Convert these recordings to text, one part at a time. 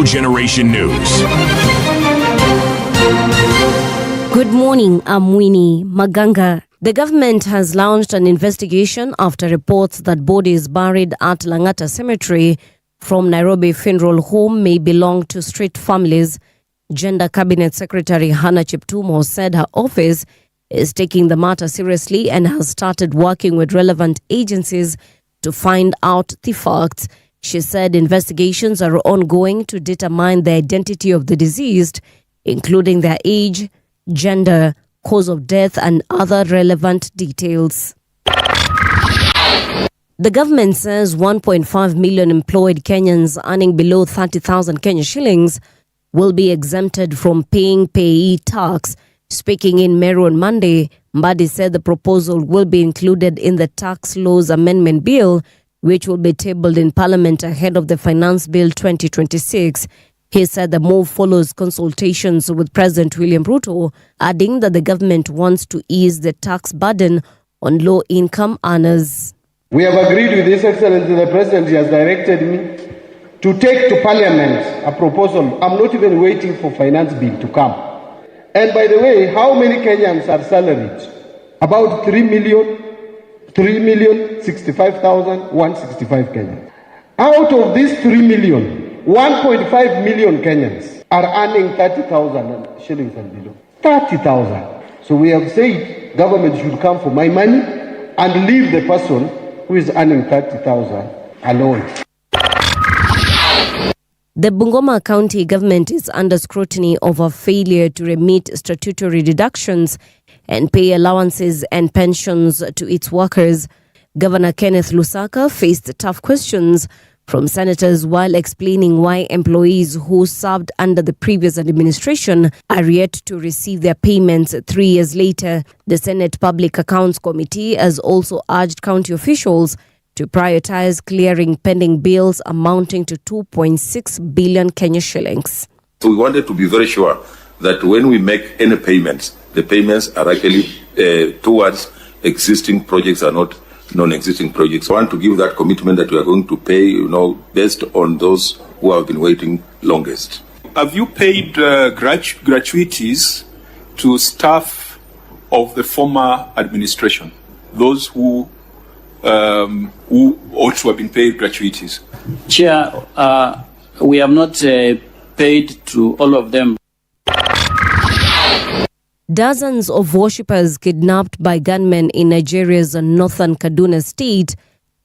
Radio Generation News. Good morning, I'm Winnie Maganga. The government has launched an investigation after reports that bodies buried at Langata Cemetery from Nairobi Funeral Home may belong to street families. Gender Cabinet Secretary Hannah Cheptumo said her office is taking the matter seriously and has started working with relevant agencies to find out the facts. She said investigations are ongoing to determine the identity of the deceased, including their age, gender, cause of death, and other relevant details. The government says 1.5 million employed Kenyans earning below 30,000 Kenya shillings will be exempted from paying payee tax. Speaking in Meru on Monday, Mbadi said the proposal will be included in the Tax Laws Amendment Bill, which will be tabled in Parliament ahead of the Finance Bill 2026. He said the move follows consultations with President William Ruto, adding that the government wants to ease the tax burden on low-income earners. We have agreed with His Excellency the President. He has directed me to take to Parliament a proposal. I'm not even waiting for Finance Bill to come. And by the way, how many Kenyans are salaried? About 3,065,165 Kenyans. Out of these 3 million, 1.5 million Kenyans are earning 30,000 shillings and below. 30,000. So we have said government should come for my money and leave the person who is earning 30,000 alone. The Bungoma County government is under scrutiny over failure to remit statutory deductions and pay allowances and pensions to its workers. Governor Kenneth Lusaka faced tough questions from senators while explaining why employees who served under the previous administration are yet to receive their payments 3 years later. The Senate Public Accounts Committee has also urged county officials to prioritize clearing pending bills amounting to 2.6 billion Kenya shillings. So we wanted to be very sure that when we make any payments, the payments are actually towards existing projects and not non-existing projects. I want to give that commitment that we are going to pay, based on those who have been waiting longest. Have you paid gratuities to staff of the former administration, those who ought to have been paid gratuities? Chair, we have not paid to all of them. Dozens of worshippers kidnapped by gunmen in Nigeria's northern Kaduna state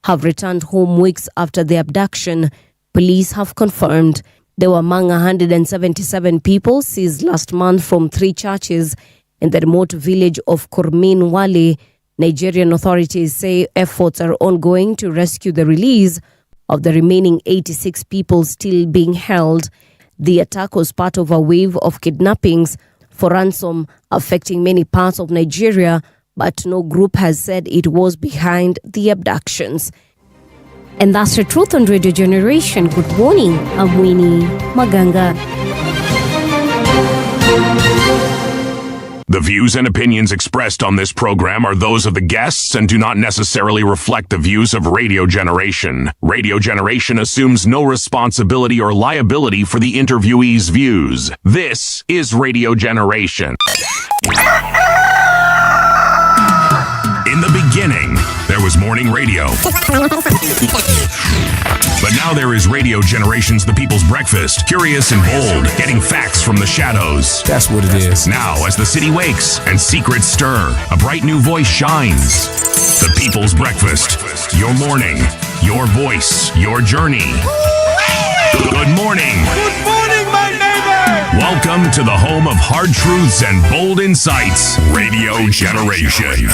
have returned home weeks after the abduction. Police have confirmed they were among 177 people seized last month from 3 churches in the remote village of Kurmin Wale. Nigerian authorities say efforts are ongoing to rescue the release of the remaining 86 people still being held. The attack was part of a wave of kidnappings for ransom affecting many parts of Nigeria, but no group has said it was behind the abductions. And that's the truth on Radio Generation. Good morning, I'm Winnie Maganga. The views and opinions expressed on this program are those of the guests and do not necessarily reflect the views of Radio Generation. Radio Generation assumes no responsibility or liability for the interviewee's views. This is Radio Generation. In the beginning, there was morning radio. But now there is Radio Generation's The People's Breakfast, curious and bold, getting facts from the shadows. That's what it is. Now, as the city wakes and secrets stir, a bright new voice shines. The People's Breakfast, your morning, your voice, your journey. Good morning. Good morning, my neighbor! Welcome to the home of hard truths and bold insights, Radio Generation.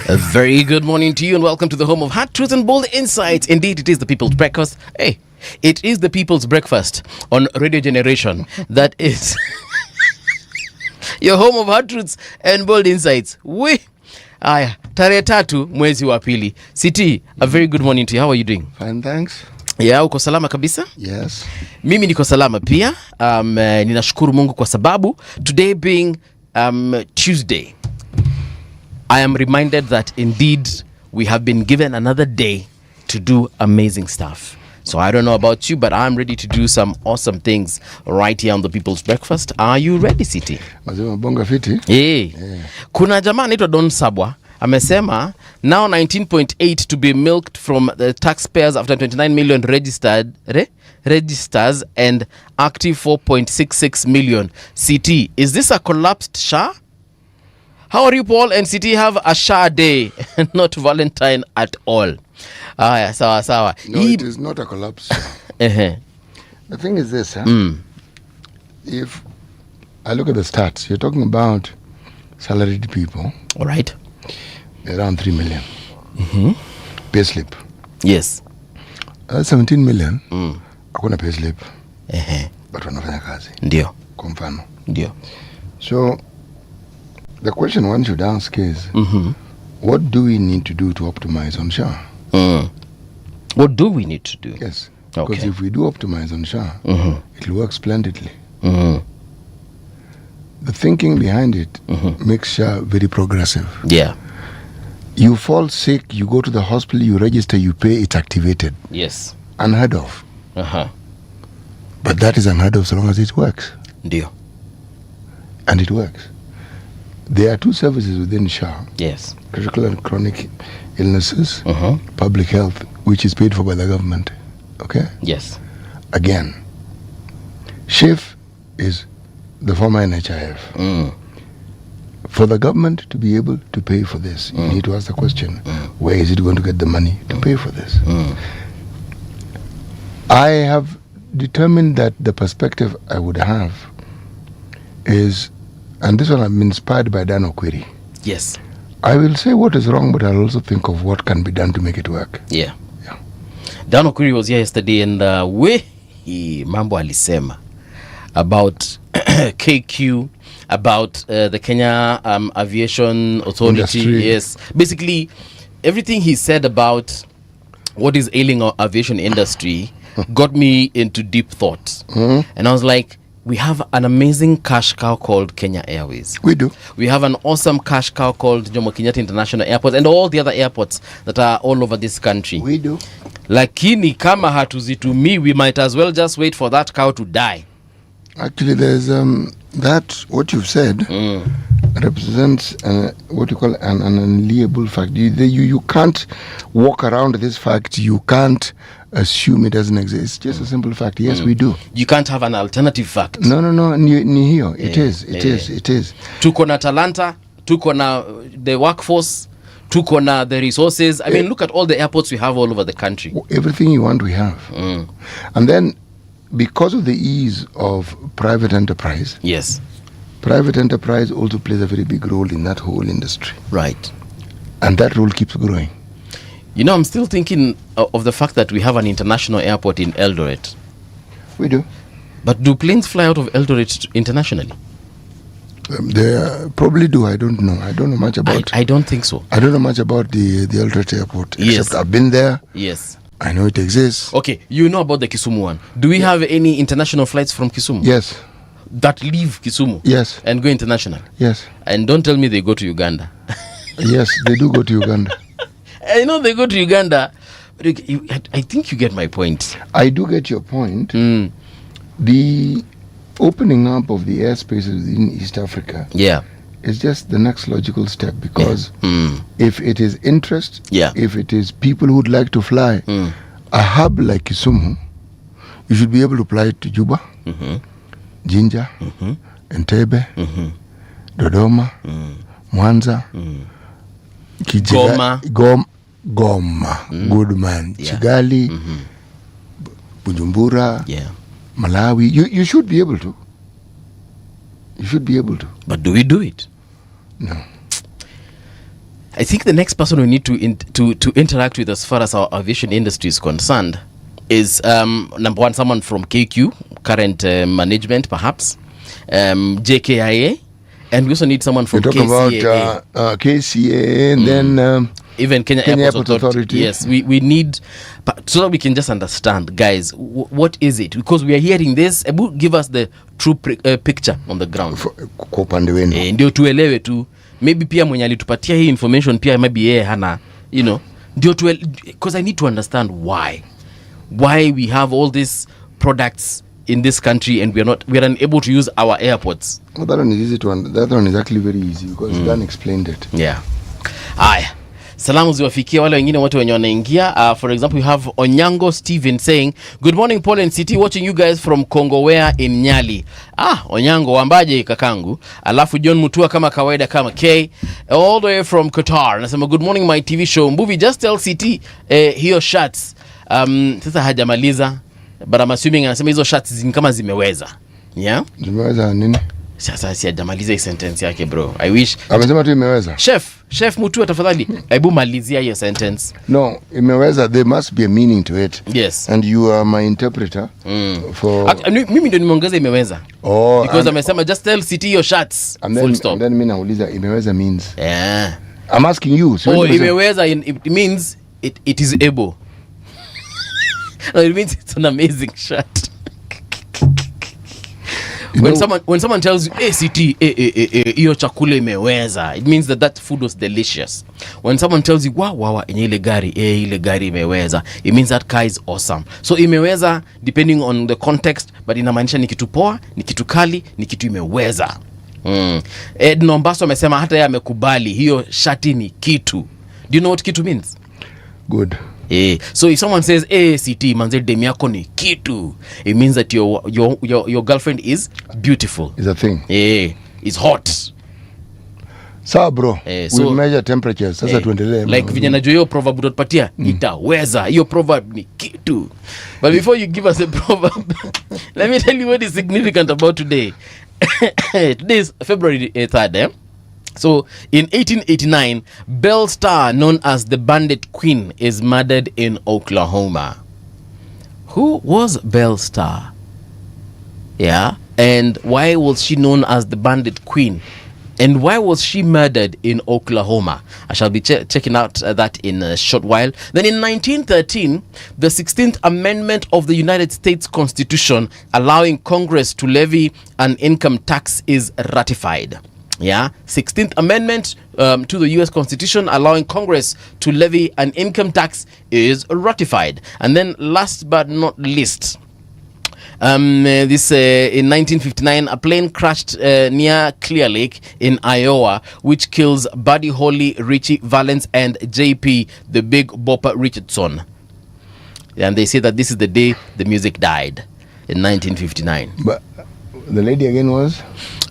A very good morning to you and welcome to the home of hard truth and bold insights. Indeed, it is the People's Breakfast. Hey, it is the People's Breakfast on Radio Generation. That is your home of hard truths and bold insights. Aya, tarehe 3 mwezi wa pili. City, a very good morning to you. How are you doing? Fine, thanks. Yeah, uko salama kabisa? Yes. Mimi niko salama pia. Ninashukuru Mungu kwa sababu today being Tuesday, I am reminded that indeed we have been given another day to do amazing stuff. So I don't know about you, but I'm ready to do some awesome things right here on the People's Breakfast. Are you ready, City? Bonga fiti. Hey. Yeah. Kuna jamaa anaitwa Don Sabwa amesema now 19.8 to be milked from the taxpayers after 29 million registers and active 4.66 million. CT, is this a collapsed SHA? How are you, Paul? And CT have a SHA day, not Valentine at all. Sawa. No, it is not a collapse. The thing is this, if I look at the stats, you're talking about salaried people. All right. Around 3 million. Payslip. Yes. 17 million. Hakuna payslip. But wanafanya kazi. Ndio. Kwa mfano. Ndio. So the question one should ask is, what do we need to do to optimize on SHA? What do we need to do? Yes. Because if we do optimize on SHA, it will work splendidly. The thinking behind it makes SHA very progressive. Yeah. You fall sick, you go to the hospital, you register, you pay, it's activated. Yes. Unheard of. But that is unheard of so long as it works. Ndio. And it works. There are 2 services within SHA. Yes. Critical and chronic illnesses, public health, which is paid for by the government. Okay? Yes. Again, SHIF is the former NHIF. For the government to be able to pay for this, you need to ask the question, where is it going to get the money to pay for this? I have determined that the perspective I would have is, and this one I'm inspired by Dan Okwiri. Yes. I will say what is wrong, but I'll also think of what can be done to make it work. Yeah. Dan Okwiri was here yesterday and mambo alisema about KQ, about the Kenya Aviation Authority. Industry. Yes. Basically, everything he said about what is ailing our aviation industry got me into deep thought. And I was like, we have an amazing cash cow called Kenya Airways. We do. We have an awesome cash cow called Jomo Kenyatta International Airport and all the other airports that are all over this country. We do. Lakini kama hatuzitumii, we might as well just wait for that cow to die. Actually, there's that what you've said represents what you call an unalienable fact. You can't walk around this fact. You can't assume it doesn't exist. It's just a simple fact. Yes, we do. You can't have an alternative fact. No. Ni hiyo. It is. Tuko na talanta, tuko na the workforce, tuko na the resources. I mean, look at all the airports we have all over the country. Everything you want, we have. And then, because of the ease of private enterprise, yes, private enterprise also plays a very big role in that whole industry. Right. And that role keeps growing. You know, I'm still thinking of the fact that we have an international airport in Eldoret. We do. But do planes fly out of Eldoret internationally? They probably do. I don't know. I don't know much about. I don't think so. I don't know much about the Eldoret airport. Yes. Except I've been there. Yes. I know it exists. Okay, you know about the Kisumu one. Do we have any international flights from Kisumu? Yes. That leave Kisumu? Yes. And go international? Yes. And don't tell me they go to Uganda. Yes, they do go to Uganda. I know they go to Uganda, but I think you get my point. I do get your point. The opening up of the airspaces in East Africa is just the next logical step, because if it is interest, if it is people who would like to fly, a hub like Kisumu, you should be able to fly to Juba, Jinja, Entebbe, Dodoma, Mwanza, Goma, good man, Chigali, Bujumbura, Malawi. You should be able to. You should be able to. But do we do it? No. I think the next person we need to interact with as far as our aviation industry is concerned is number one, someone from KQ, current management perhaps, JKIA, and we also need someone from KCAA. We talk about KCAA and then even Kenya Airports Authority. Yes, we need, so that we can just understand, guys, what is it? Because we are hearing this, give us the true picture on the ground. Kwa upande wenu. Ndio tuelewe tu. Maybe pia mwenye alitupatia hii information pia maybe yeye hana, you know, ndio because I need to understand why. why we have all these products in this country and we are unable to use our airports. Well, that one is easy to that one is actually very easy because Dan explained it. Yeah. Aya. Salamu ziwafikia wale wengine wote wenye wanaingia. For example, we have Onyango Steven saying, "Good morning Paul and City, watching you guys from Kongowea in Nyali." Onyango wambaje kakangu. Alafu John Mutua kama kawaida kama K all the way from Qatar. Nasema good morning my TV show. Mbuvi just tell City hiyo shots. Sasa hajamaliza. But I'm assuming anasema hizo shots kama zimeweza. Yeah? Zimeweza nini? Sasa si hajamaliza hii sentence yake bro. I wish. Amesema tu imeweza. Chef Mutua tafadhali. Hebu malizia hiyo sentence. No, imeweza, there must be a meaning to it. Yes. And you are my interpreter for mimi ndio nimeongeza imeweza. Because amesema just tell City your shots. Full stop. And then mimi nauliza imeweza means. Yeah. I'm asking you. So imeweza it means it is able. It means it's an amazing shot. When someone tells you ACT hiyo chakula imeweza, it means that food was delicious. When someone tells you wow ile gari imeweza, it means that car is awesome. So imeweza depending on the context, but inamaanisha ni kitu poa, ni kitu kali, ni kitu imeweza. Ed Mombasa amesema hata yeye amekubali hiyo shati ni kitu. Do you know what kitu means? Good. So if someone says ACT manze dem yako ni kitu, it means that your girlfriend is beautiful. Is a thing. Is hot. Sawa bro. So we measure temperatures. Sasa tuendelee. Like vijana najua hiyo proverb utatupatia itaweza. Hiyo proverb ni kitu. But before you give us a proverb, let me tell you what is significant about today. Today is February 3rd. So, in 1889, Belle Starr, known as the Bandit Queen, is murdered in Oklahoma. Who was Belle Starr? Yeah, and why was she known as the Bandit Queen? And why was she murdered in Oklahoma? I shall be checking out that in a short while. Then in 1913, the 16th Amendment of the United States Constitution allowing Congress to levy an income tax is ratified. Yeah, 16th Amendment to the U.S. Constitution allowing Congress to levy an income tax is ratified. And then last but not least, in 1959, a plane crashed near Clear Lake in Iowa, which kills Buddy Holly, Richie Valens, and JP, the Big Bopper Richardson. And they say that this is the day the music died, in 1959. But the lady again was?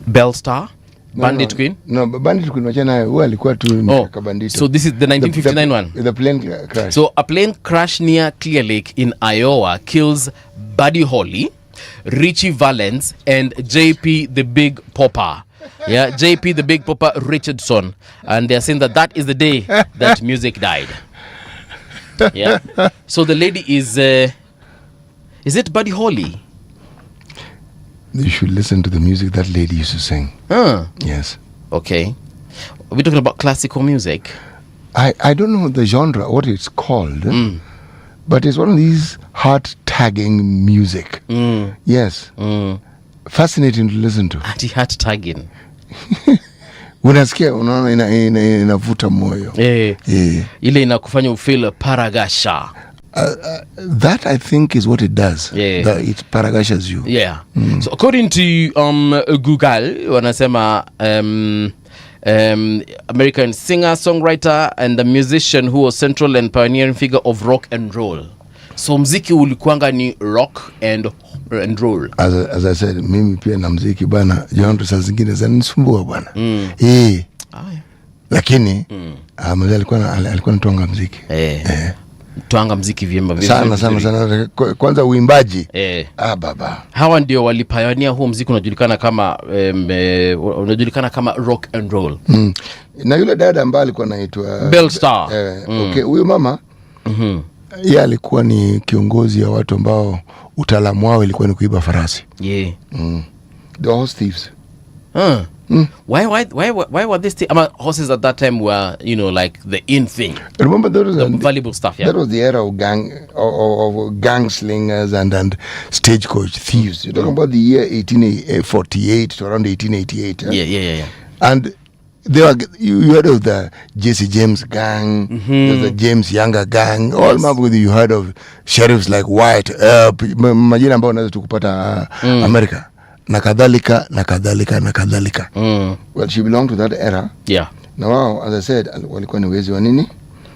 Belle Starr. Bandit Queen? No, Bandit Queen wachana huwa alikuwa tu kabandito. So this is the 1959 one. The plane crash. So a plane crash near Clear Lake in Iowa kills Buddy Holly, Richie Valens, and JP the Big Popper. Yeah, JP the Big Popper Richardson. And they're saying that is the day that music died. Yeah. So the lady is it Buddy Holly? You should listen to the music that lady used to sing. Yes. Okay. Are we talking about classical music? I don't know the genre, what it's called, but it's one of these heart-tagging music. Yes. Fascinating to listen to. Heart-tagging. Unasikia, unaona inavuta moyo. Ile inakufanya ufeel paragasha. That I think is what it does. It paragashas you. Yeah. So according to Google, wanasema American singer, songwriter, and a musician who was central and pioneering figure of rock and roll. So mziki ulikuanga ni rock and roll. As I said, mimi pia na mziki bana, genre saa zingine zanisumbua bwana. Lakini mzee alikuwa anatwanga mziki. Twanga mziki vyema sana kwanza uimbaji. Baba. Hawa ndio walipioneer huu mziki unajulikana kama rock and roll. Na yule dada ambaye alikuwa anaitwa Belle Starr. Okay, huyo mama yeye alikuwa ni kiongozi wa watu ambao utaalamu wao ilikuwa ni kuiba farasi. The horse thieves. Why were these horses at that time were, like the in thing? Remember there was valuable stuff, yeah. That was the era of gang slingers and stagecoach thieves. You're talking about the year 1848 to around 1888. Yeah. And you heard of the Jesse James gang, the James Younger gang, all mambo you heard of sheriffs like White, majina ambao unaweza tukupata America. Na kadhalika. Well, she belonged to that era. Yeah. Now, as I said, walikuwa ni wezi wa nini?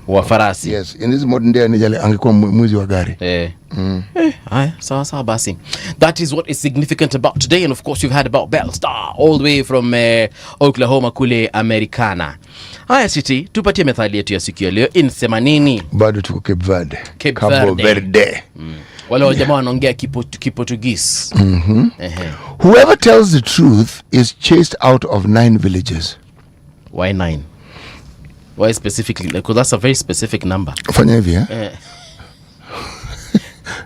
Wa farasi. Yes, in this modern day angekuwa mwizi wa gari. Sawa basi. That is what is significant about today, and of course you've heard about Bellstar all the way from Oklahoma kule Americana. Haya City, tupatie methali yetu ya siku ya leo. Insema nini? Bado tuko Cape Verde. Cabo Verde. Wale wajamaa wanaongea Kiportuguese. Whoever tells the truth is chased out of 9 villages. Why 9? Why specifically? Because that's a very specific number. Fanya hivi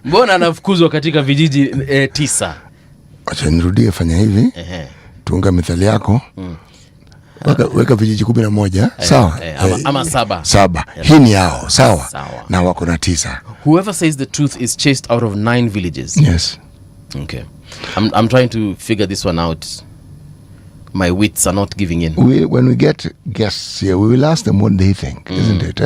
Mbona anafukuzwa katika vijiji 9? Acha nirudie, fanya hivi. Tunga methali yako. Weka vijiji 11, sawa? Ama 7. 7. Hii ni yao, sawa? Na wako na 9. Whoever says the truth is chased out of 9 villages. Yes. Okay. I'm trying to figure this one out. My wits are not giving in. When we get guests here, we will ask them what they think, isn't it?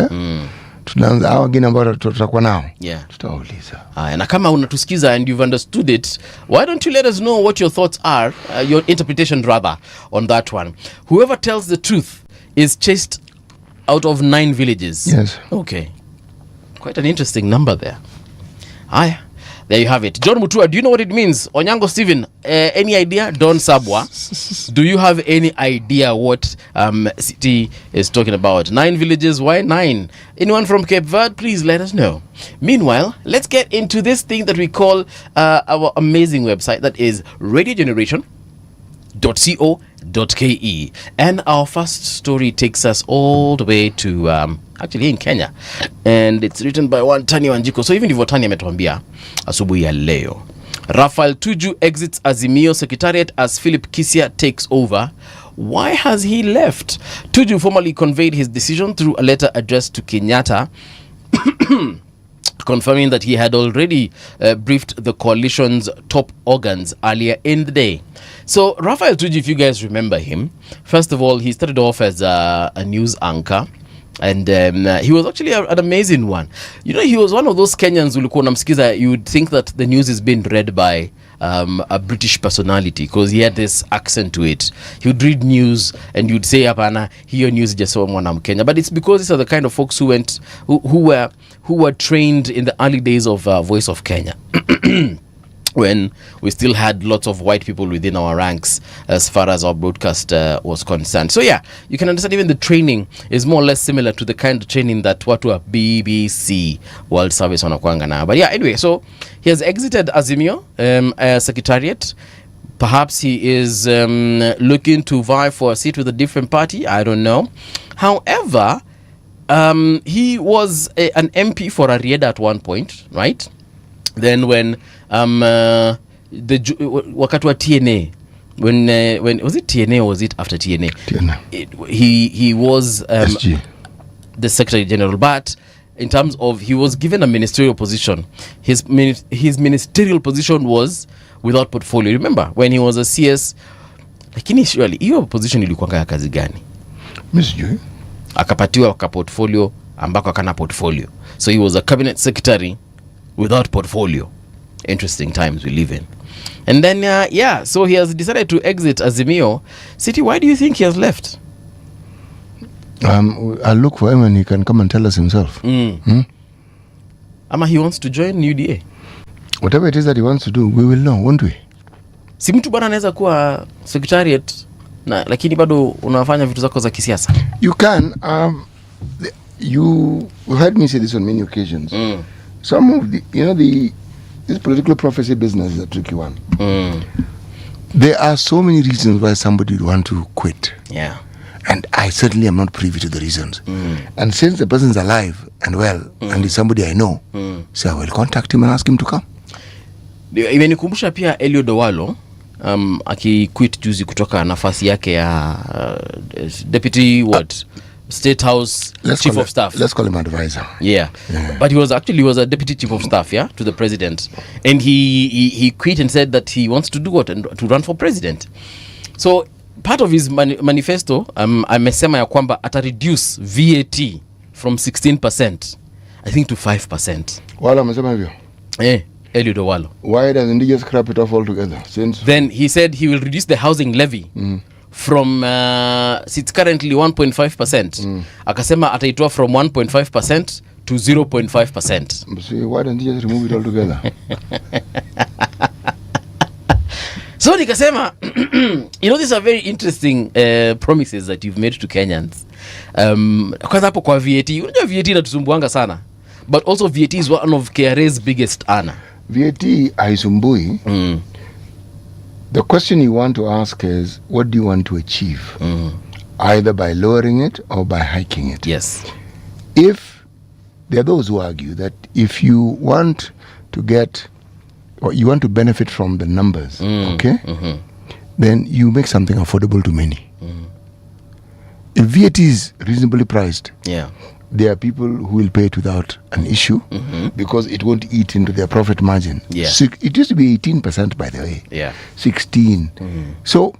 Tunaanza hao wengine ambao tutakuwa nao. Yeah. Tutauliza. Na kama unatusikiza and you've understood it, why don't you let us know what your thoughts are, your interpretation rather, on that one. Whoever tells the truth is chased out of 9 villages. Yes. Okay. Quite an interesting number there. There you have it. John Mutua, do you know what it means? Onyango Steven, any idea? Don Sabwa, do you have any idea what City is talking about? 9 villages, why 9? Anyone from Cape Verde, please let us know. Meanwhile, let's get into this thing that we call our amazing website, that is radiogeneration.co.ke. And our first story takes us all the way to actually in Kenya, and it's written by one Tani Wanjiko. So even if Tani ametuambia asubuhi ya leo, Raphael Tuju exits Azimio Secretariat as Philip Kisia takes over. Why has he left? Tuju formally conveyed his decision through a letter addressed to Kenyatta, confirming that he had already briefed the coalition's top organs earlier in the day. So Raphael Tuju, if you guys remember him, first of all, he started off as a news anchor. And he was actually an amazing one. You know, he was one of those Kenyans ulikuwa unamsikiza, you would think that the news is being read by a British personality, because he had this accent to it. He would read news and you'd say, hapana, hiyo news just mwana Mkenya. But it's because these are the kind of folks who were trained in the early days of Voice of Kenya. When we still had lots of white people within our ranks as far as our broadcast was concerned. So yeah, you can understand even the training is more or less similar to the kind of training that watu wa BBC World Service wanakuanga na. But yeah, anyway, so he has exited Azimio Secretariat. Perhaps he is looking to vie for a seat with a different party. I don't know. However, he was an MP for Arieda at one point, right? Then when wakati wa TNA, when was it TNA or was it after TNA? He was the Secretary General, but in terms of, he was given a ministerial position. His ministerial position was without portfolio. Remember when he was a CS? Lakini surely hiyo position ilikuwa ya kazi gani? Msijui. Akapatiwa ka portfolio ambako akana portfolio. So he was a cabinet secretary without portfolio. Interesting times we live in. And then so he has decided to exit Azimio. City, why do you think he has left? I'll look for him and he can come and tell us himself. Ama he wants to join UDA. Whatever it is that he wants to do, we will know, won't we? Si mtu bwana anaweza kuwa secretariat na lakini bado unafanya vitu zako za kisiasa. You can. You heard me say this on many occasions. Some of the, this political prophecy business is a tricky one. There are so many reasons why somebody would want to quit. Yeah. And I certainly am not privy to the reasons. And since the person's alive and well, and is somebody I know, so I will contact him and ask him to come. Imenikumbusha pia Elio Dowalo akiquit juzi kutoka nafasi yake ya deputy State House Chief of Staff. Let's call him advisor. Yeah. But he was a deputy chief of staff, to the president. And he quit and said that he wants to do what? And to run for president. So part of his manifesto amesema ya kwamba ata reduce VAT from 16% I think to 5%. Wala amesema hivyo? Eliud Owalo. Why doesn't he just scrap it off altogether? Then he said he will reduce the housing levy from it's currently 1.5%. Akasema ataitoa from 1.5% to 0.5%. See, why don't he just remove it altogether? So nikasema these are very interesting promises that you've made to Kenyans. Kwanza hapo kwa VAT, unajua VAT inatusumbuanga sana. But also VAT is one of KRA's biggest earner. VAT haisumbui. The question you want to ask is, what do you want to achieve? Either by lowering it or by hiking it. Yes. If there are those who argue that if you want to get, or you want to benefit from the numbers, okay, then you make something affordable to many. If VAT is reasonably priced, there are people who will pay it without an issue because it won't eat into their profit margin. It used to be 18%, by the way. 16. So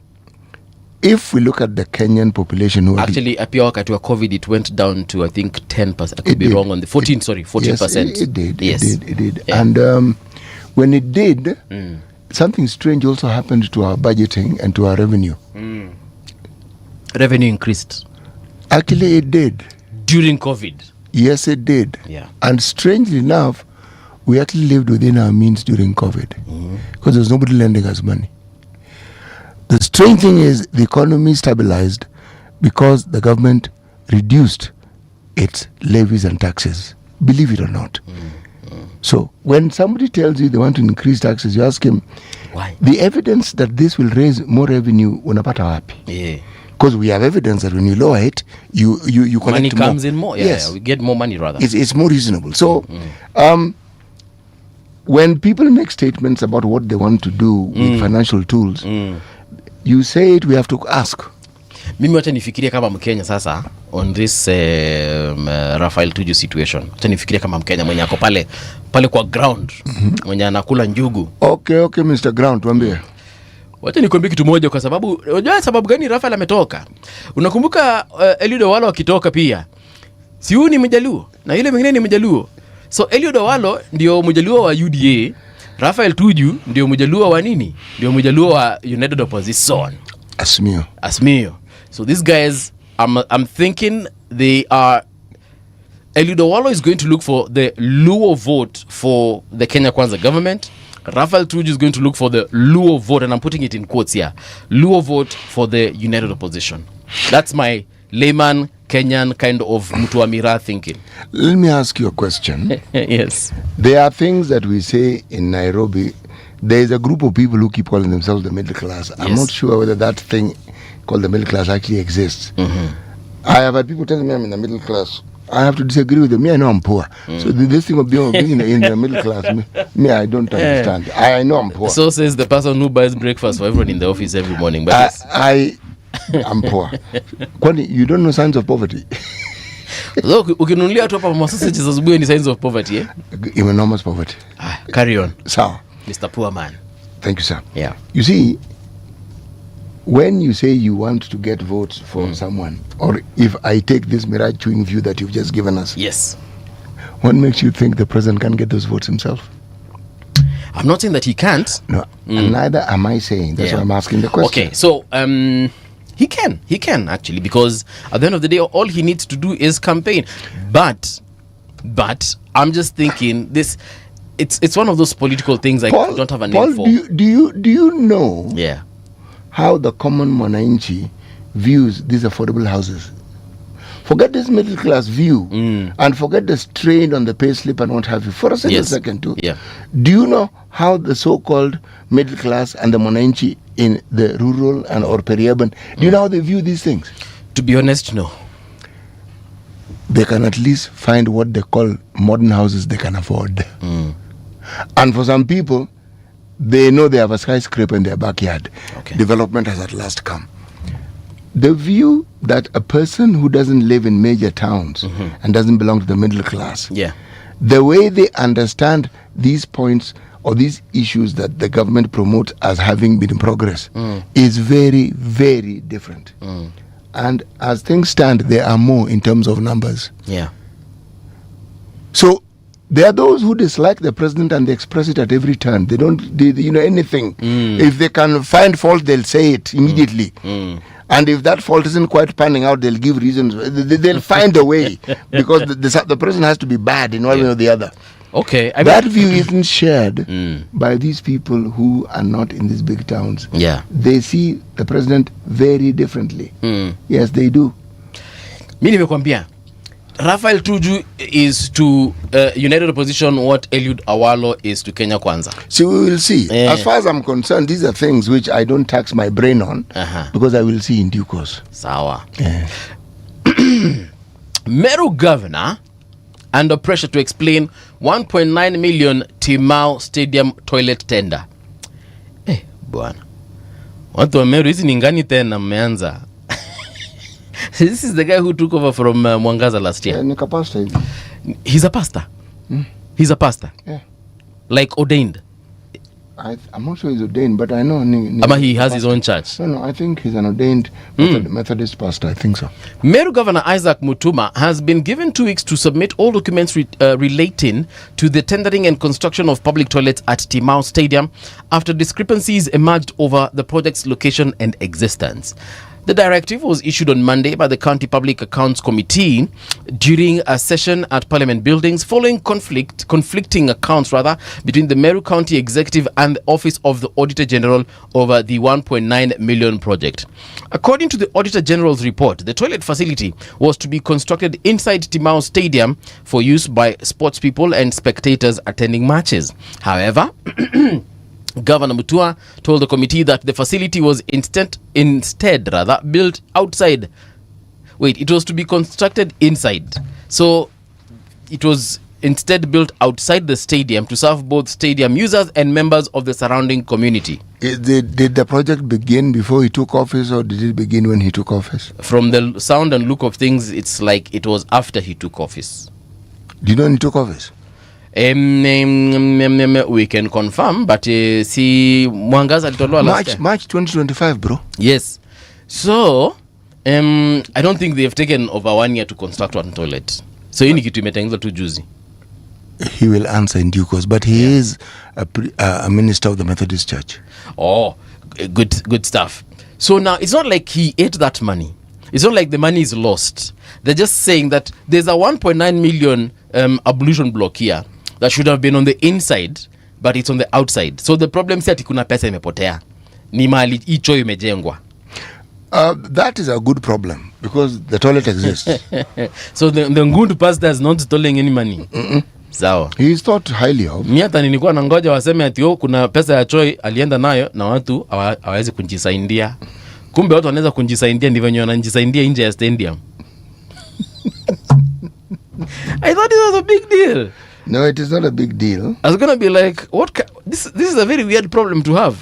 if we look at the Kenyan population who actually apia wakati wa COVID it went down to I think 10%. I could be wrong on the 14%. Yes, it did. Yeah. And when it did, something strange also happened to our budgeting and to our revenue. Revenue increased. Actually, it did. During COVID? Yes, it did. Yeah. And strangely enough, we actually lived within our means during COVID because there's nobody lending us money. The strange thing is the economy stabilized because the government reduced its levies and taxes, believe it or not. So when somebody tells you they want to increase taxes, you ask him, why? The evidence that this will raise more revenue, unapata wapi? Because we have evidence that when you lower it, you collect money more. Comes in more. Yeah, we get more money rather. It's more reasonable. So when people make statements about what they want to do with financial tools, you say it, we have to ask. Mimi wacha nifikiria kama Mkenya sasa on this Rafael Tuju situation. Wacha nifikiria kama Mkenya mwenye ako pale kwa ground, mwenye anakula njugu. Okay Mr. Ground, tuambie. Wacha nikwambie kitu moja kwa sababu unajua sababu gani Rafael ametoka. Unakumbuka Eliud Owalo akitoka pia. Si huyu ni Mjaluo na yule mwingine ni Mjaluo. So Eliud Owalo ndio Mjaluo wa UDA, Rafael Tuju ndio Mjaluo wa nini? Ndio Mjaluo wa United Opposition. Asmio. So these guys, I'm thinking they are. Eliud Owalo is going to look for the Luo vote for the Kenya Kwanza government. Rafael Tuju is going to look for the Luo vote, and I'm putting it in quotes here. Luo vote for the United Opposition. That's my layman Kenyan kind of Mutuamira thinking. Let me ask you a question. Yes. There are things that we say in Nairobi. There is a group of people who keep calling themselves the middle class. I'm not sure whether that thing called the middle class actually exists. I have had people telling me I'm in the middle class. I have to disagree with them. Me, I know I'm poor. So this thing of being in the middle class, me, I don't understand. I know I'm poor. So says the person who buys breakfast for everyone in the office every morning. But I'm poor. Kwani, you don't know signs of poverty? Look, ukinunulia watu hapa masausages asubuhi ni signs of poverty, eh? Enormous poverty. Carry on. So, Mr. Poor Man. Thank you, sir. Yeah. You see, when you say you want to get votes for someone, or if I take this mirage chewing view that you've just given us, yes, what makes you think the president can get those votes himself? I'm not saying that he can't. No, and neither am I saying. That's why I'm asking the question. Okay, so he can actually, because at the end of the day, all he needs to do is campaign. But I'm just thinking this. It's one of those political things I don't have a name for. Do you know? Yeah. How the common mwananchi views these affordable houses. Forget this middle class view and forget the strain on the pay slip and what have you. For a second too. Yeah. Do you know how the so-called middle class and the mwananchi in the rural and or peri-urban, do you know how they view these things? To be honest, no. They can at least find what they call modern houses they can afford. And for some people, they know they have a skyscraper in their backyard. Okay. Development has at last come. The view that a person who doesn't live in major towns and doesn't belong to the middle class, yeah, the way they understand these points or these issues that the government promotes as having been in progress is very, very different. And as things stand, there are more in terms of numbers. Yeah. So there are those who dislike the president and they express it at every turn. They don't, anything. If they can find fault, they'll say it immediately. And if that fault isn't quite panning out, they'll give reasons. They'll find a way because the president has to be bad in one way or the other. Okay. That view isn't shared by these people who are not in these big towns. Yeah. They see the president very differently. Yes, they do. Mi nimekwambia Raphael Tuju is to United Opposition what Eliud Awalo is to Kenya Kwanza. So we will see. As far as I'm concerned, these are things which I don't tax my brain on because I will see in due course. Sawa. Meru governor under pressure to explain 1.9 million Timau Stadium toilet tender. Bwana. Watu wa Meru hizi ni ngani tena mmeanza? This is the guy who took over from Mwangaza last year. Nika pastor hivi. He's a pastor. He's a pastor. Yeah. Like ordained. I'm not sure he's ordained, but I know. Ama he has his own church. No, I think he's an ordained Methodist pastor. I think so. Meru Governor Isaac Mutuma has been given 2 weeks to submit all documents relating to the tendering and construction of public toilets at Timau Stadium after discrepancies emerged over the project's location and existence. The directive was issued on Monday by the County Public Accounts Committee during a session at Parliament buildings following conflicting accounts between the Meru County Executive and the Office of the Auditor General over the 1.9 million project. According to the Auditor General's report, the toilet facility was to be constructed inside Timau Stadium for use by sports people and spectators attending matches. However, Governor Mutua told the committee that the facility was instead built outside. It was to be constructed inside. So it was instead built outside the stadium to serve both stadium users and members of the surrounding community. Did the project begin before he took office or did it begin when he took office? From the sound and look of things, it's like it was after he took office. Do you know when he took office? We can confirm, but see Mwangaza alitolewa last year. March 2025, bro. Yes. So, I don't think they have taken over 1 year to construct one toilet. So, hii ni kitu imetengenezwa tu juzi. He will answer in due course, but he is a minister of the Methodist Church. Oh, good stuff. So now, it's not like he ate that money. It's not like the money is lost. They're just saying that there's a 1.9 million ablution block here that should have been on the inside, but it's on the outside. So the problem is that kuna pesa imepotea. Ni mali icho imejengwa. That is a good problem because the toilet exists. So the good pastor is not stealing any money. Sawa. He is thought highly of. Mimi hata nilikuwa nangoja waseme ati kuna pesa ya choi alienda nayo na watu hawawezi kujisaidia. Kumbe watu wanaweza kujisaidia ndivyo wenyewe wanajisaidia nje ya stadium. I thought it was a big deal. No, it is not a big deal. I was going to be like, this is a very weird problem to have.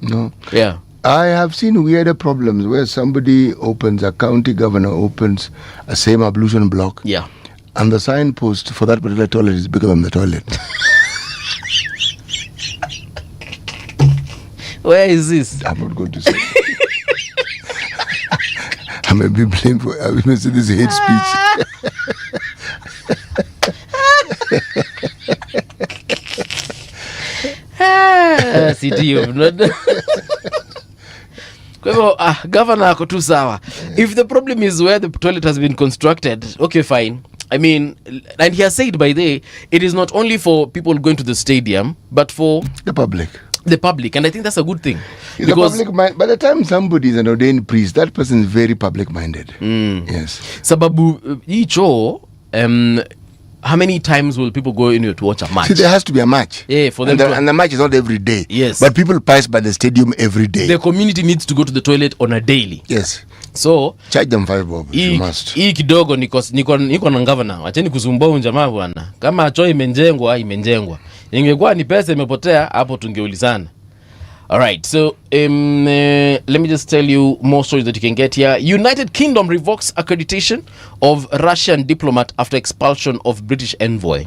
No. Yeah. I have seen weirder problems where somebody opens, a county governor opens a same ablution block. Yeah. And the signpost for that particular toilet is bigger than the toilet. Where is this? I'm not going to say. I may be blamed for this hate speech. City of not. Governor ako tu sawa. If the problem is where the toilet has been constructed, okay, fine. I mean, and he has said by the way, it is not only for people going to the stadium, but for the public. The public, and I think that's a good thing. Because by the time somebody is an ordained priest, that person is very public-minded. Yes. Sababu icho, how many times will people go in to watch a match? See, there has to be a match. Yeah, for them. And the match is not every day. Yes. But people pass by the stadium every day. The community needs to go to the toilet on a daily. Yes. So charge them 5 bob if you must. Hii kidogo niko na governor. Acheni kusumbua unjamaa bwana. Kama choo imejengwa. Ingekuwa ni pesa imepotea hapo tungeulizana. All right, so let me just tell you more stories that you can get here. United Kingdom revokes accreditation of Russian diplomat after expulsion of British envoy.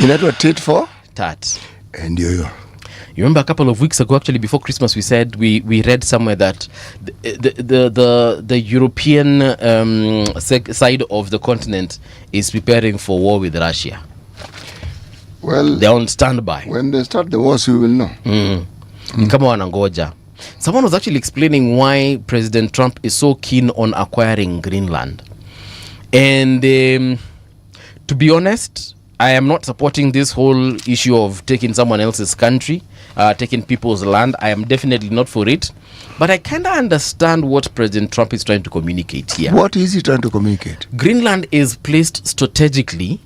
You know what tit for? And you remember a couple of weeks ago, actually before Christmas, we said we read somewhere that the European side of the continent is preparing for war with Russia. Well, they're on standby. When they start the wars, we will know. Kama wanangoja. Someone was actually explaining why President Trump is so keen on acquiring Greenland. And to be honest, I am not supporting this whole issue of taking someone else's country, taking people's land. I am definitely not for it. But I kind of understand what President Trump is trying to communicate here. What is he trying to communicate? Greenland is placed strategically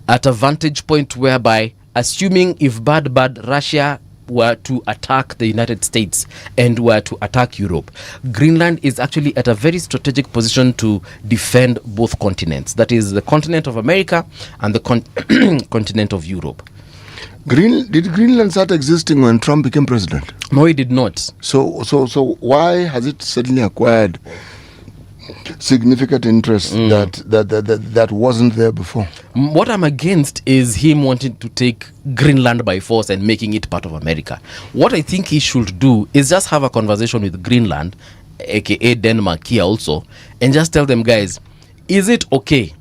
at a vantage point whereby, assuming if bad Russia were to attack the United States and were to attack Europe, Greenland is actually at a very strategic position to defend both continents. That is the continent of America and the continent of Europe. Did Greenland start existing when Trump became president? No, it did not. So why has it suddenly acquired significant interest that wasn't there before? What I'm against is him wanting to take Greenland by force and making it part of America. What I think he should do is just have a conversation with Greenland, aka Denmark here also, and just tell them, guys, is it okay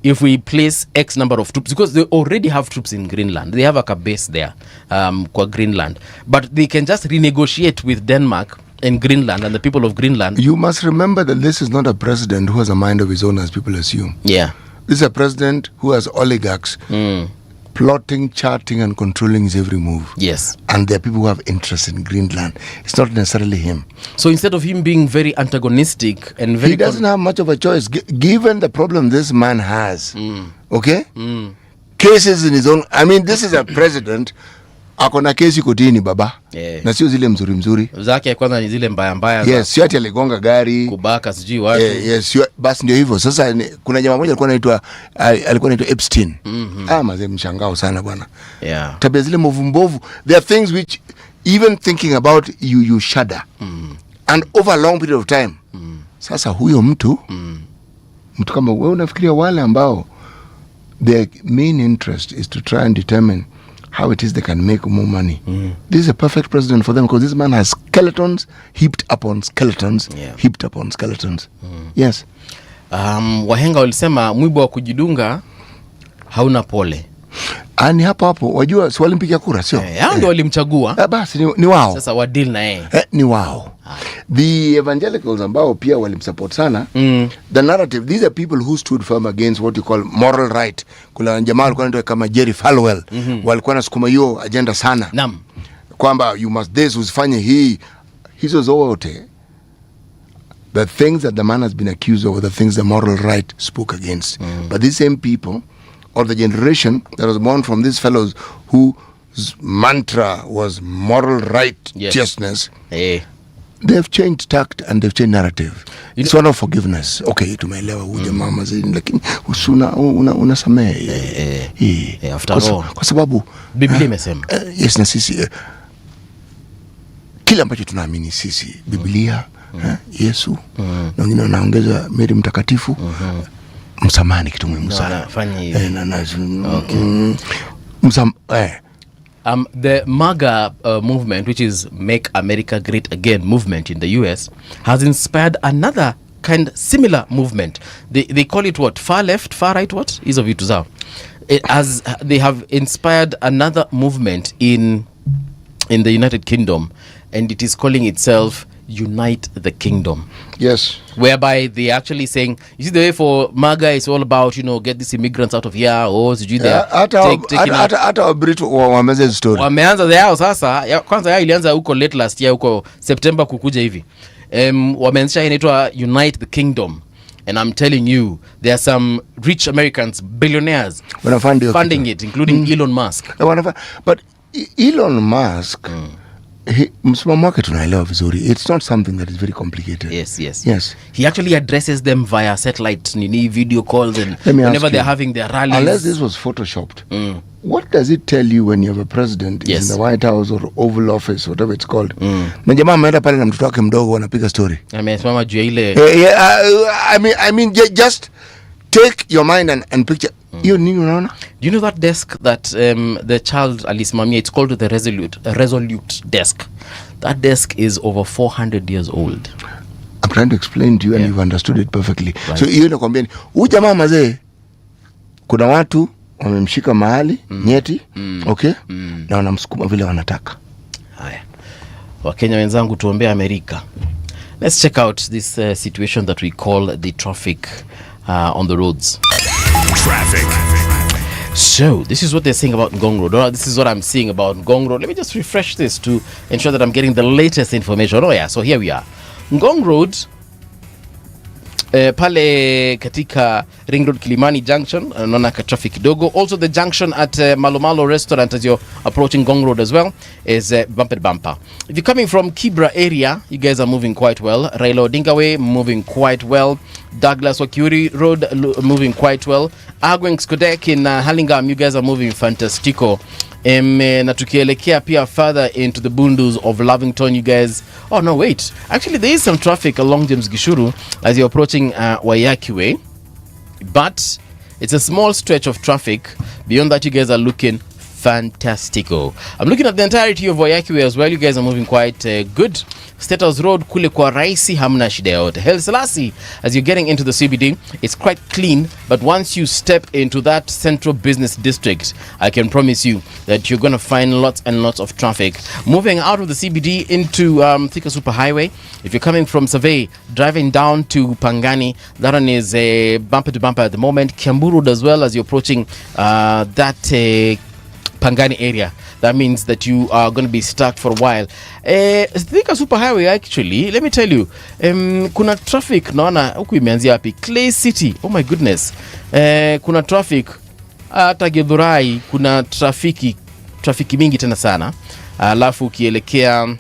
if we place X number of troops? Because they already have troops in Greenland. They have a base there, called Greenland. But they can just renegotiate with Denmark in Greenland and the people of Greenland. You must remember that this is not a president who has a mind of his own, as people assume. Yeah. This is a president who has oligarchs plotting, charting, and controlling his every move. Yes. And there are people who have interest in Greenland. It's not necessarily him. So instead of him being very antagonistic and very... He doesn't have much of a choice, given the problem this man has. Okay? Cases in his own... I mean, this is a president... Akona kesi kotini baba. Na sio zile mzuri. Zake kwanza ni zile mbaya. Yes, sio ati aligonga gari. Kubaka sijui watu. Yes, basi ndio hivyo. Sasa kuna jamaa mmoja alikuwa anaitwa Epstein. Mazee mshangao sana bwana. Yeah. Tabia zile mbovu. There are things which even thinking about you shudder. And over a long period of time. Sasa huyo mtu kama wewe unafikiria wale ambao their main interest is to try and determine how it is they can make more money. This is a perfect president for them, because this man has skeletons heaped upon skeletons, heaped upon skeletons. Yes. Wahenga walisema mwiba wa kujidunga hauna pole. Ani hapo wajua si walimpigia kura sio? Hao ndio walimchagua. Basi ni wao. Sasa wadili na yeye. Ni wao. The evangelicals ambao pia walimsupport sana. The narrative, these are people who stood firm against what you call moral right. Kuna jamaa walikuwa wanaitwa kama Jerry Falwell. Walikuwa nasukuma hiyo agenda sana. Naam. Kwamba you must this usifanye hii. Hizo zote. The things that the man has been accused of are the things the moral right spoke against. But these same people, or the generation that was born from these fellows whose mantra was moral righteousness, they have changed tact and they've changed narrative. It's one of forgiveness. Okay, tumeelewa huyu jamaa mazini, lakini unasamehe. After all, kwa sababu Biblia imesema. Yes, na sisi kila ambacho tunaamini sisi, Biblia, Yesu, na wengine wanaongeza Mary mtakatifu, msamani kitu muhimu sana. The MAGA movement, which is Make America Great Again movement in the US, has inspired another similar movement. They call it what? Far left, far right, what? Hizo vitu zao. As they have inspired another movement in the United Kingdom, and it is calling itself Unite the Kingdom. Yes. Whereby they actually saying, you see, the way for MAGA is all about, get these immigrants out of here, or sijui hata wabritu wameze story. Wameanza yao sasa, kwanza yao ilianza huko late last year, huko September kukuja hivi. Wameanzisha inaitwa Unite the Kingdom. And I'm telling you, there are some rich Americans, billionaires, funding it, including Elon Musk. But Elon Musk, msimamo wake tunaelewa vizuri. It's not something that is very complicated. Yes. He actually addresses them via satellite, video calls, and whenever they're having their rallies. Unless this was photoshopped. What does it tell you when you have a president in the White House or Oval Office, whatever it's called? Na jamaa ameenda pale na mtoto wake mdogo wanapiga story. Amesimama juu ya ile. I mean, just take your mind and picture. Hiyo nini unaona? Do you know that desk that the child alisimamia, it's called the Resolute desk. That desk is over 400 years old. I'm trying to explain to you and you've understood it perfectly. Right. So hiyo nakwambia, huyu jamaa mazee, kuna watu wamemshika mahali nyeti, okay? Na wanamsukuma vile wanataka. Haya. Wakenya wenzangu, tuombea Amerika. Let's check out this situation that we call the traffic on the roads. Traffic. So, this is what they're saying about Ngong Road. This is what I'm seeing about Ngong Road. Let me just refresh this to ensure that I'm getting the latest information. Oh yeah, so here we are. Ngong Road, pale katika Ring Road Kilimani Junction, naona ka traffic kidogo. Also the junction at Malomalo restaurant as you're approaching Ngong Road as well is bumper to bumper. If you're coming from Kibra area, you guys are moving quite well. Raila Odinga Way moving quite well. Douglas Wakiuri Road moving quite well. Agweng Skodek in Hurlingham, you guys are moving fantastico. Na tukielekea pia further into the bundles of Lavington, you guys, oh no wait, actually there is some traffic along James Gishuru as you're approaching Wayaki Way, but it's a small stretch of traffic. Beyond that, you guys are looking fantastico. I'm looking at the entirety of Wayaki Way as well. You guys are moving quite good. Status Road kule kwa raisi hamna shida yote. Haile Selassie, as you're getting into the CBD, it's quite clean, but once you step into that central business district, I can promise you that you're going to find lots and lots of traffic. Moving out of the CBD into Thika Super Highway, if you're coming from Survey, driving down to Pangani, that one is a bumper to bumper at the moment. Kiambu Road as well, as you're approaching that Pangani area. That means that you are going to be stuck for a while. Thika Super Highway, actually, let me tell you, kuna traffic, naona huku imeanzia wapi? Clay City, oh my goodness. Kuna traffic, hata Githurai, kuna trafiki mingi tena sana. Alafu ukielekea,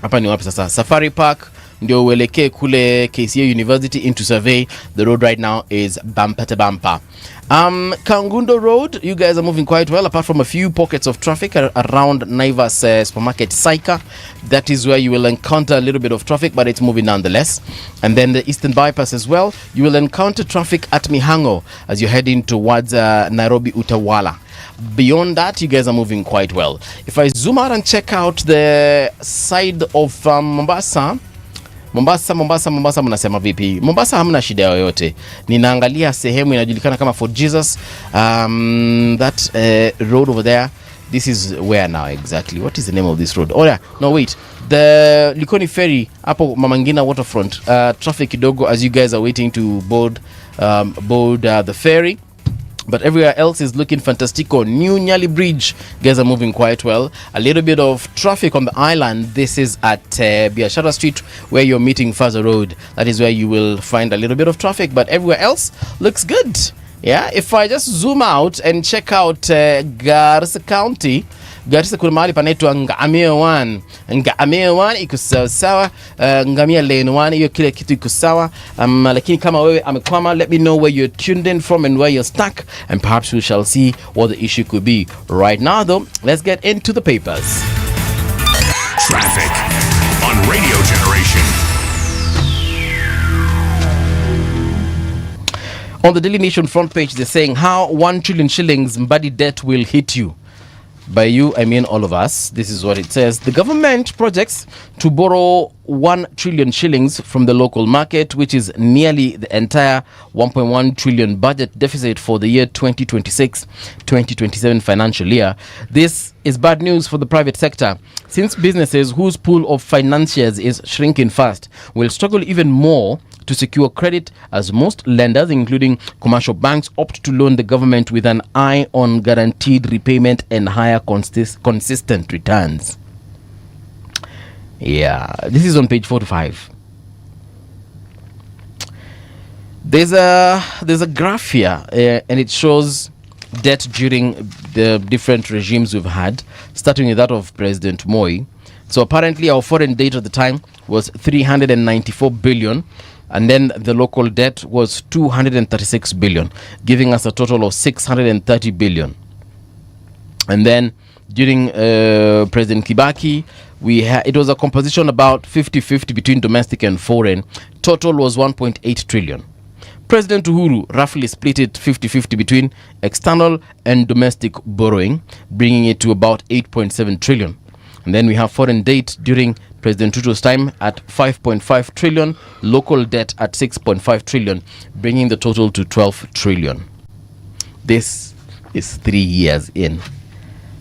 hapa ni wapi sasa? Safari Park, ndio uelekee kule KCA University into Survey. The road right now is bumper to bumper. Kangundo Road, you guys are moving quite well, apart from a few pockets of traffic around Naivas supermarket Saika. That is where you will encounter a little bit of traffic, but it's moving nonetheless. And then the Eastern Bypass as well, you will encounter traffic at Mihango as you're heading towards Nairobi Utawala. Beyond that, you guys are moving quite well. If I zoom out and check out the side of Mombasa mnasema vipi? Mombasa hamna shida yoyote. Ninaangalia sehemu inajulikana kama Fort Jesus. That road over there. This is where now exactly? What is the name of this road? Oh yeah, no wait. The Likoni Ferry, hapo Mamangina waterfront. Traffic kidogo as you guys are waiting to board the ferry. But everywhere else is looking fantastico. New Nyali Bridge, guys are moving quite well. A little bit of traffic on the island. This is at Biashara Street where you're meeting Faza Road. That is where you will find a little bit of traffic. But everywhere else looks good. Yeah, if I just zoom out and check out Garissa County, Garissa kuna mahali panaitwa Ngamia 1. Ngamia 1 iko sawa. Ngamia Lane 1 hiyo kile kitu iko sawa. Lakini kama wewe amekwama, let me know where you're tuned in from and where you're stuck, and perhaps we shall see what the issue could be. Right now though, let's get into the papers. Traffic on Radio Generation. On the Daily Nation front page, they're saying how 1 trillion shillings Mbadi debt will hit you. By you, I mean all of us. This is what it says. The government projects to borrow 1 trillion shillings from the local market, which is nearly the entire 1.1 trillion budget deficit for the year 2026-2027 financial year. This is bad news for the private sector, since businesses whose pool of financiers is shrinking fast will struggle even more to secure credit, as most lenders, including commercial banks, opt to loan the government with an eye on guaranteed repayment and higher consistent returns. Yeah, this is on page 45. There's a graph here, and it shows debt during the different regimes we've had, starting with that of President Moi. So apparently our foreign debt at the time was 394 billion. And then the local debt was 236 billion, giving us a total of 630 billion. And then during President Kibaki, it was a composition about 50-50 between domestic and foreign. Total was 1.8 trillion. President Uhuru roughly split it 50-50 between external and domestic borrowing, bringing it to about 8.7 trillion. And then we have foreign debt during President Ruto's time at 5.5 trillion, local debt at 6.5 trillion, bringing the total to 12 trillion. This is 3 years in.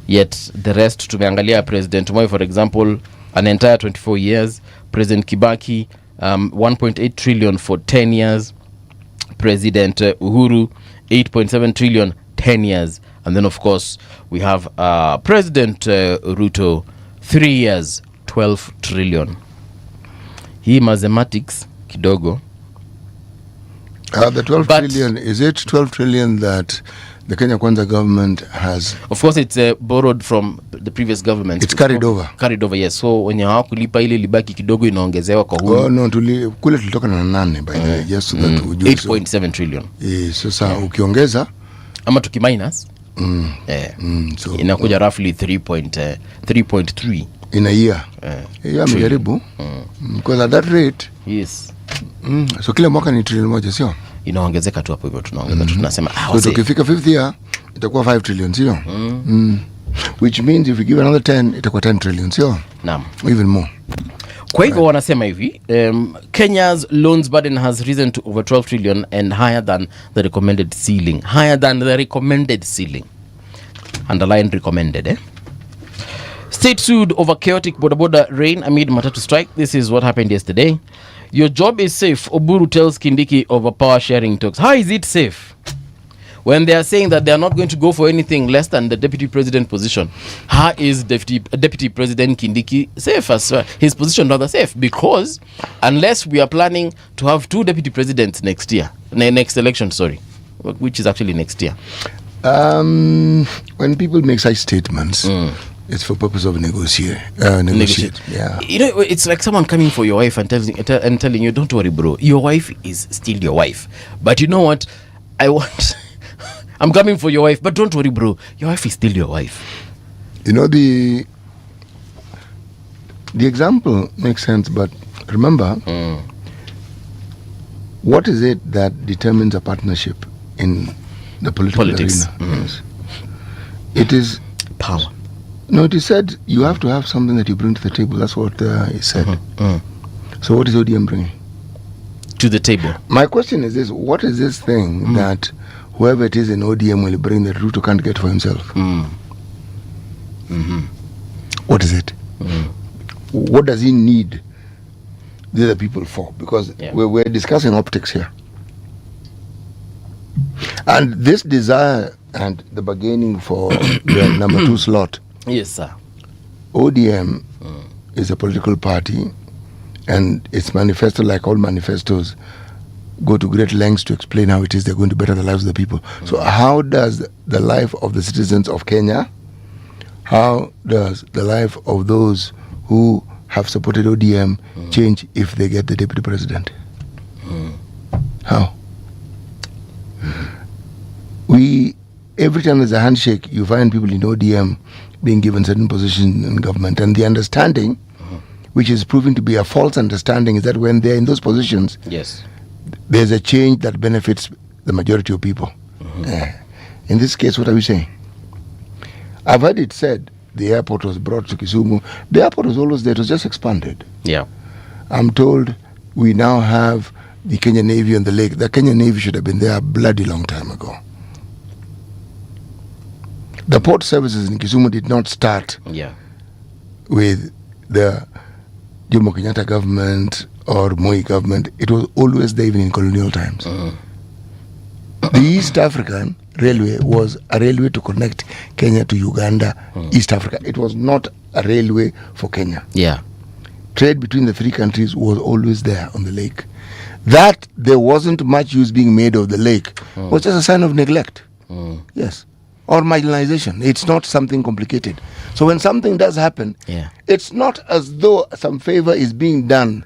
Yet the rest, tumeangalia President Moi, for example, an entire 24 years. President Kibaki, 1.8 trillion for 10 years. President Uhuru, 8.7 trillion, 10 years. And then, of course, we have President Ruto, 3 years, 12 trillion. Hii mathematics kidogo. The 12 trillion, is it 12 trillion that the Kenya Kwanza government has? Of course, it's borrowed from the previous government. It's carried over. Carried over, yes. So wenye hawakulipa ile libaki kidogo inaongezewa kwa huu. Oh no, kule tulitoka na 8 by the way, just so that 8.7 trillion. Sasa ukiongeza ama tukiminus so inakuja roughly 3.3 in a year. Amejaribu. Because at that rate, yes. So kila mwaka ni trillion moja, sio? Inaongezeka tu hapo hivyo, tunaongeza tu tunasema so tukifika 5th year itakuwa 5 trillion, sio? Which means if we give another 10 itakuwa 10 trillion, sio? Naam. Even more. Kwa hivyo wanasema hivi, Kenya's loans burden has risen to over 12 trillion and higher than the recommended ceiling. Higher than the recommended ceiling. Underline recommended, State sued over chaotic boda rain amid matatu strike. This is what happened yesterday. Your job is safe, Oburu tells Kindiki over power sharing talks. How is it safe? When they are saying that they are not going to go for anything less than the deputy president position, how is deputy president Kindiki safe? As his position rather safe, because unless we are planning to have 2 deputy presidents next year, next election, sorry, which is actually next year. When people make such statements, it's for purpose of negotiate. Yeah. You know, it's like someone coming for your wife and telling you, don't worry, bro, your wife is still your wife. But you know what? I'm coming for your wife, but don't worry, bro, your wife is still your wife. You know, the example makes sense, but remember, what is it that determines a partnership in the politics arena? Yes. It is power. No, it is said you have to have something that you bring to the table. That's what he said. So what is ODM bringing to the table? My question is this: what is this thing that whoever it is in ODM will bring that Ruto can't get for himself? What is it? What does he need the other people for? Because we're discussing optics here. And this desire and the bargaining for the number 2 slot. Yes, sir. ODM is a political party, and its manifesto, like all manifestos, go to great lengths to explain how it is they're going to better the lives of the people. So how does the life of the citizens of Kenya, how does the life of those who have supported ODM change if they get the deputy president? How? Every time there's a handshake, you find people in ODM being given certain positions in government, and the understanding, which is proving to be a false understanding, is that when they're in those positions, there's a change that benefits the majority of people. In this case, what are we saying? I've heard it said the airport was brought to Kisumu. The airport was always there, it was just expanded. I'm told we now have the Kenya Navy on the lake. The Kenya Navy should have been there a bloody long time ago. The port services in Kisumu did not start with the Jomo Kenyatta government or Moi government. It was always there even in colonial times. The East African Railway was a railway to connect Kenya to Uganda, East Africa. It was not a railway for Kenya. Trade between the 3 countries was always there on the lake. That there wasn't much use being made of the lake was just a sign of neglect. Yes. Or marginalization. It's not something complicated. So when something does happen, it's not as though some favor is being done.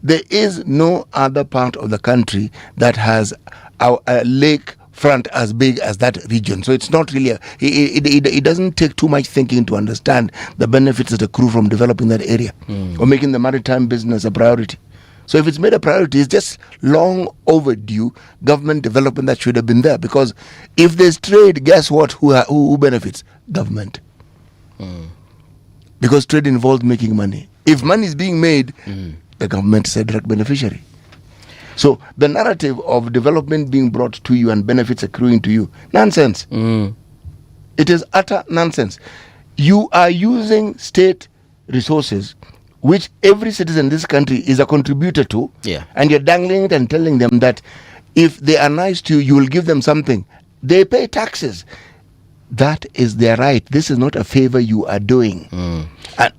There is no other part of the country that has a lake front as big as that region. So it's not really, it doesn't take too much thinking to understand the benefits that accrue from developing that area or making the maritime business a priority. So if it's made a priority, it's just long overdue government development that should have been there. Because if there's trade, guess what? Who benefits? Government. Because trade involves making money. If money is being made, the government is a direct beneficiary. So the narrative of development being brought to you and benefits accruing to you, nonsense. It is utter nonsense. You are using state resources which every citizen in this country is a contributor to, and you're dangling it and telling them that if they are nice to you, you will give them something. They pay taxes. That is their right. This is not a favor you are doing.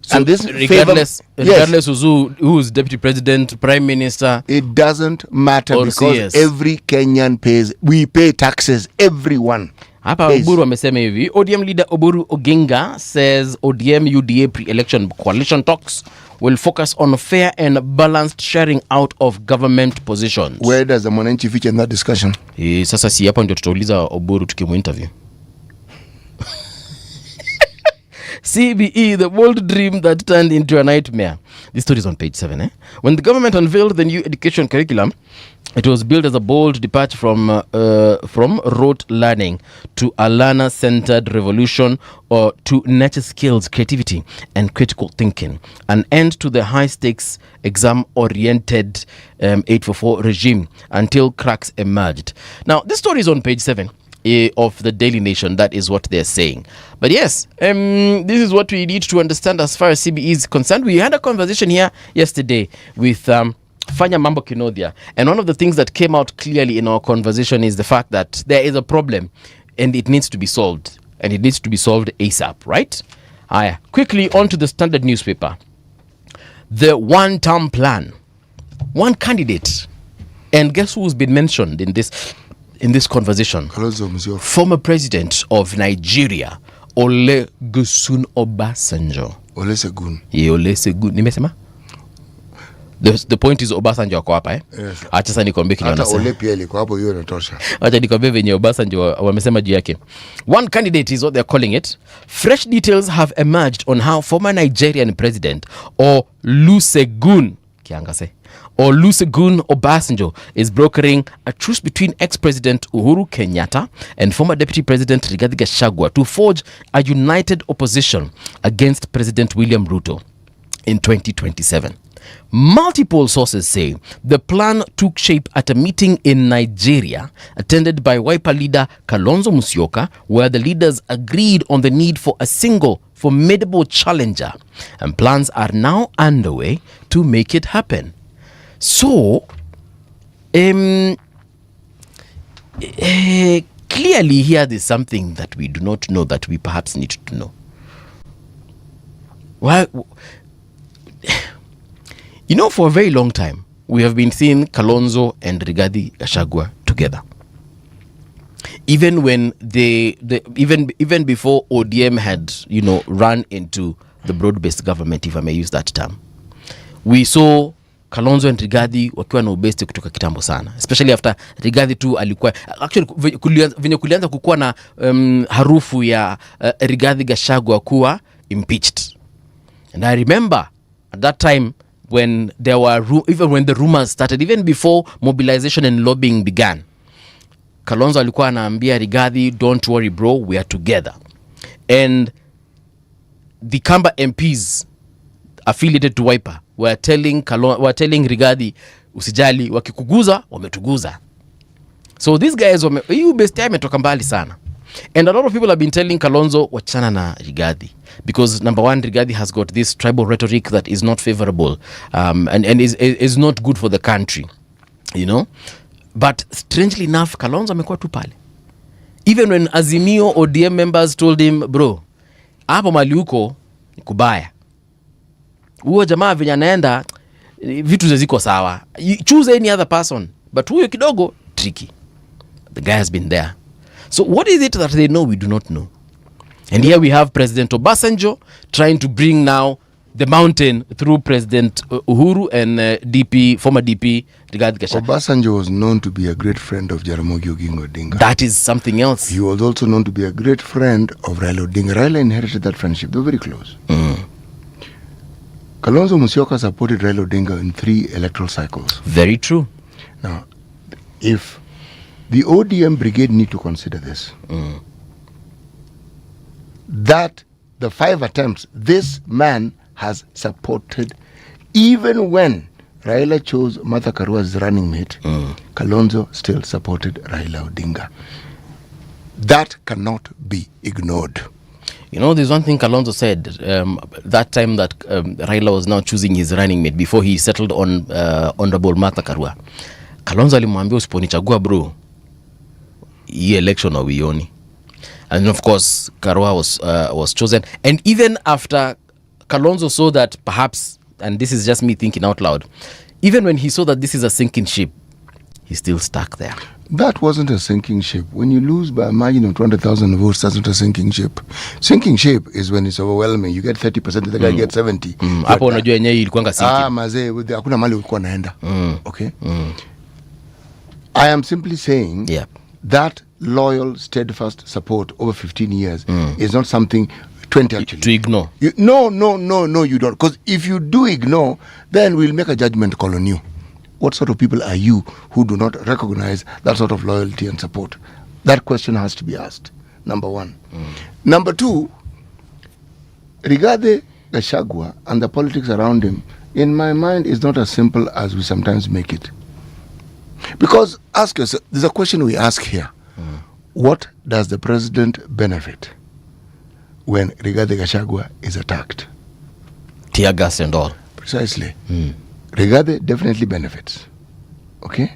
So and this regardless who's deputy president, prime minister, it doesn't matter because every Kenyan pays. We pay taxes. Everyone. Hapa Oburu amesema hivi. ODM leader Oburu Oginga says ODM UDA pre-election coalition talks will focus on fair and balanced sharing out of government positions. Where does the Mwananchi feature in that discussion? Sasa si hapa ndio tutauliza Oburu tukimuinterview. CBE, the bold dream that turned into a nightmare. This story is on page 7. When the government unveiled the new education curriculum, it was built as a bold departure from rote learning to a learner-centered revolution, or to nurture skills, creativity, and critical thinking. An end to the high-stakes, exam-oriented 844 regime until cracks emerged. Now, this story is on page 7. Of the Daily Nation. That is what they're saying. But yes, this is what we need to understand as far as CBE is concerned. We had a conversation here yesterday with Fanya Mambo Kinodia, and one of the things that came out clearly in our conversation is the fact that there is a problem and it needs to be solved, and it needs to be solved ASAP, right? Quickly on to the Standard newspaper. The one-term plan. One candidate. And guess who's been mentioned in this conversation? Former president of Nigeria, Olusegun Obasanjo. Olusegun. Yeah, Olusegun. Nimesema? The point is Obasanjo ako hapa Yes. Acha sasa nikwambie kile wanasema. Hata Ole pia liko hapo, hiyo inatosha. Acha nikwambie venye Obasanjo wamesema juu yake. One candidate is what they're calling it. Fresh details have emerged on how former Nigerian president Olusegun Obasanjo is brokering a truce between ex-president Uhuru Kenyatta and former deputy president Rigathi Gachagua to forge a united opposition against President William Ruto in 2027. Multiple sources say the plan took shape at a meeting in Nigeria attended by Wiper leader Kalonzo Musyoka, where the leaders agreed on the need for a single formidable challenger, and plans are now underway to make it happen. So, clearly here there's something that we do not know that we perhaps need to know. Why? For a very long time, we have been seeing Kalonzo and Rigathi Gachagua together. Even when even before ODM had, run into the broad-based government, if I may use that term, we saw Kalonzo and Rigathi wakiwa na ubesti kutoka kitambo sana, especially after Rigathi tu alikuwa actually venye kulianza kukuwa na harufu ya Rigathi Gachagua kuwa impeached. And I remember at that time when there were even when the rumors started, even before mobilization and lobbying began, Kalonzo alikuwa anaambia Rigathi, don't worry bro, we are together. And the Kamba MPs affiliated to Wiper were telling Rigathi, usijali, wakikuguza wametuguza. So these guys hiyo best time ametoka mbali sana. And a lot of people have been telling Kalonzo wachana na Rigathi, because number one, Rigathi has got this tribal rhetoric that is not favorable, and is not good for the country, But strangely enough, Kalonzo amekuwa tu pale. Even when Azimio ODM members told him, bro, hapo mali uko ni kubaya, huyo jamaa venye anaenda vitu ziko sawa, you choose any other person, but huyo kidogo tricky. The guy has been there. So what is it that they know we do not know? And here we have President Obasanjo trying to bring now the mountain through President Uhuru and former DP Rigathi Gachagua. Obasanjo was known to be a great friend of Jaramogi Oginga Odinga. That is something else. He was also known to be a great friend of Raila Odinga. Raila inherited that friendship. They were very close. Kalonzo Musyoka supported Raila Odinga in 3 electoral cycles. Very true. Now, if the ODM brigade need to consider this, that the 5 attempts this man has supported, even when Raila chose Martha Karua as running mate, Kalonzo still supported Raila Odinga. That cannot be ignored. You know, there's one thing Kalonzo said that time that Raila was now choosing his running mate before he settled on Honorable Martha Karua. Kalonzo alimwambia usiponichagua bro, hii election hauioni. And of course, Karua was chosen. And even after Kalonzo saw that perhaps, and this is just me thinking out loud, even when he saw that this is a sinking ship, he's still stuck there. That wasn't a sinking ship. When you lose by a margin of 200,000 votes, that's not a sinking ship. Sinking ship is when it's overwhelming. You get 30%, the guy gets 70. Hapo unajua yenyewe ilikuwa sinking. Mazee, hakuna mali ulikuwa naenda. Okay? I am simply saying that loyal, steadfast support over 15 years is not something 20 actually. To ignore. No, you don't. Because if you do ignore, then we'll make a judgment call on you. What sort of people are you who do not recognize that sort of loyalty and support? That question has to be asked, number one. Number two, Rigathi Gachagua and the politics around him, in my mind, is not as simple as we sometimes make it. Because, ask yourself, there's a question we ask here. What does the president benefit when Rigathi Gachagua is attacked? Tear gas and all. Precisely. Rigathi definitely benefits. Okay?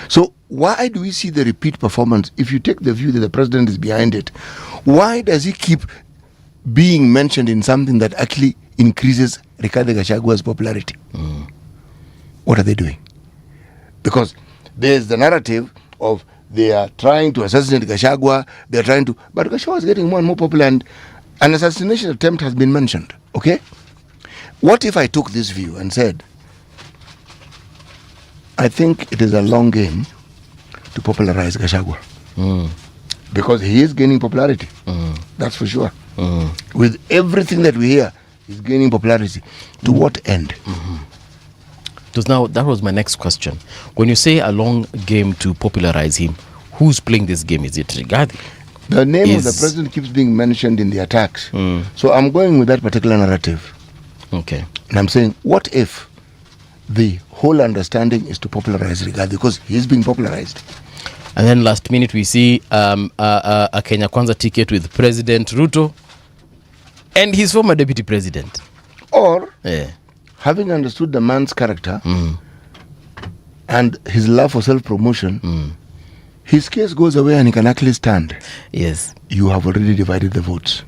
So why do we see the repeat performance? If you take the view that the president is behind it, why does he keep being mentioned in something that actually increases Rigathi Gachagua's popularity? What are they doing? Because there's the narrative of they are trying to assassinate Gachagua, they're trying to, but Gachagua is getting more and more popular, and an assassination attempt has been mentioned. Okay? What if I took this view and said, I think it is a long game to popularize Gachagua. Because he is gaining popularity. That's for sure. With everything that we hear, he's gaining popularity. To what end? Because now, that was my next question. When you say a long game to popularize him, who's playing this game? Is it Rigathi? The name of the president keeps being mentioned in the attacks. So I'm going with that particular narrative. Okay. And I'm saying, what if the whole understanding is to popularize Rigathi, because he's being popularized? And then last minute we see a Kenya Kwanza ticket with President Ruto and his former deputy president. Or, having understood the man's character and his love for self-promotion, his case goes away and he can actually stand. Yes. You have already divided the votes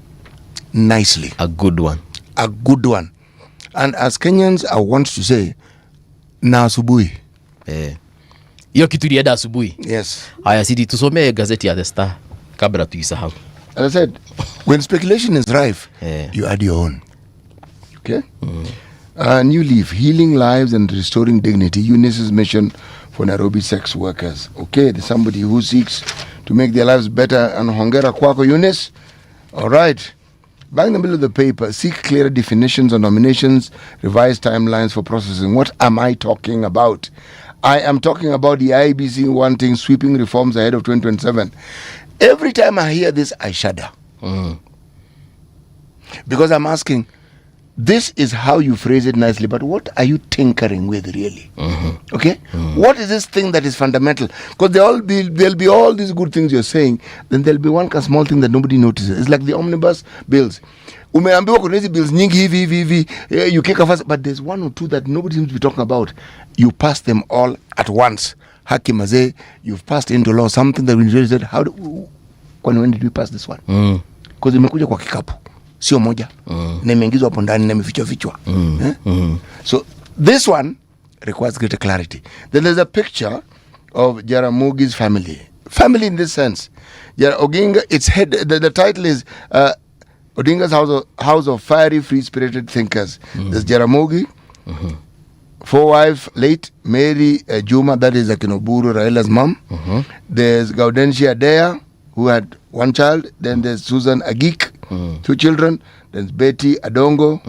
nicely. A good one. A good one. And as Kenyans, I want to say, na asubuhi. Hiyo kitu ilienda asubuhi. Yes. Haya, sidi tusomee gazeti ya The Star kabla tuisahau. As I said, when speculation is rife, you add your own. Okay? New Leaf, healing lives and restoring dignity, UNICEF's mission for Nairobi sex workers. Okay, there's somebody who seeks to make their lives better, and hongera kwako, Eunice. All right. Back in the middle of the paper, seek clearer definitions on nominations, revised timelines for processing. What am I talking about? I am talking about the IEBC wanting sweeping reforms ahead of 2027. Every time I hear this, I shudder. Because I'm asking, this is how you phrase it nicely, but what are you tinkering with really? Okay? What is this thing that is fundamental? Because there'll be all these good things you're saying, then there'll be one small thing that nobody notices. It's like the omnibus bills. Umeambiwa kuna hizi bills nyingi hivi, you kick first, but there's one or two that nobody seems to be talking about. You pass them all at once. Haki mazee, you've passed into law something that we really said, when did we pass this one? Because imekuja kwa kikapu. Sio moja. Na imeingizwa hapo ndani na imefichwa. So this one requires greater clarity. Then there's a picture of Jaramogi's family. Family in this sense. Oginga, its head, the title is Odinga's House of Fiery, Free-Spirited Thinkers. There's Jaramogi, 4 wives, late Mary Juma, that is Akinoburu, Raila's mom. There's Gaudensia Dea, who had 1 child. Then there's Susan Agik, 2 children. There's Betty Adongo.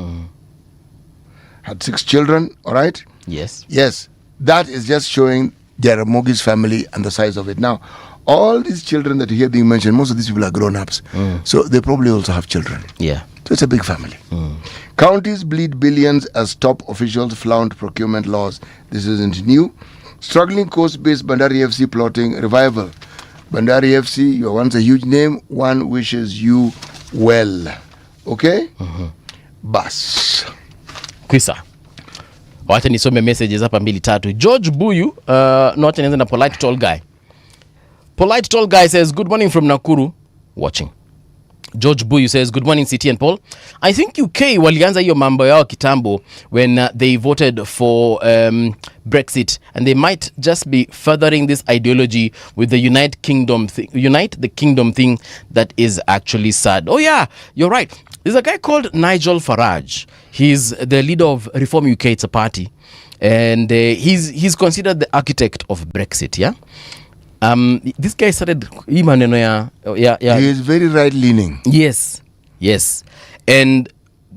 had 6 children, all right? Yes. Yes. That is just showing Jaramogi's family and the size of it. Now, all these children that you hear being mentioned, most of these people are grown-ups. So they probably also have children. Yeah. So it's a big family. Counties bleed billions as top officials flout procurement laws. This isn't new. Struggling coast-based Bandari FC plotting revival. Bandari FC, you are once a huge name. One wishes you well. Okay? Bas. Kwisa. Wacha nisome messages hapa 2-3. George Buyu, not another polite tall guy. Polite tall guy says, good morning from Nakuru. Watching. George Buyu says, good morning, CT and Paul. I think UK walianza hiyo mambo yao kitambo when they voted for Brexit, and they might just be furthering this ideology with the Unite the Kingdom thing that is actually sad. Oh yeah, you're right. There's a guy called Nigel Farage. He's the leader of Reform UK. It's a party, and he's considered the architect of Brexit. Yeah. This guy started He is very right-leaning. Yes. And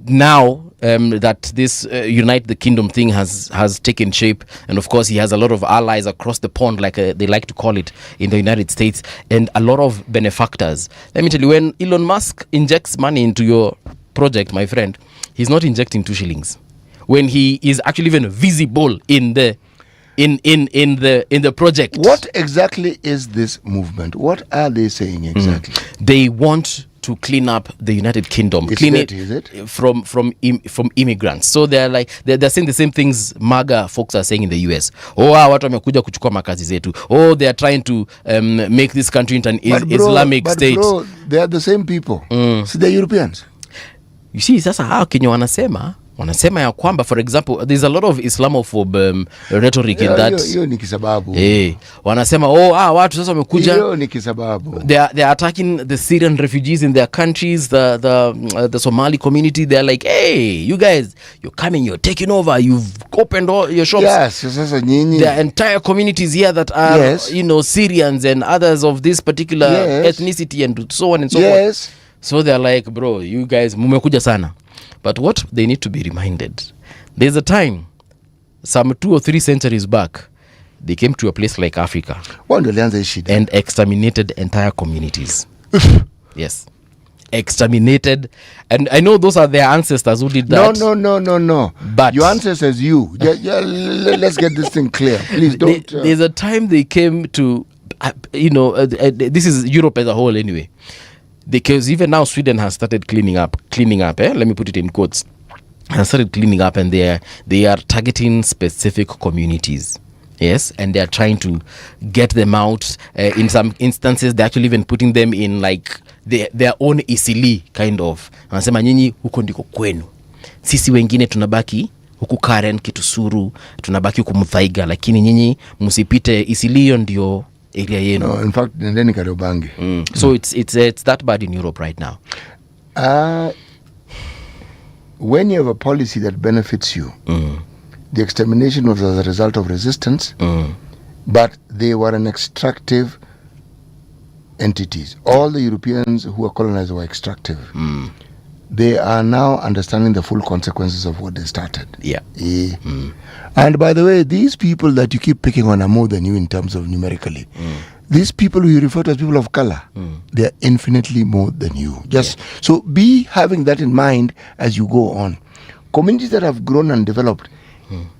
now that this Unite the Kingdom thing has taken shape, and of course he has a lot of allies across the pond, like they like to call it in the United States, and a lot of benefactors. Let me tell you, when Elon Musk injects money into your project, my friend, he's not injecting 2 shillings. When he is actually even visible in the project. What exactly is this movement? What are they saying exactly? They want to clean up the United Kingdom, Is it? from immigrants. So they're like they're saying the same things MAGA folks are saying in the US. Watu wamekuja kuchukua makazi zetu. They are trying to make this country into an Islamic state. Bro, they are the same people. So they're Europeans. You see, sasa hao Kenya wanasema ya kwamba, for example, there's a lot of Islamophobe rhetoric in that. Hiyo ni kisababu. Wanasema watu sasa wamekuja. Hiyo ni kisababu. They are attacking the Syrian refugees in their countries, the Somali community. They're like, hey, you guys, you're coming, you're taking over, you've opened all your shops. Yes, sasa nyinyi. There are entire communities here that are, Syrians and others of this particular ethnicity and so on and so forth. So they're like, bro, you guys, mumekuja sana. But what they need to be reminded, there's a time, some 2 or 3 centuries back, they came to a place like Africa and exterminated entire communities. Yes. Exterminated. And I know those are their ancestors who did that. No. But your ancestors, let's get this thing clear. Please don't. There's a time they came to, this is Europe as a whole anyway. Because even now Sweden has started cleaning up, let me put it in quotes, has started cleaning up, and they are targeting specific communities. Yes, and they are trying to get them out. In some instances, they're actually even putting them in like their own Isili kind of. Wanasema nyinyi huko ndiko kwenu. Sisi wengine tunabaki huku Karen, Kitusuru, tunabaki huku Muthaiga, lakini nyinyi msipite Isili, ndio area yenu. No, in fact, ndeni Kariobangi. So it's that bad in Europe right now. When you have a policy that benefits you, the extermination was as a result of resistance, but they were an extractive entities. All the Europeans who were colonized were extractive. They are now understanding the full consequences of what they started. And by the way, these people that you keep picking on are more than you in terms of numerically. These people who you refer to as people of color, they are infinitely more than you. So be having that in mind as you go on. Communities that have grown and developed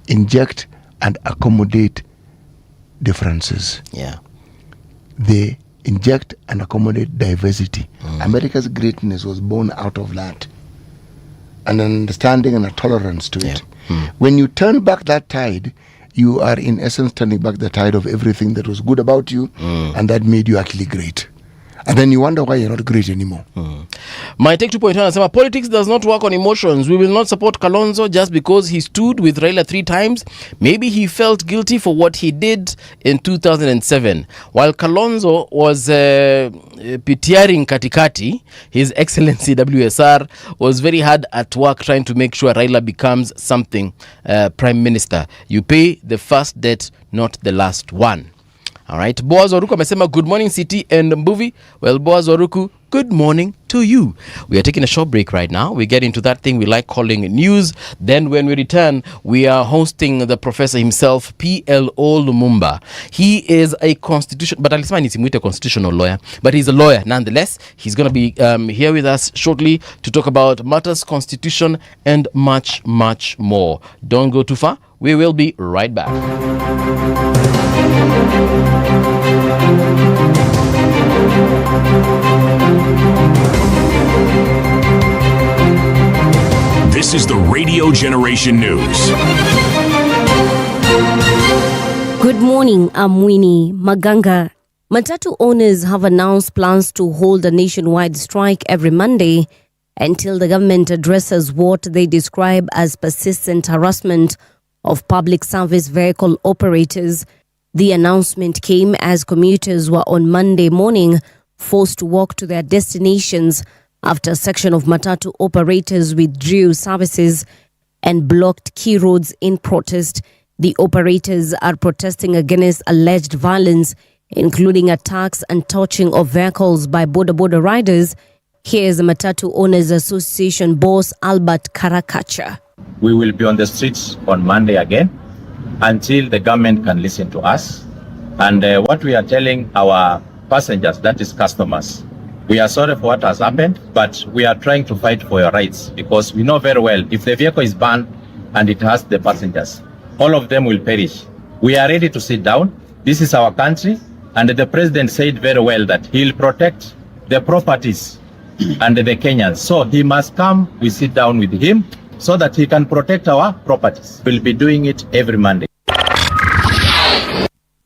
inject and accommodate differences. They inject and accommodate diversity. America's greatness was born out of that. An understanding and a tolerance to it. When you turn back that tide, you are in essence turning back the tide of everything that was good about you and that made you actually great. And then you wonder why you're not great anymore. My take 2.1 anasema politics does not work on emotions. We will not support Kalonzo just because he stood with Raila 3 times. Maybe he felt guilty for what he did in 2007. While Kalonzo was pitiaring katikati, His Excellency WSR was very hard at work trying to make sure Raila becomes something Prime Minister. You pay the first debt, not the last one. All right. Boaz Waruku amesema good morning City and Mbuvi. Well, Boaz Waruku, good morning to you. We are taking a short break right now. We get into that thing we like calling news. Then when we return, we are hosting the professor himself, PLO Lumumba. He is a constitutional lawyer, but he's a lawyer nonetheless. He's going to be here with us shortly to talk about matters, constitution, and much, much more. Don't go too far. We will be right back. This is the Radio Generation News. Good morning, I'm Winnie Maganga. Matatu owners have announced plans to hold a nationwide strike every Monday until the government addresses what they describe as persistent harassment of public service vehicle operators. The announcement came as commuters were on Monday morning forced to walk to their destinations after a section of Matatu operators withdrew services and blocked key roads in protest. The operators are protesting against alleged violence, including attacks and touching of vehicles by border riders. Here's the Matatu Owners Association boss, Albert Karakacha. We will be on the streets on Monday again until the government can listen to us. And what we are telling our passengers, that is customers, we are sorry for what has happened, but we are trying to fight for your rights because we know very well if the vehicle is banned and it has the passengers, all of them will perish. We are ready to sit down. This is our country, and the president said very well that he'll protect the properties and the Kenyans. So he must come, we sit down with him so that he can protect our properties. We'll be doing it every Monday.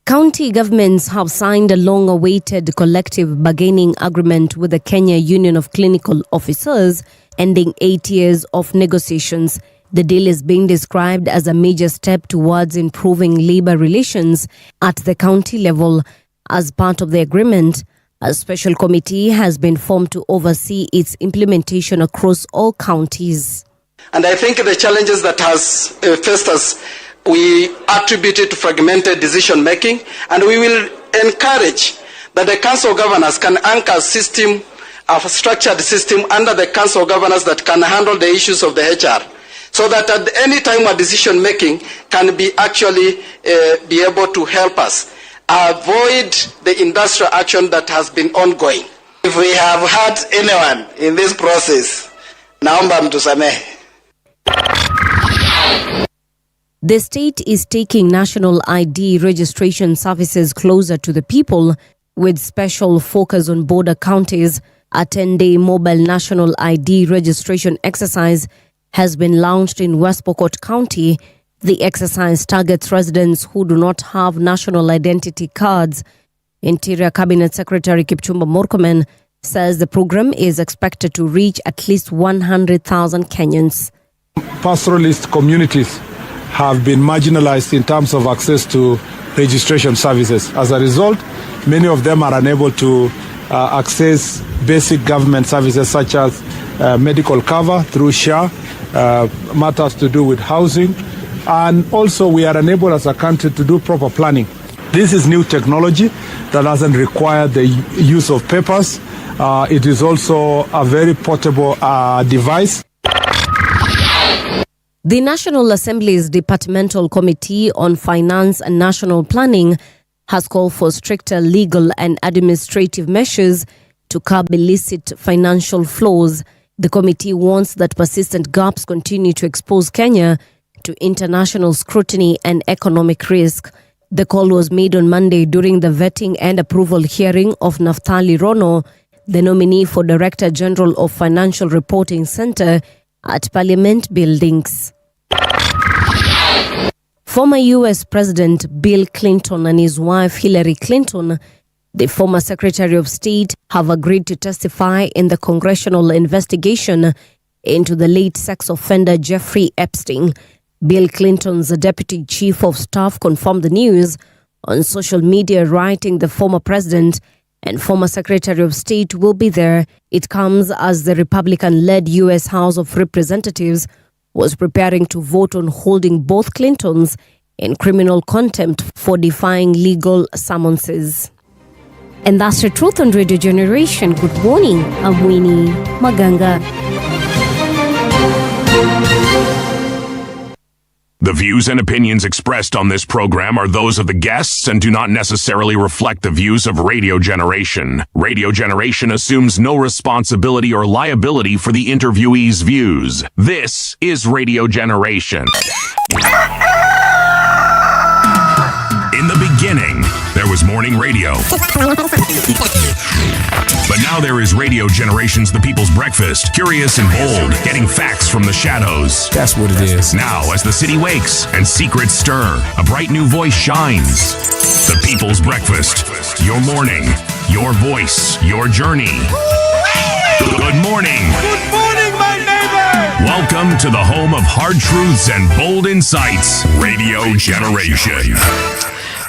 County governments have signed a long-awaited collective bargaining agreement with the Kenya Union of Clinical Officers, ending 8 years of negotiations. The deal is being described as a major step towards improving labor relations at the county level. As part of the agreement, a special committee has been formed to oversee its implementation across all counties. And I think the challenges that has faced us, we attribute it to fragmented decision making, and we will encourage that the council governors can anchor a structured system under the council governors that can handle the issues of the HR, so that at any time a decision making can be actually be able to help us avoid the industrial action that has been ongoing. If we have hurt anyone in this process, naomba mtusamehe. The state is taking national ID registration services closer to the people with special focus on border counties. A 10-day mobile national ID registration exercise has been launched in West Pokot County. The exercise targets residents who do not have national identity cards. Interior Cabinet Secretary Kipchumba Murkomen says the program is expected to reach at least 100,000 Kenyans. Pastoralist communities have been marginalized in terms of access to registration services. As a result, many of them are unable to access basic government services such as medical cover through SHA, matters to do with housing, and also we are unable as a country to do proper planning. This is new technology that doesn't require the use of papers. It is also a very portable device. The National Assembly's Departmental Committee on Finance and National Planning has called for stricter legal and administrative measures to curb illicit financial flows. The committee warns that persistent gaps continue to expose Kenya to international scrutiny and economic risk. The call was made on Monday during the vetting and approval hearing of Naftali Rono, the nominee for Director General of Financial Reporting Center at Parliament Buildings. Former U.S. President Bill Clinton and his wife Hillary Clinton, the former Secretary of State, have agreed to testify in the congressional investigation into the late sex offender Jeffrey Epstein. Bill Clinton's deputy chief of staff confirmed the news on social media, writing the former president and former Secretary of State will be there. It comes as the Republican-led U.S. House of Representatives was preparing to vote on holding both Clintons in criminal contempt for defying legal summonses. And that's the truth on Radio Generation. Good morning, I'm Winnie Maganga. The views and opinions expressed on this program are those of the guests and do not necessarily reflect the views of Radio Generation. Radio Generation assumes no responsibility or liability for the interviewee's views. This is Radio Generation. In the beginning, there was morning radio. But now there is Radio Generation's The People's Breakfast, curious and bold, getting facts from the shadows. That's what it is. Now, as the city wakes and secrets stir, a bright new voice shines. The People's Breakfast. Your morning, your voice, your journey. Good morning. Good morning, my neighbor. Welcome to the home of hard truths and bold insights, Radio Generation.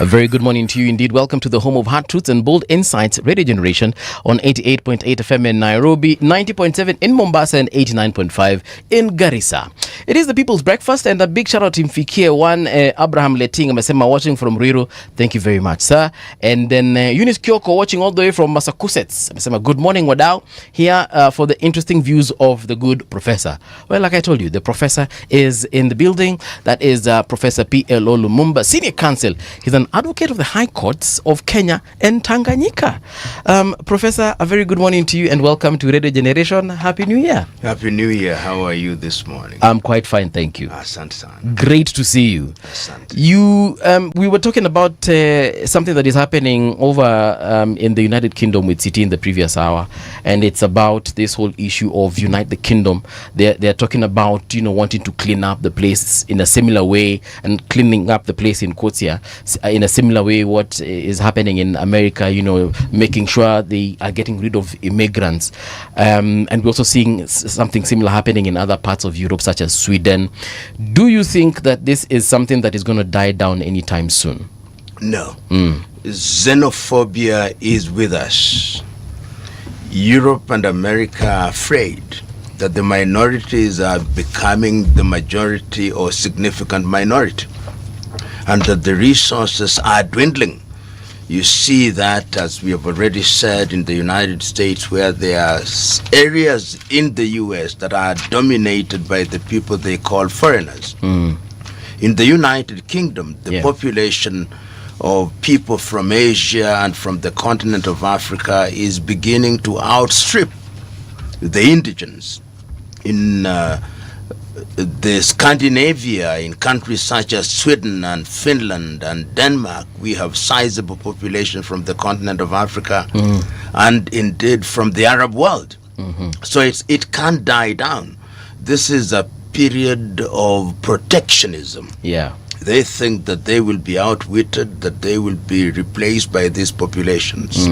A very good morning to you indeed. Welcome to the home of hard truths and bold insights, Radio Generation, on 88.8 FM in Nairobi, 90.7 in Mombasa, and 89.5 in Garissa. It is the People's Breakfast, and a big shout out to Mfikie one, Abraham Leting, amesema watching from Ruiru. Thank you very much, sir. And then Eunice Kyoko watching all the way from Massachusetts. Amesema good morning, Wadau, here for the interesting views of the good professor. Well, like I told you, the professor is in the building. That is Professor PLO Lumumba, Senior Counsel. He's an advocate of the High Courts of Kenya and Tanganyika. Professor, a very good morning to you and welcome to Radio Generation. Happy New Year. Happy New Year. How are you this morning? I'm quite fine, thank you. Asante. Great to see you. Asante. We were talking about something that is happening over in the United Kingdom with City in the previous hour, and it's about this whole issue of Unite the Kingdom. They're talking about, wanting to clean up the place in a similar way, and cleaning up the place in quotes here, in a similar way what is happening in America, making sure they are getting rid of immigrants. And we're also seeing something similar happening in other parts of Europe, such as Sweden. Do you think that this is something that is going to die down anytime soon? No. Xenophobia is with us. Europe and America are afraid that the minorities are becoming the majority or significant minority, and that the resources are dwindling. You see that, as we have already said, in the United States, where there are areas in the US that are dominated by the people they call foreigners. In the United Kingdom, the population of people from Asia and from the continent of Africa is beginning to outstrip the indigenes. In the Scandinavia, in countries such as Sweden and Finland and Denmark, we have sizable population from the continent of Africa and indeed from the Arab world. So it can't die down. This is a period of protectionism. They think that they will be outwitted, that they will be replaced by these populations.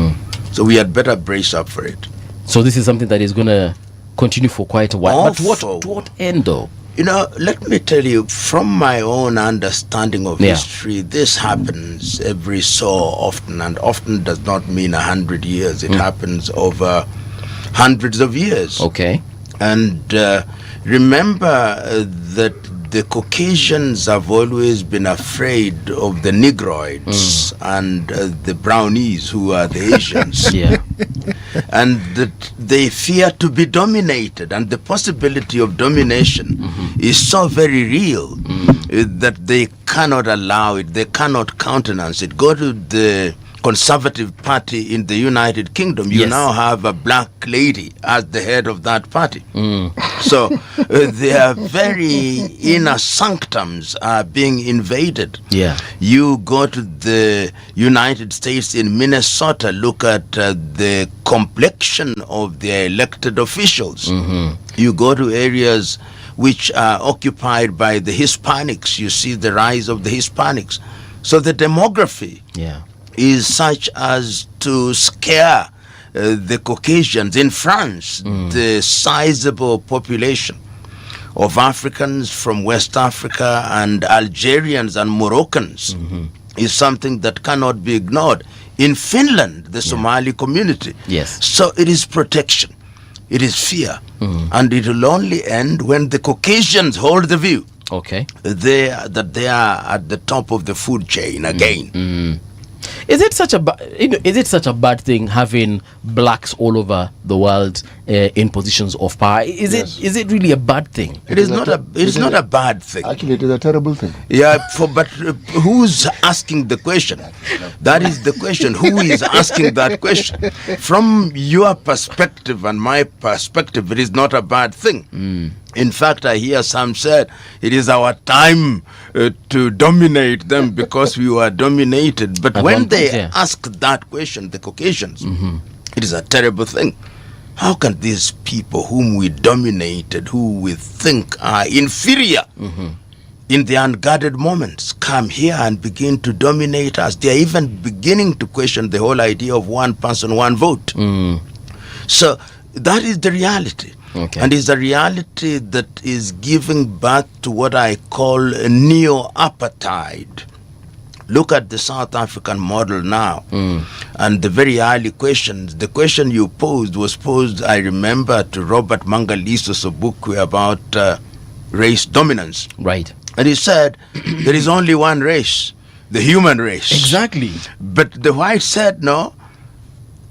So we had better brace up for it. So this is something that is going to continue for quite a while. But to what end, though? Let me tell you, from my own understanding of history, this happens every so often, and often does not mean 100 years. It happens over hundreds of years. Okay. And remember that the Caucasians have always been afraid of the Negroids and the Brownies, who are the Asians. And that they fear to be dominated, and the possibility of domination is so very real that they cannot allow it, they cannot countenance it. Go to the Conservative Party in the United Kingdom. You now have a black lady as the head of that party. So their very inner sanctums are being invaded. You go to the United States, in Minnesota, look at the complexion of their elected officials. You go to areas which are occupied by the Hispanics, you see the rise of the Hispanics. So the demography is such as to scare the Caucasians. In France, the sizable population of Africans from West Africa and Algerians and Moroccans is something that cannot be ignored. In Finland, the Somali community. So it is protection, it is fear, and it will only end when the Caucasians hold the view Okay. They are at the top of the food chain again. Is it such a bad thing having blacks all over the world in positions of power? Is it really a bad thing? It's not a bad thing. Actually, it is a terrible thing. Yeah, but who's asking the question? That is the question. Who is asking that question? From your perspective and my perspective, it is not a bad thing. In fact, I hear some said it is our time to dominate them because we were dominated. But when they ask that question, the Caucasians, it is a terrible thing. How can these people whom we dominated, who we think are inferior in the unguarded moments, come here and begin to dominate us? They are even beginning to question the whole idea of one person, one vote. So that is the reality. Okay. And it's a reality that is giving birth to what I call a neo-apartheid. Look at the South African model now. And the very early questions, the question you posed was posed, I remember, to Robert Mangaliso Sobukwe about race dominance. Right. And he said, there is only one race, the human race. Exactly. But the white said, no,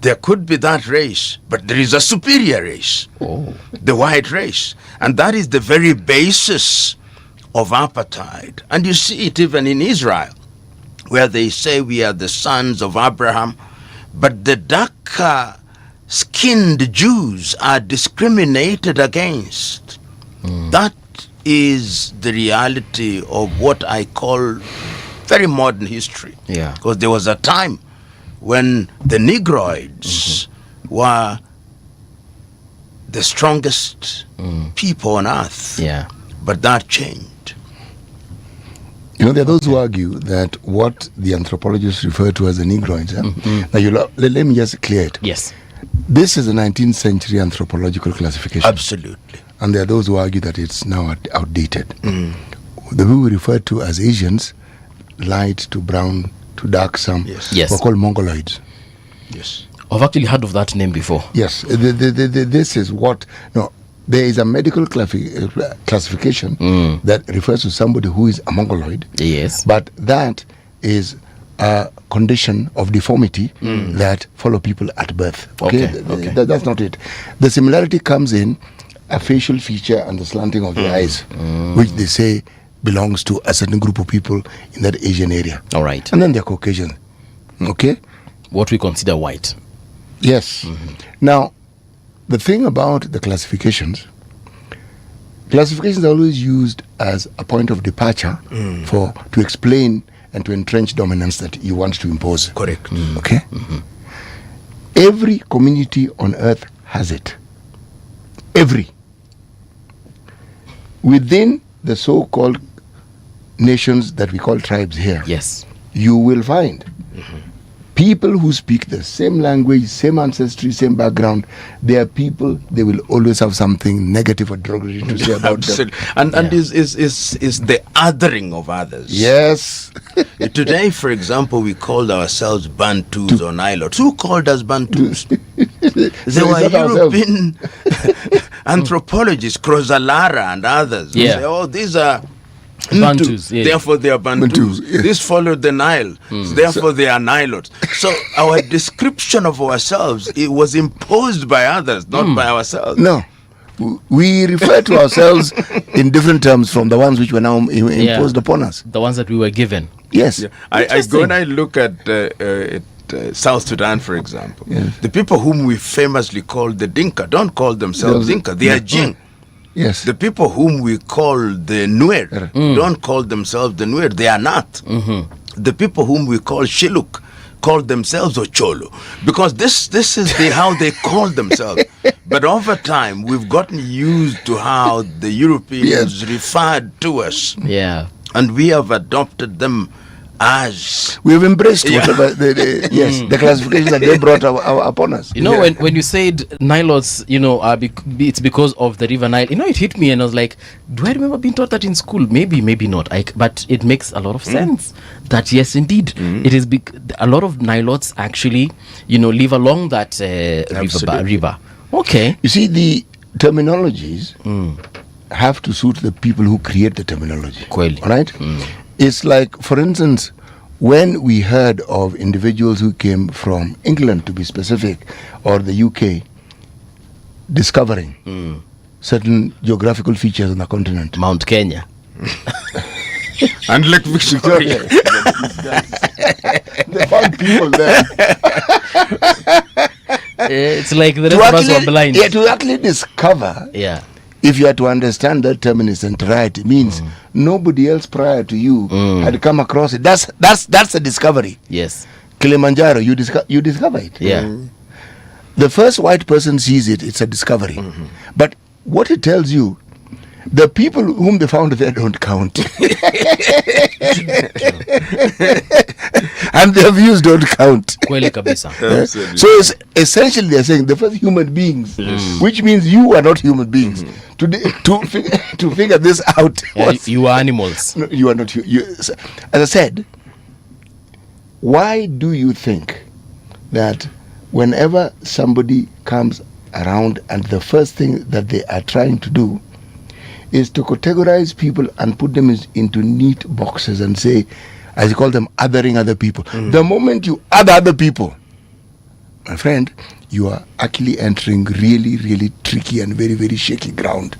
there could be that race, but there is a superior race, the white race. And that is the very basis of apartheid. And you see it even in Israel, where they say we are the sons of Abraham, but the darker-skinned Jews are discriminated against. That is the reality of what I call very modern history. Yeah. Because there was a time when the Negroids were the strongest people on earth. Yeah. But that changed. You know, there are those who argue that what the anthropologists refer to as the Negroids. Now, let me just clear it. Yes. This is a 19th century anthropological classification. Absolutely. And there are those who argue that it's now outdated. The people we refer to as Asians, light to brown to dark, some Yes. were called Mongoloids. Yes. I've actually heard of that name before. Yes. This is what... No, there is a medical classification that refers to somebody who is a Mongoloid. Yes. But that is a condition of deformity that follow people at birth. Okay? That's not it. The similarity comes in a facial feature and the slanting of the eyes, which they say belongs to a certain group of people in that Asian area. All right. And then they're Caucasian. Okay? What we consider white. Yes. Now, the thing about the classifications are always used as a point of departure to explain and to entrench dominance that you want to impose. Correct. Okay? Every community on earth has it. Every. Within the so-called nations that we call tribes here, yes, you will find people who speak the same language, same ancestry, same background. They are people, they will always have something negative or derogatory to say about them. And is the othering of others. Yes. Today, for example, we called ourselves Bantus or Nilots. Who called us Bantus? They were European anthropologists, Crozalara and others. Yeah. Say, oh, these are Bantus, therefore they are Bantus. This followed the Nile, therefore they are Nilots. So our description of ourselves, it was imposed by others, not by ourselves. No. We refer to ourselves in different terms from the ones which were now imposed upon us. The ones that we were given. Yes. Yeah. I go and I look at South Sudan, for example. Yes. The people whom we famously call the Dinka don't call themselves Dinka, they are Jing. Yes. The people whom we call the Nuer don't call themselves the Nuer, they are not. The people whom we call Shiluk call themselves Ocholo, because this is how they call themselves. But over time, we've gotten used to how the Europeans referred to us. Yeah. And we have adopted them as... We've embraced whatever the classification that they brought upon us. You know, when you said Nilots, it's because of the River Nile. It hit me and I was like, do I remember being taught that in school? Maybe not. But it makes a lot of sense that, yes, indeed, it is a lot of Nilots actually, live along that river. Okay. You see, the terminologies have to suit the people who create the terminology. Kweli. All right? It's like, for instance, when we heard of individuals who came from England, to be specific, or the UK, discovering certain geographical features on the continent. Mount Kenya. And Lake Victoria. They found people there. It's like the rest of us were blind. Yeah, to actually discover. Yeah. If you are to understand that term in its entirety, it means nobody else prior to you had come across it. That's a discovery. Yes. Kilimanjaro, you discover it. Yeah. The first white person sees it, it's a discovery. But what it tells you, the people whom they found there don't count. And their views don't count. Kweli kabisa. So it's essentially they're saying the first human beings, which means you are not human beings. To figure this out. You are animals. No, you are not. As I said, why do you think that whenever somebody comes around and the first thing that they are trying to do is to categorize people and put them into neat boxes and say, as you call them, othering other people. The moment you other other people, my friend, you are actually entering really, really tricky and very, very shaky ground.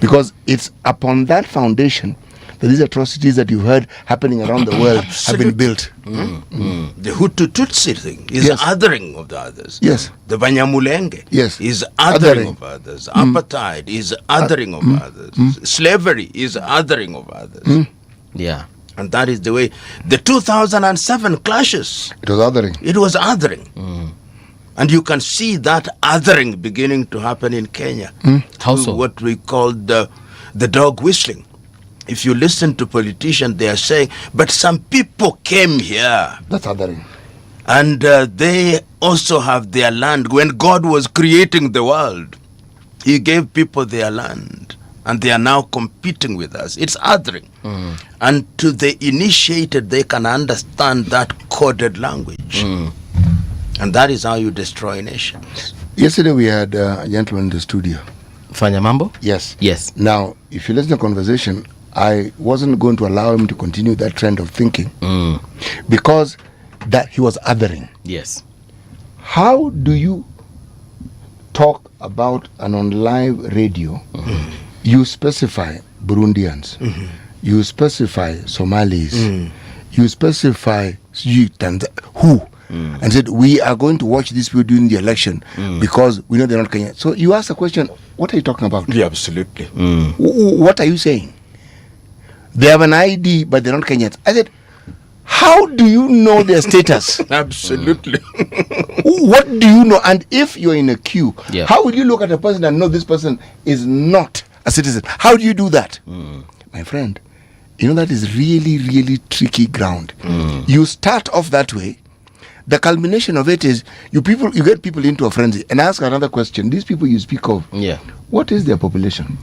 Because it's upon that foundation that these atrocities that you've heard happening around the world have been built. The Hutu Tutsi thing is othering of the others. Yes. The Banyamulenge is othering of others. Apartheid is othering of others. Slavery is othering of others. Yeah. And that is the way. The 2007 clashes. It was othering. It was othering. And you can see that othering beginning to happen in Kenya. How so? What we call the dog whistling. If you listen to politicians, they are saying, but some people came here. That's othering. And they also have their land. When God was creating the world, He gave people their land. And they are now competing with us. It's othering. And to the initiated, they can understand that coded language. And that is how you destroy nations. Yesterday we had a gentleman in the studio. Fanya Mambo? Yes. Yes. Now, if you listen to the conversation, I wasn't going to allow him to continue that trend of thinking because that he was othering. Yes. How do you talk about and on live radio, you specify Burundians, you specify Somalis, you specify who, and said, we are going to watch these people during the election because we know they're not Kenyan. So you ask the question, what are you talking about? Yeah, absolutely. What are you saying? They have an ID, but they're not Kenyans. I said, how do you know their status? Absolutely. What do you know? And if you're in a queue, Yeah. how will you look at a person and know this person is not a citizen? How do you do that? My friend, you know that is really, really tricky ground. You start off that way. The culmination of it is you get people into a frenzy and ask another question. These people you speak of, what is their population?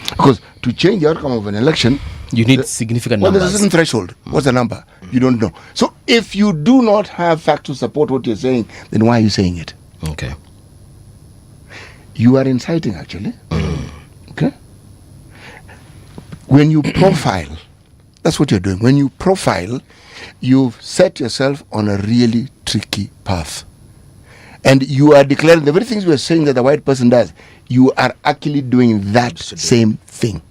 Because to change the outcome of an election, you need significant numbers. numbers. There's a certain threshold. What's the number? You don't know. So if you do not have facts to support what you're saying, then why are you saying it? Okay. You are inciting, actually. Okay? When you profile, that's what you're doing. When you profile, you've set yourself on a really tricky path. And you are declaring the very things we are saying that the white person does, you are actually doing that same thing.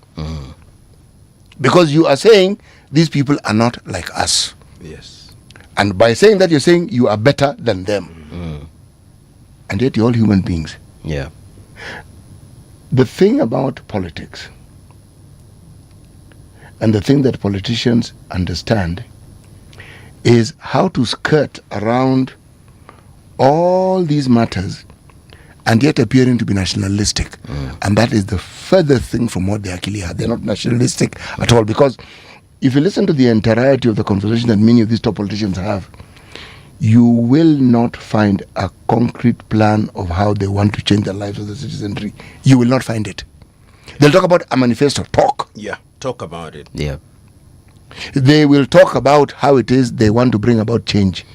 Because you are saying these people are not like us. Yes. And by saying that, you're saying you are better than them. And yet you're all human beings. Yeah. The thing about politics, and the thing that politicians understand, is how to skirt around all these matters and yet appearing to be nationalistic. And that is the further thing from what they actually are. They're not nationalistic at all, because if you listen to the entirety of the conversation that many of these top politicians have, you will not find a concrete plan of how they want to change the lives of the citizenry. You will not find it. They'll talk about a manifesto, talk. Yeah, talk about it. Yeah. They will talk about how it is they want to bring about change.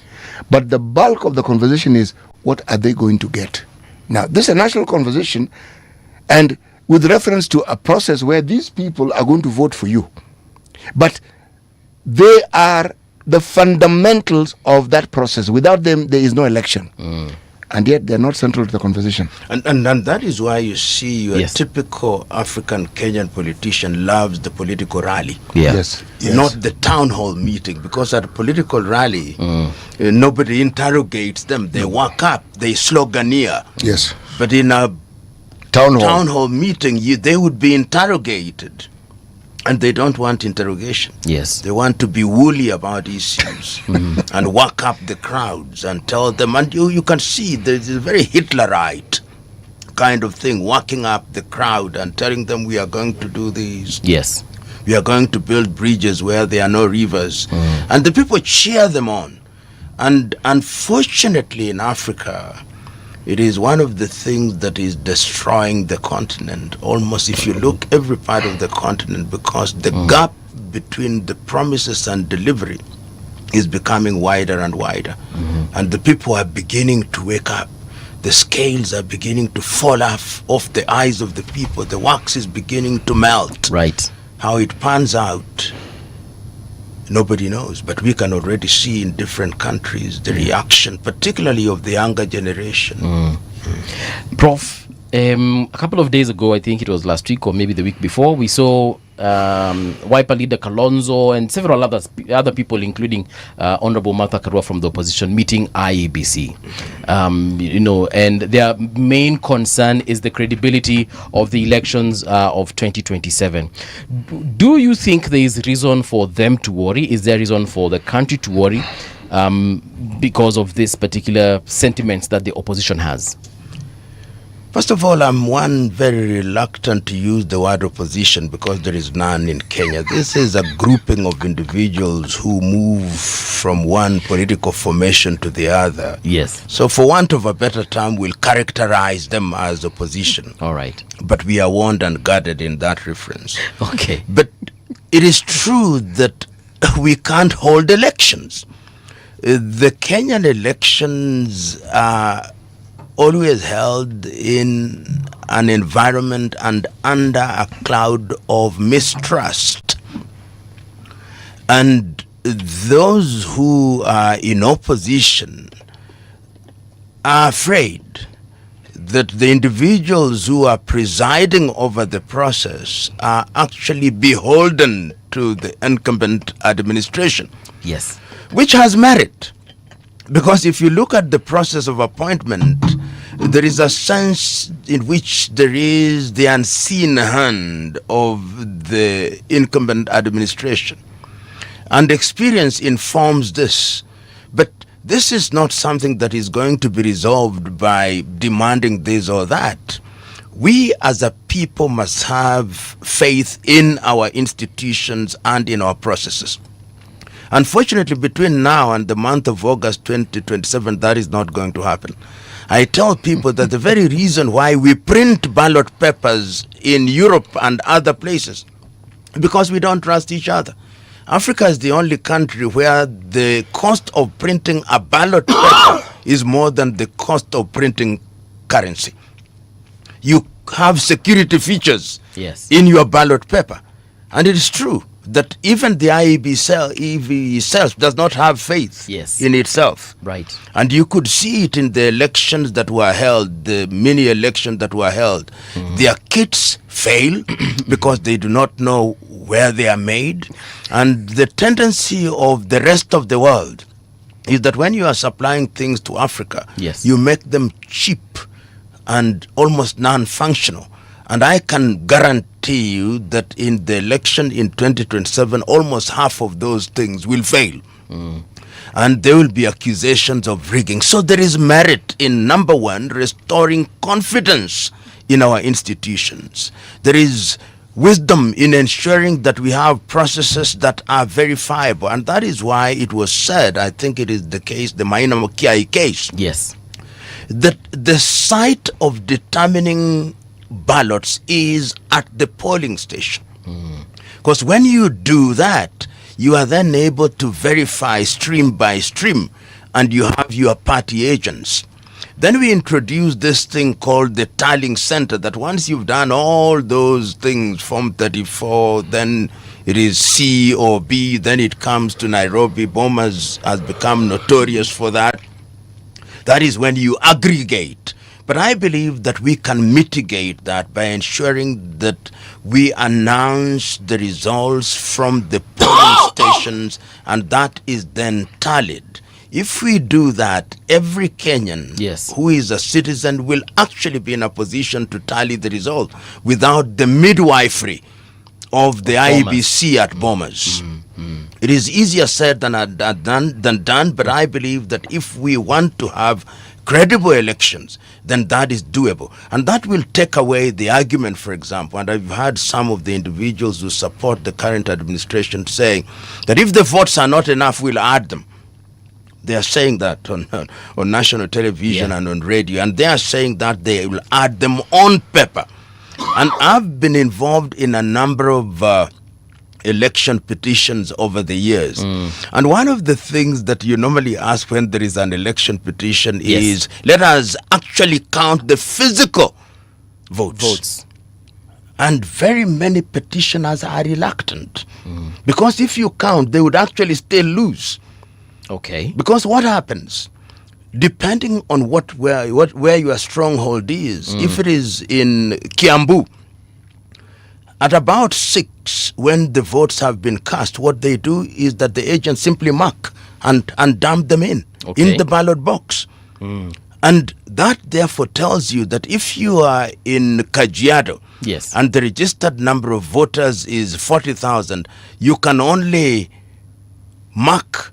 But the bulk of the conversation is, what are they going to get? Now, this is a national conversation, and with reference to a process where these people are going to vote for you. But they are the fundamentals of that process. Without them, there is no election. And yet they're not central to the conversation. And that is why you see your typical African Kenyan politician loves the political rally. Yes. Not the town hall meeting, because at a political rally, nobody interrogates them. They walk up, they sloganeer. Yes. But in a town hall meeting, they would be interrogated. And they don't want interrogation. Yes. They want to be woolly about issues and walk up the crowds and tell them. And you can see there's a very Hitlerite kind of thing, walking up the crowd and telling them we are going to do this. Yes. We are going to build bridges where there are no rivers. And the people cheer them on. And unfortunately in Africa, it is one of the things that is destroying the continent, almost if you look every part of the continent, because the gap between the promises and delivery is becoming wider and wider. And the people are beginning to wake up. The scales are beginning to fall off the eyes of the people. The wax is beginning to melt. Right. How it pans out, nobody knows, but we can already see in different countries the reaction, particularly of the younger generation. Prof, a couple of days ago, I think it was last week or maybe the week before, we saw Wiper leader Kalonzo and several other people, including Honorable Martha Karua from the opposition, meeting IEBC. And their main concern is the credibility of the elections of 2027. Do you think there is reason for them to worry? Is there reason for the country to worry because of this particular sentiments that the opposition has? First of all, I'm very reluctant to use the word opposition because there is none in Kenya. This is a grouping of individuals who move from one political formation to the other. Yes. So for want of a better term, we'll characterize them as opposition. All right. But we are warned and guarded in that reference. Okay. But it is true that we can't hold elections. The Kenyan elections are always held in an environment and under a cloud of mistrust. And those who are in opposition are afraid that the individuals who are presiding over the process are actually beholden to the incumbent administration. Yes. Which has merit. Because if you look at the process of appointment, there is a sense in which there is the unseen hand of the incumbent administration. And experience informs this. But this is not something that is going to be resolved by demanding this or that. We as a people must have faith in our institutions and in our processes. Unfortunately, between now and the month of August 2027, that is not going to happen. I tell people that the very reason why we print ballot papers in Europe and other places, because we don't trust each other. Africa is the only country where the cost of printing a ballot paper is more than the cost of printing currency. You have security features in your ballot paper. And it is true that even the EV itself does not have faith in itself. Right. And you could see it in the elections that were held, the mini elections that were held. Their kits fail because they do not know where they are made. And the tendency of the rest of the world is that when you are supplying things to Africa, you make them cheap and almost non-functional. And I can guarantee you that in the election in 2027, almost half of those things will fail. And there will be accusations of rigging. So there is merit in, number one, restoring confidence in our institutions. There is wisdom in ensuring that we have processes that are verifiable. And that is why it was said, I think it is the case, the Maina Mokiai case. Yes. That the site of determining ballots is at the polling station. Because when you do that, you are then able to verify stream by stream, and you have your party agents. Then we introduced this thing called the tallying center, that once you've done all those things, Form 34, then it is C or B, then it comes to Nairobi. Bomas has become notorious for that. That is when you aggregate. But I believe that we can mitigate that by ensuring that we announce the results from the polling stations, and that is then tallied. If we do that, every Kenyan who is a citizen will actually be in a position to tally the result without the midwifery of the IEBC at Bomas. It is easier said than done, but I believe that if we want to have credible elections, then that is doable. And that will take away the argument, for example, and I've heard some of the individuals who support the current administration saying that if the votes are not enough, we'll add them. They are saying that on national television and on radio, and they are saying that they will add them on paper. And I've been involved in a number of election petitions over the years. And one of the things that you normally ask when there is an election petition is, let us actually count the physical votes. And very many petitioners are reluctant. Because if you count, they would actually still lose. Okay. Because what happens? Depending on where your stronghold is, if it is in Kiambu, at about 6, when the votes have been cast, what they do is that the agents simply mark and dump them in the ballot box. And that therefore tells you that if you are in Kajiado and the registered number of voters is 40,000, you can only mark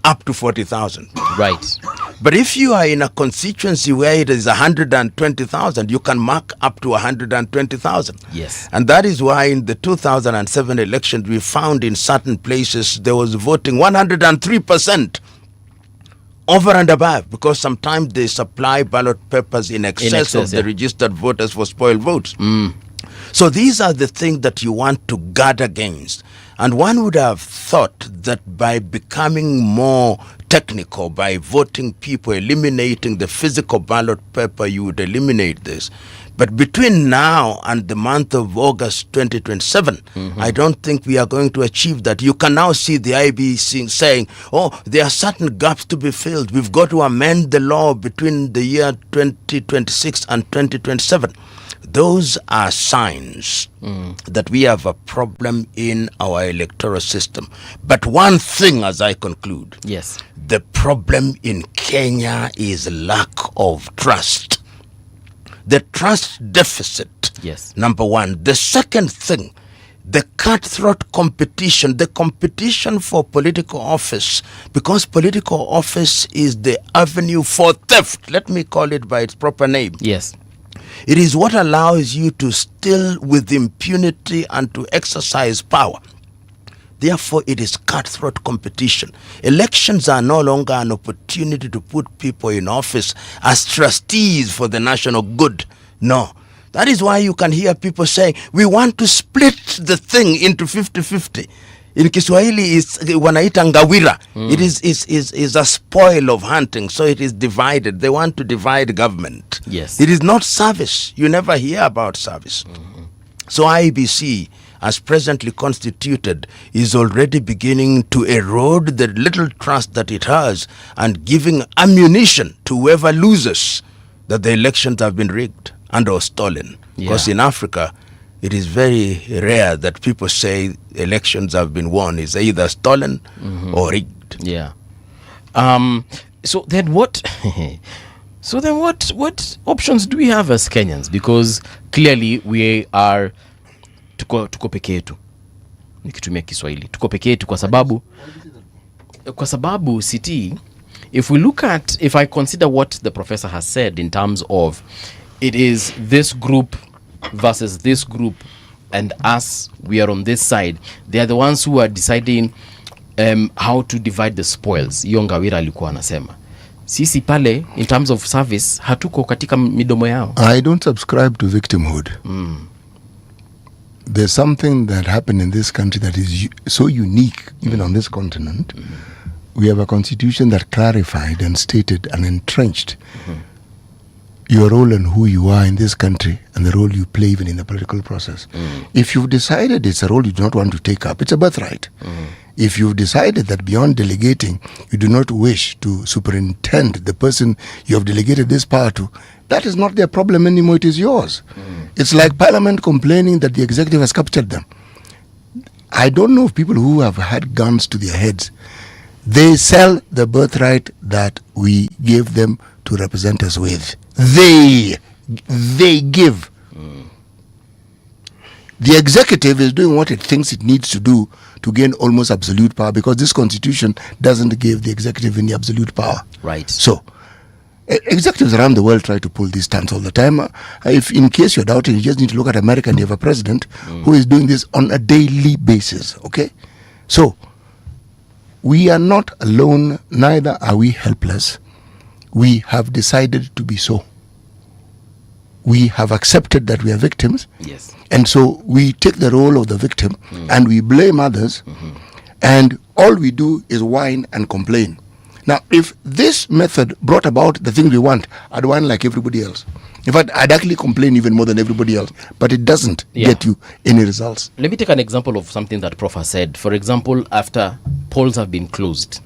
up to 40,000. Right. But if you are in a constituency where it is 120,000, you can mark up to 120,000. Yes. And that is why in the 2007 election, we found in certain places there was voting 103% over and above, because sometimes they supply ballot papers in excess of the registered voters for spoiled votes. So these are the things that you want to guard against. And one would have thought that by becoming more technical, by voting people, eliminating the physical ballot paper, you would eliminate this. But between now and the month of August 2027, I don't think we are going to achieve that. You can now see the IEBC saying, there are certain gaps to be filled. We've got to amend the law between the year 2026 and 2027. Those are signs that we have a problem in our electoral system. But one thing, as I conclude, the problem in Kenya is lack of trust. The trust deficit, number one. The second thing, the cutthroat competition, the competition for political office, because political office is the avenue for theft. Let me call it by its proper name. It is what allows you to steal with impunity and to exercise power. Therefore, it is cutthroat competition. Elections are no longer an opportunity to put people in office as trustees for the national good. No. That is why you can hear people saying, we want to split the thing into 50-50. In Kiswahili, it's wanaita ngawira. It is a spoil of hunting, so it is divided. They want to divide government. It is not service. You never hear about service. So IEBC, as presently constituted, is already beginning to erode the little trust that it has and giving ammunition to whoever loses that the elections have been rigged and or stolen. Because in Africa, it is very rare that people say elections have been won. It's either stolen or rigged. So then what? What options do we have as Kenyans? Because clearly we are tuko peke yetu. Nikitumia Kiswahili, tuko peke yetu kwa sababu city. If I consider what the professor has said in terms of it is this group versus this group, and us, we are on this side. They are the ones who are deciding how to divide the spoils. Hiyo ngawira alikuwa anasema. Sisi pale, in terms of service, hatuko katika midomo yao. I don't subscribe to victimhood. There's something that happened in this country that is so unique, even on this continent. We have a constitution that clarified and stated and entrenched your role and who you are in this country and the role you play even in the political process. If you've decided it's a role you do not want to take up, it's a birthright. If you've decided that beyond delegating, you do not wish to superintend the person you have delegated this power to, that is not their problem anymore, it is yours. It's like Parliament complaining that the executive has captured them. I don't know if people who have had guns to their heads, they sell the birthright that we gave them to represent us with. They give. The executive is doing what it thinks it needs to do to gain almost absolute power, because this constitution doesn't give the executive any absolute power. Right. So, executives around the world try to pull these stunts all the time. If in case you're doubting, you just need to look at America and you have a president who is doing this on a daily basis. Okay? So, we are not alone, neither are we helpless. We have decided to be so. We have accepted that we are victims. Yes. And so we take the role of the victim and we blame others, and all we do is whine and complain. Now, if this method brought about the thing we want, I'd whine like everybody else. In fact, I'd actually complain even more than everybody else, but it doesn't get you any results. Let me take an example of something that Prof has said. For example, after polls have been closed,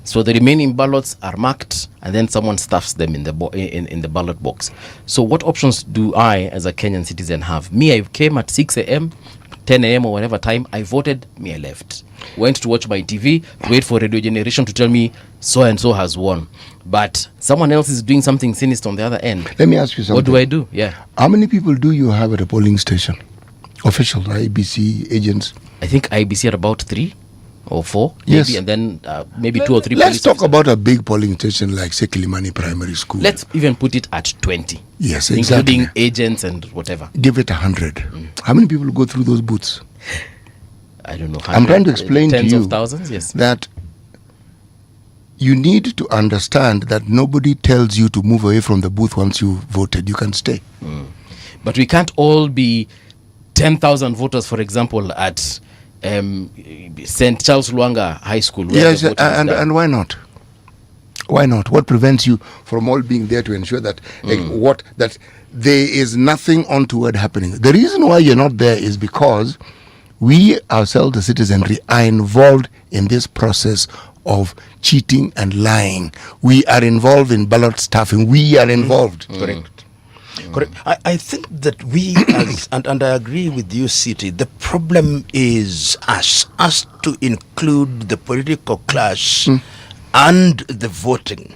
so the remaining ballots are marked, and then someone stuffs them in the in the ballot box. So what options do I, as a Kenyan citizen, have? Me, I came at 6 a.m., 10 a.m. or whatever time, I voted, me, I left. Went to watch my TV, wait for Radio Generation to tell me so-and-so has won. But someone else is doing something sinister on the other end. Let me ask you something. What do I do? Yeah. How many people do you have at a polling station? Official, IBC agents? I think IBC are about 3 or 4, yes. maybe, and then maybe 2 or 3. Let's talk about a big polling station like Sekilimani Primary School. Let's even put it at 20. Yes, exactly. Including agents and whatever. Give it 100. How many people go through those booths? I don't know. I'm trying to explain to you tens of thousands, yes. that you need to understand that nobody tells you to move away from the booth once you voted. You can stay. But we can't all be 10,000 voters, for example, at St. Charles Luanga High School. Yes, and why not? Why not? What prevents you from all being there to ensure that that there is nothing untoward happening? The reason why you're not there is because we ourselves, the citizenry, are involved in this process of cheating and lying. We are involved in ballot stuffing. We are involved. Correct. I think that we, and I agree with you, City, the problem is us to include the political class and the voting.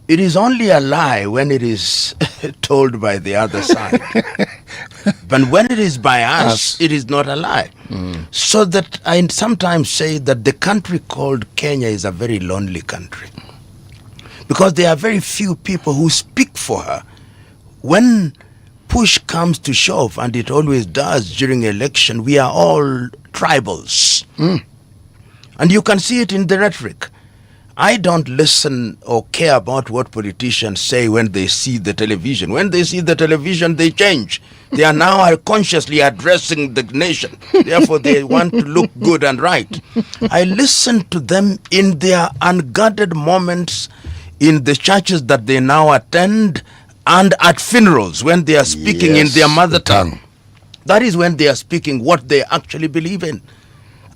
It is only a lie when it is told by the other side. But when it is by us, it is not a lie. So that I sometimes say that the country called Kenya is a very lonely country, because there are very few people who speak for her. When push comes to shove, and it always does during election, we are all tribals. And you can see it in the rhetoric. I don't listen or care about what politicians say when they see the television. When they see the television, they change. They are now consciously addressing the nation. Therefore, they want to look good and right. I listen to them in their unguarded moments in the churches that they now attend, and at funerals when they are speaking in their mother tongue. That is when they are speaking what they actually believe in.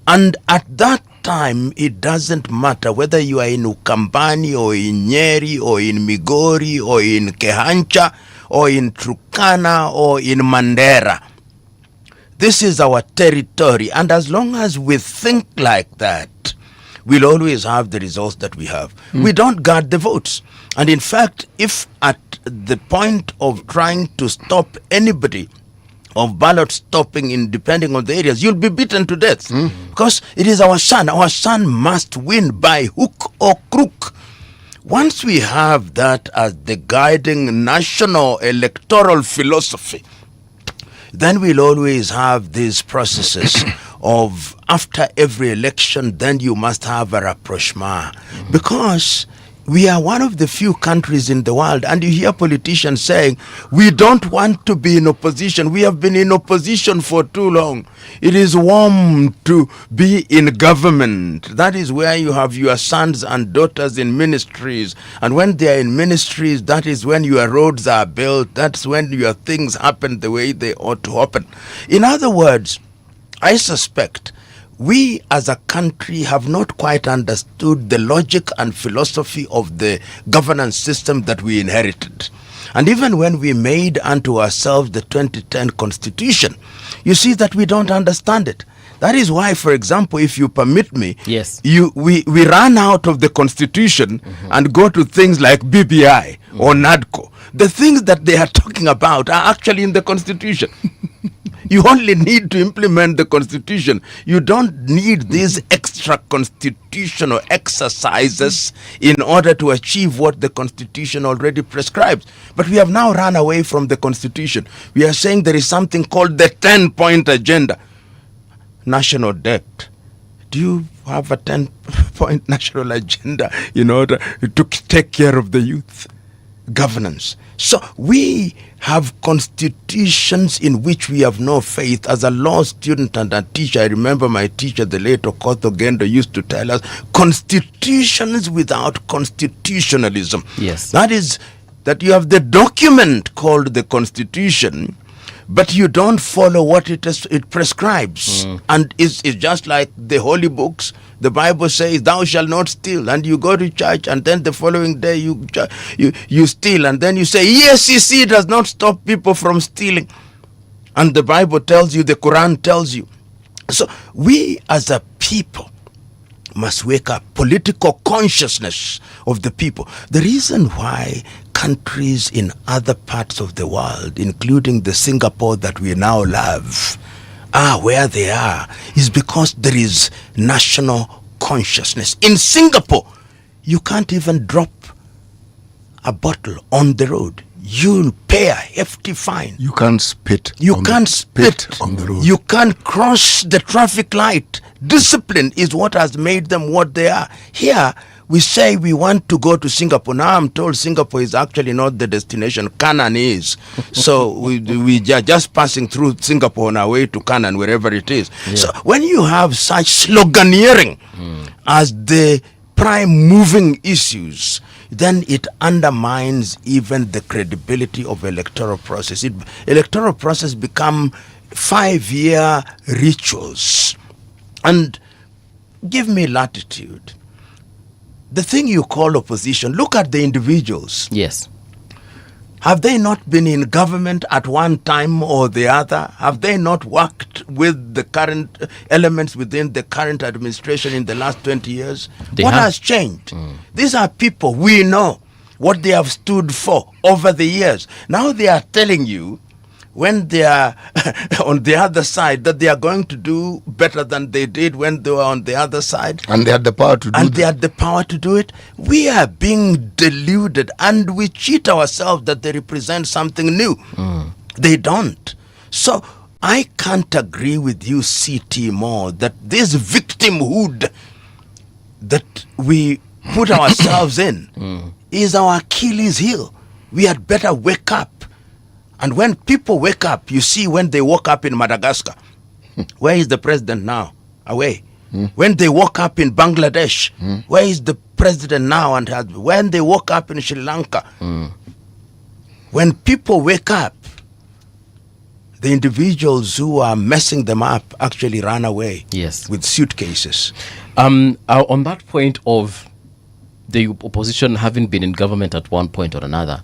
And at that time, it doesn't matter whether you are in Ukambani or in Nyeri or in Migori or in Kehancha or in Turkana or in Mandera. This is our territory, and as long as we think like that, we'll always have the results that we have. We don't guard the votes. And in fact, if at the point of trying to stop anybody of ballot stopping in depending on the areas, you'll be beaten to death. Because it is our son. Our son must win by hook or crook. Once we have that as the guiding national electoral philosophy, then we'll always have these processes of after every election, then you must have a rapprochement. Because we are one of the few countries in the world, and you hear politicians saying, we don't want to be in opposition. We have been in opposition for too long. It is warm to be in government. That is where you have your sons and daughters in ministries. And when they are in ministries, that is when your roads are built. That's when your things happen the way they ought to happen. In other words, I suspect we as a country have not quite understood the logic and philosophy of the governance system that we inherited. And even when we made unto ourselves the 2010 constitution, you see that we don't understand it. That is why, for example, if you permit me, yes, we run out of the constitution and go to things like BBI or NADCO. The things that they are talking about are actually in the constitution. You only need to implement the constitution. You don't need these extra constitutional exercises in order to achieve what the constitution already prescribes. But we have now run away from the constitution. We are saying there is something called the 10-point agenda. National debt. Do you have a 10-point national agenda in order to take care of the youth? Governance. So we have constitutions in which we have no faith. As a law student and a teacher, I remember my teacher, the late Okoth Ogendo, used to tell us, constitutions without constitutionalism. Yes. That is, that you have the document called the Constitution, but you don't follow what it prescribes. And it's just like the holy books. The Bible says, thou shalt not steal. And you go to church, and then the following day you steal. And then you say, ESCC does not stop people from stealing. And the Bible tells you, the Quran tells you. So we as a people must wake up. Political consciousness of the people. The reason why countries in other parts of the world, including the Singapore that we now love, are where they are, is because there is national consciousness. In Singapore, you can't even drop a bottle on the road. You'll pay a hefty fine. You can't spit. You can't spit on the road. You can't cross the traffic light. Discipline is what has made them what they are. Here, we say we want to go to Singapore. Now I'm told Singapore is actually not the destination. Canaan is. So we are just passing through Singapore on our way to Canaan, wherever it is. Yeah. So when you have such sloganeering as the prime moving issues, then it undermines even the credibility of electoral process. Electoral process become 5-year rituals. And give me latitude. The thing you call opposition, look at the individuals. Yes. Have they not been in government at one time or the other? Have they not worked with the current elements within the current administration in the last 20 years? What has changed? These are people we know what they have stood for over the years. Now they are telling you, when they are on the other side, that they are going to do better than they did when they were on the other side. And they had the power to do it. And they had the power to do it. We are being deluded, and we cheat ourselves that they represent something new. They don't. So I can't agree with you, CT, more that this victimhood that we put ourselves in is our Achilles heel. We had better wake up. And when people wake up, you see when they woke up in Madagascar, where is the president now? Away. When they woke up in Bangladesh, where is the president now? And when they woke up in Sri Lanka, when people wake up, the individuals who are messing them up actually run away. Yes. With suitcases. On that point of the opposition having been in government at one point or another,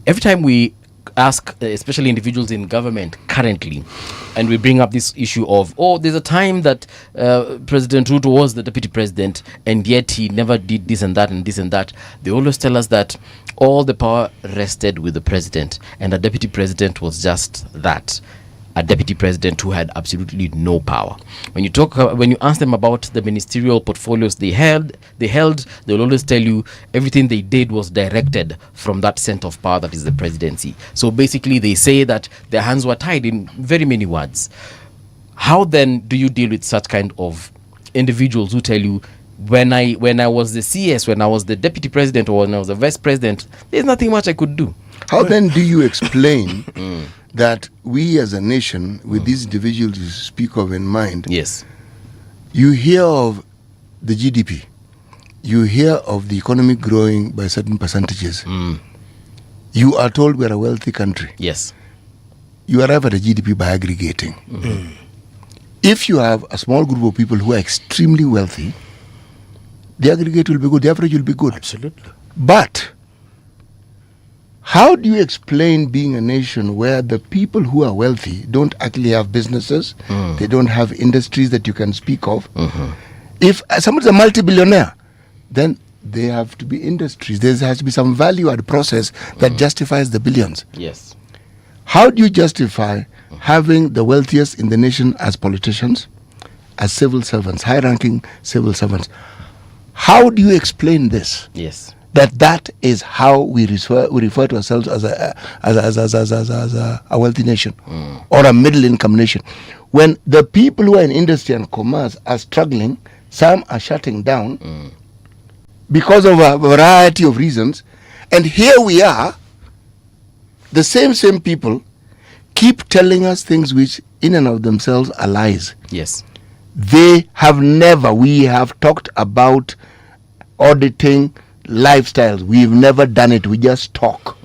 every time we ask, especially individuals in government currently, and we bring up this issue of, there's a time that President Ruto was the deputy president, and yet he never did this and that and this and that. They always tell us that all the power rested with the president, and the deputy president was just that, a deputy president who had absolutely no power. When you ask them about the ministerial portfolios they held, they'll always tell you everything they did was directed from that center of power that is the presidency. So basically they say that their hands were tied in very many words. How then do you deal with such kind of individuals who tell you When I was the CS, when I was the deputy president, or when I was the vice president, there's nothing much I could do. How then do you explain that we as a nation, with these individuals you speak of in mind, yes, you hear of the GDP, you hear of the economy growing by certain percentages. You are told we're a wealthy country. Yes. You arrive at a GDP by aggregating. If you have a small group of people who are extremely wealthy, the aggregate will be good, the average will be good. Absolutely. But how do you explain being a nation where the people who are wealthy don't actually have businesses, they don't have industries that you can speak of? If somebody's a multi-billionaire, then there have to be industries. There has to be some value-add process that justifies the billions. Yes. How do you justify having the wealthiest in the nation as politicians, as civil servants, high-ranking civil servants? How do you explain this? Yes. That is how we refer to ourselves as a wealthy nation or a middle-income nation. When the people who are in industry and commerce are struggling, some are shutting down because of a variety of reasons, and here we are, the same people keep telling us things which in and of themselves are lies. Yes. We have talked about auditing lifestyles. We've never done it. We just talk.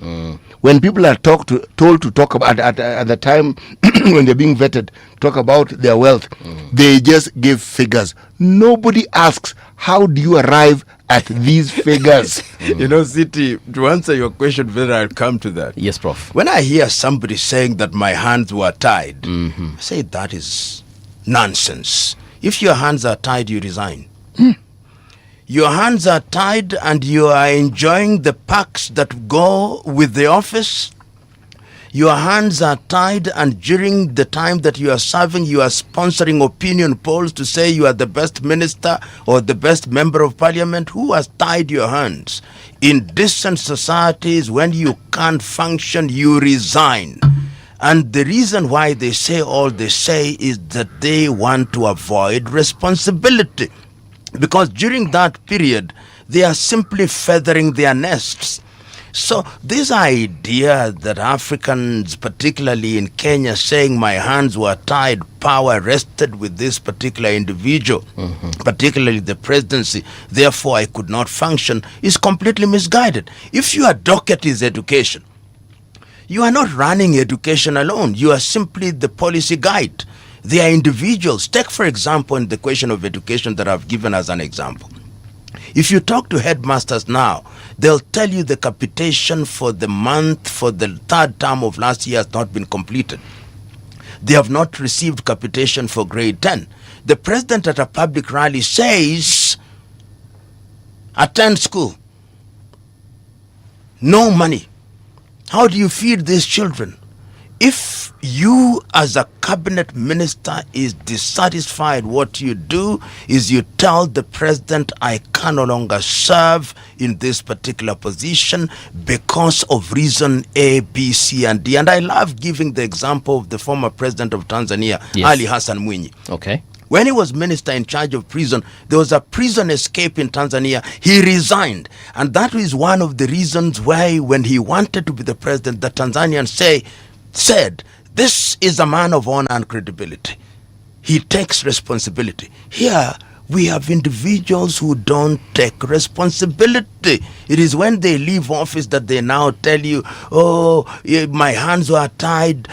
When people are told to talk about at the time when they're being vetted, talk about their wealth, they just give figures. Nobody asks, how do you arrive at these figures? You know, City, to answer your question, whether I'll come to that. Yes, Prof. When I hear somebody saying that my hands were tied, I say that is nonsense. If your hands are tied, you resign. Your hands are tied and you are enjoying the perks that go with the office. Your hands are tied and during the time that you are serving, you are sponsoring opinion polls to say you are the best minister or the best member of parliament. Who has tied your hands? In decent societies, when you can't function, you resign. And the reason why they say all they say is that they want to avoid responsibility. Because during that period, they are simply feathering their nests. So this idea that Africans, particularly in Kenya, saying my hands were tied, power rested with this particular individual, particularly the presidency, therefore I could not function, is completely misguided. If your docket is education, you are not running education alone. You are simply the policy guide. They are individuals. Take, for example, in the question of education that I've given as an example. If you talk to headmasters now, they'll tell you the capitation for the month, for the third term of last year has not been completed. They have not received capitation for grade 10. The president at a public rally says, attend school. No money. How do you feed these children? If you as a cabinet minister is dissatisfied, what you do is you tell the president, I can no longer serve in this particular position because of reason A, B, C, and D. And I love giving the example of the former president of Tanzania, Ali Hassan Mwinyi. Okay. When he was minister in charge of prison, there was a prison escape in Tanzania. He resigned. And that is one of the reasons why when he wanted to be the president, the Tanzanians said, this is a man of honor and credibility. He takes responsibility. Here, we have individuals who don't take responsibility. It is when they leave office that they now tell you, oh, my hands were tied,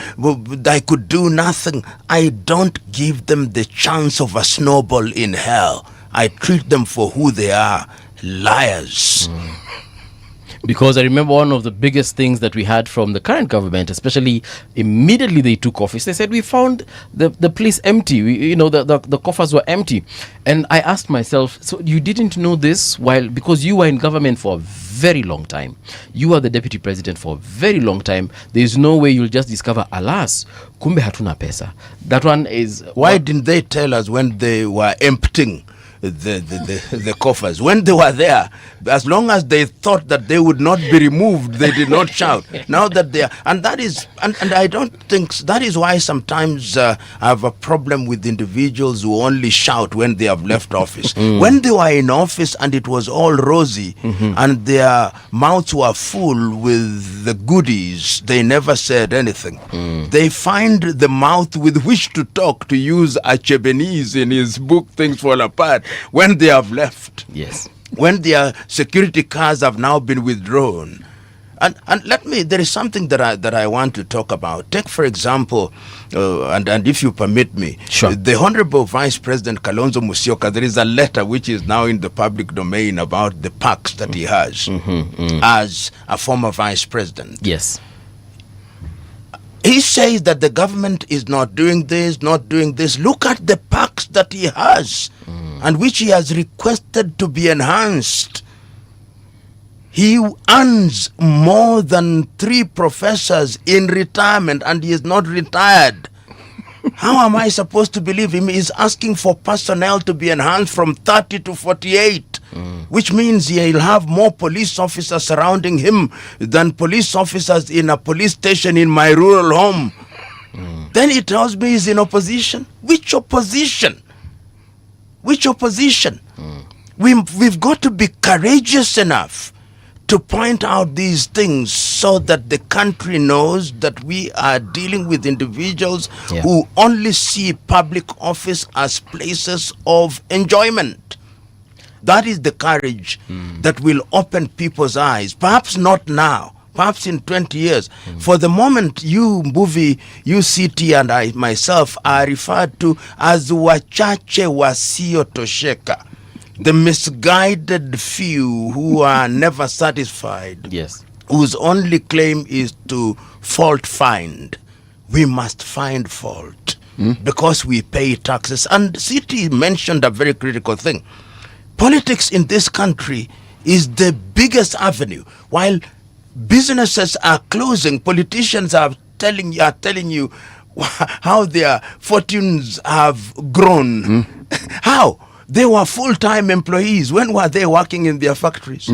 I could do nothing. I don't give them the chance of a snowball in hell. I treat them for who they are, liars. Because I remember one of the biggest things that we had from the current government, especially immediately they took office, they said, we found the place empty. The coffers were empty. And I asked myself, so you didn't know this because you were in government for a very long time. You are the deputy president for a very long time. There's no way you'll just discover, alas, kumbe hatuna pesa. That one is... Why didn't they tell us when they were emptying the coffers. When they were there, as long as they thought that they would not be removed, they did not shout. Now that they are, and that is, and I don't think, that is why sometimes I have a problem with individuals who only shout when they have left office. When they were in office and it was all rosy and their mouths were full with the goodies, they never said anything. They find the mouth with which to talk, to use Achebenese in his book Things Fall Apart, when they have left. Yes. When their security cars have now been withdrawn. And let me, there is something that I want to talk about. Take, for example, and if you permit me, sure. The Honorable Vice President Kalonzo Musyoka, there is a letter which is now in the public domain about the perks that he has as a former Vice President. Yes. He says that the government is not doing this, not doing this. Look at the perks that he has and which he has requested to be enhanced. He earns more than 3 professors in retirement and he is not retired. How am I supposed to believe him? He's asking for personnel to be enhanced from 30 to 48, which means he'll have more police officers surrounding him than police officers in a police station in my rural home. Then he tells me he's in opposition. Which opposition? Which opposition? We've got to be courageous enough to point out these things so that the country knows that we are dealing with individuals who only see public office as places of enjoyment. That is the courage that will open people's eyes. Perhaps not now, perhaps in 20 years. For the moment, you CT and I myself are referred to as wachache wasio tosheka. The misguided few who are never satisfied, whose only claim is to fault find. We must find fault because we pay taxes. And CT mentioned a very critical thing. Politics in this country is the biggest avenue. While businesses are closing, politicians are telling you how their fortunes have grown. How? They were full-time employees. When were they working in their factories?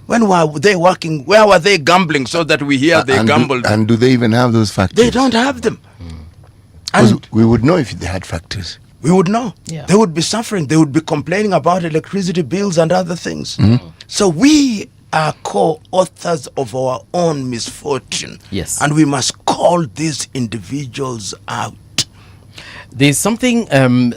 When were they working? Where were they gambling so that we hear they gambled? And do they even have those factories? They don't have them. And we would know if they had factories. We would know. They would be suffering. They would be complaining about electricity bills and other things. So we are co-authors of our own misfortune. Yes. And we must call these individuals out. There's something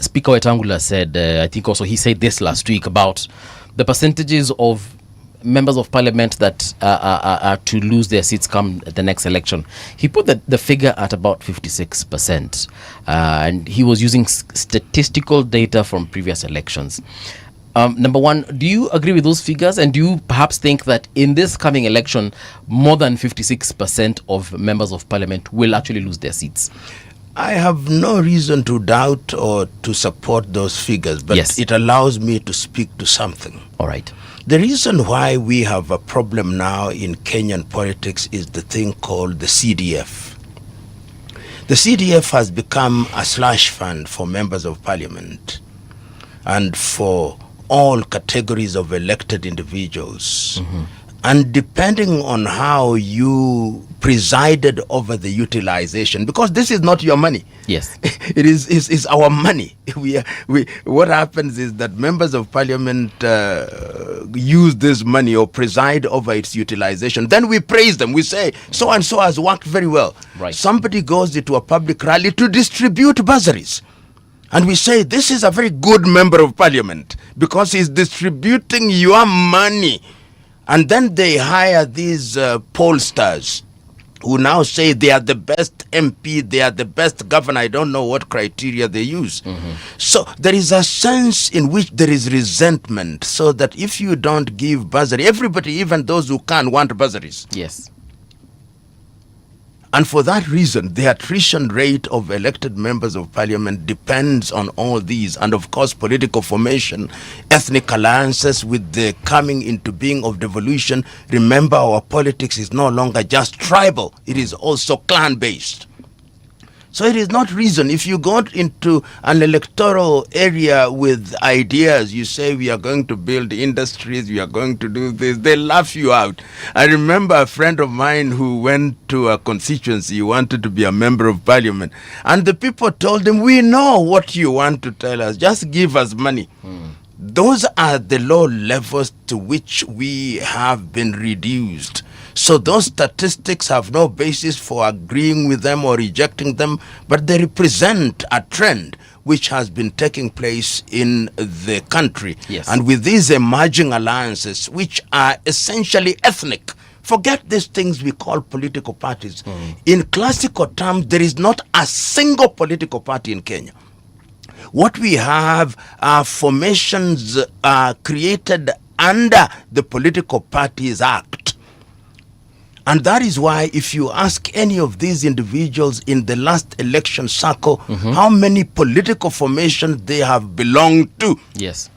Speaker Wetangula said, I think also he said this last week, about the percentages of members of parliament that are to lose their seats come the next election. He put the figure at about 56%. And he was using statistical data from previous elections. Number one, do you agree with those figures? And do you perhaps think that in this coming election, more than 56% of members of parliament will actually lose their seats? I have no reason to doubt or to support those figures, but it allows me to speak to something. All right. The reason why we have a problem now in Kenyan politics is the thing called the CDF. The CDF has become a slush fund for members of parliament and for all categories of elected individuals. And depending on how you presided over the utilization, because this is not your money. Yes. It is our money. What happens is that members of parliament use this money or preside over its utilization. Then we praise them. We say, so and so has worked very well. Right. Somebody goes into a public rally to distribute bursaries. And we say, this is a very good member of parliament because he's distributing your money. And then they hire these pollsters who now say they are the best MP, they are the best governor. I don't know what criteria they use. So there is a sense in which there is resentment, so that if you don't give bursary, everybody, even those who can, want bursaries. Yes. And for that reason, the attrition rate of elected members of parliament depends on all these. And of course, political formation, ethnic alliances with the coming into being of devolution. Remember, our politics is no longer just tribal. It is also clan-based. So it is not reason. If you go into an electoral area with ideas, you say we are going to build industries, we are going to do this, they laugh you out. I remember a friend of mine who went to a constituency, he wanted to be a member of parliament, and the people told him, we know what you want to tell us, just give us money. Those are the low levels to which we have been reduced. So those statistics have no basis for agreeing with them or rejecting them, but they represent a trend which has been taking place in the country. Yes. And with these emerging alliances, which are essentially ethnic, forget these things we call political parties. In classical terms, there is not a single political party in Kenya. What we have are formations created under the Political Parties Act. And that is why if you ask any of these individuals in the last election cycle how many political formations they have belonged to, yes,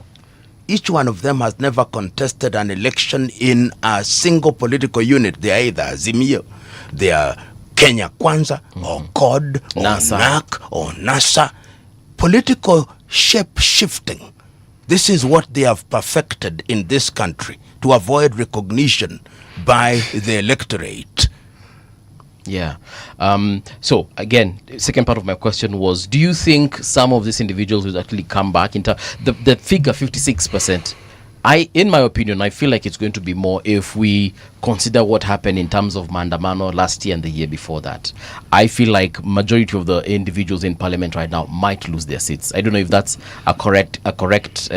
each one of them has never contested an election in a single political unit. They are either Azimio, they are Kenya Kwanza, or COD, or NASA. NAC, or NASA. Political shape shifting. This is what they have perfected in this country to avoid recognition by the electorate. Yeah. So again, second part of my question was, do you think some of these individuals will actually come back into the figure 56%? In my opinion, I feel like it's going to be more if we consider what happened in terms of Maandamano last year and the year before that. I feel like majority of the individuals in parliament right now might lose their seats. I don't know if that's a correct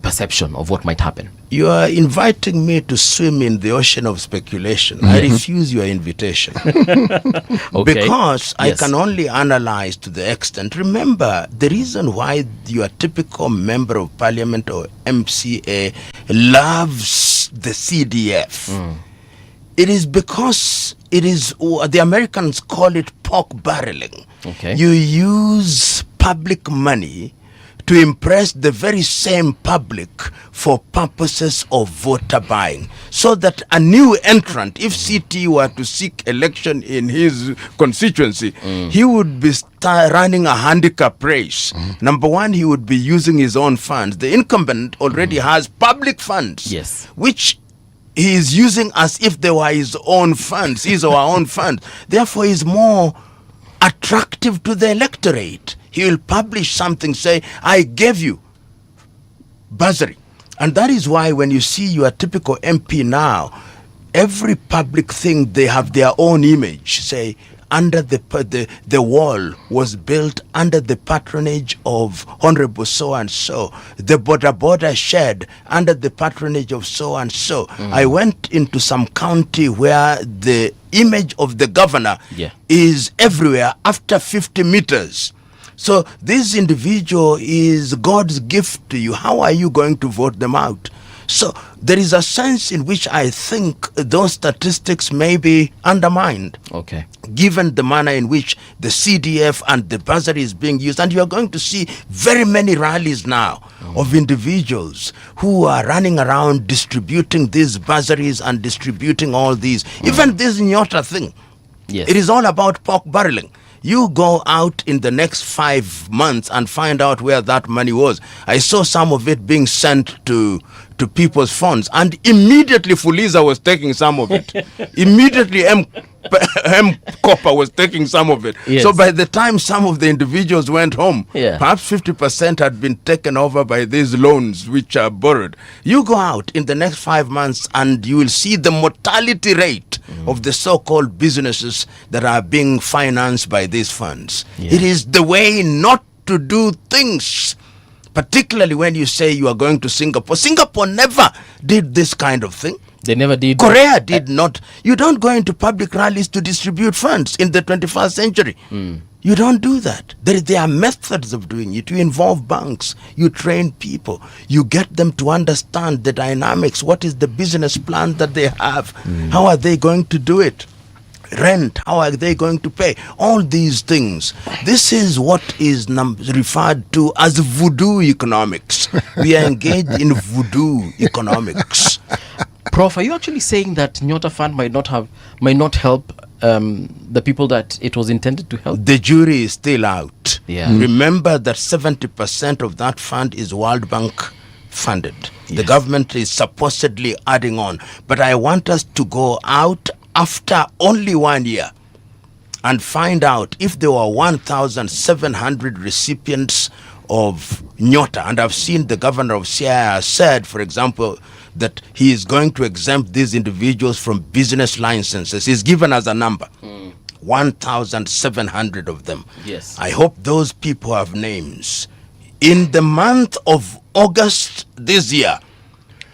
perception of what might happen. You are inviting me to swim in the ocean of speculation. I refuse your invitation. Okay. Because I Yes. can only analyze to the extent. Remember, the reason why your typical member of parliament or MCA loves the CDF, it is because it is, the Americans call it pork barreling. Okay. You use public money to impress the very same public for purposes of voter buying, so that a new entrant, if CT were to seek election in his constituency, he would be running a handicap race. Number one, he would be using his own funds. The incumbent already has public funds, Yes. which he is using as if they were his own funds, his or our own funds. Therefore, he is more attractive to the electorate. He will publish something, say, I gave you bursary. And that is why when you see your typical MP now, every public thing, they have their own image. Say, under the wall was built under the patronage of Honorable so-and-so. The border shed under the patronage of so-and-so. I went into some county where the image of the governor is everywhere after 50 meters. So this individual is God's gift to you. How are you going to vote them out? So there is a sense in which I think those statistics may be undermined. Okay. Given the manner in which the CDF and the bursary is being used. And you are going to see very many rallies now of individuals who are running around distributing these bursaries and distributing all these. Even this Nyota thing. Yes. It is all about pork barreling. You go out in the next 5 months and find out where that money was. I saw some of it being sent to people's phones, and immediately Fuliza was taking some of it. Immediately M Copper was taking some of it. Yes. So by the time some of the individuals went home, Yeah. perhaps 50% had been taken over by these loans which are borrowed. You go out in the next 5 months and you will see the mortality rate of the so-called businesses that are being financed by these funds. Yeah. It is the way not to do things. Particularly when you say you are going to Singapore. Singapore never did this kind of thing. They never did. Korea did not. You don't go into public rallies to distribute funds in the 21st century. You don't do that. There are methods of doing it. You involve banks. You train people. You get them to understand the dynamics. What is the business plan that they have? How are they going to do it? Rent, how are they going to pay? All these things. This is what is referred to as voodoo economics. We are engaged in voodoo economics. Prof, are you actually saying that Nyota Fund might not help the people that it was intended to help? The jury is still out. Yeah. Remember that 70% of that fund is World Bank funded. The government is supposedly adding on. But I want us to go out after only 1 year and find out if there were 1,700 recipients of Nyota. And I've seen the governor of Siaya said, for example, that he is going to exempt these individuals from business licenses. He's given us a number. 1,700 of them. Yes. I hope those people have names. In the month of August this year,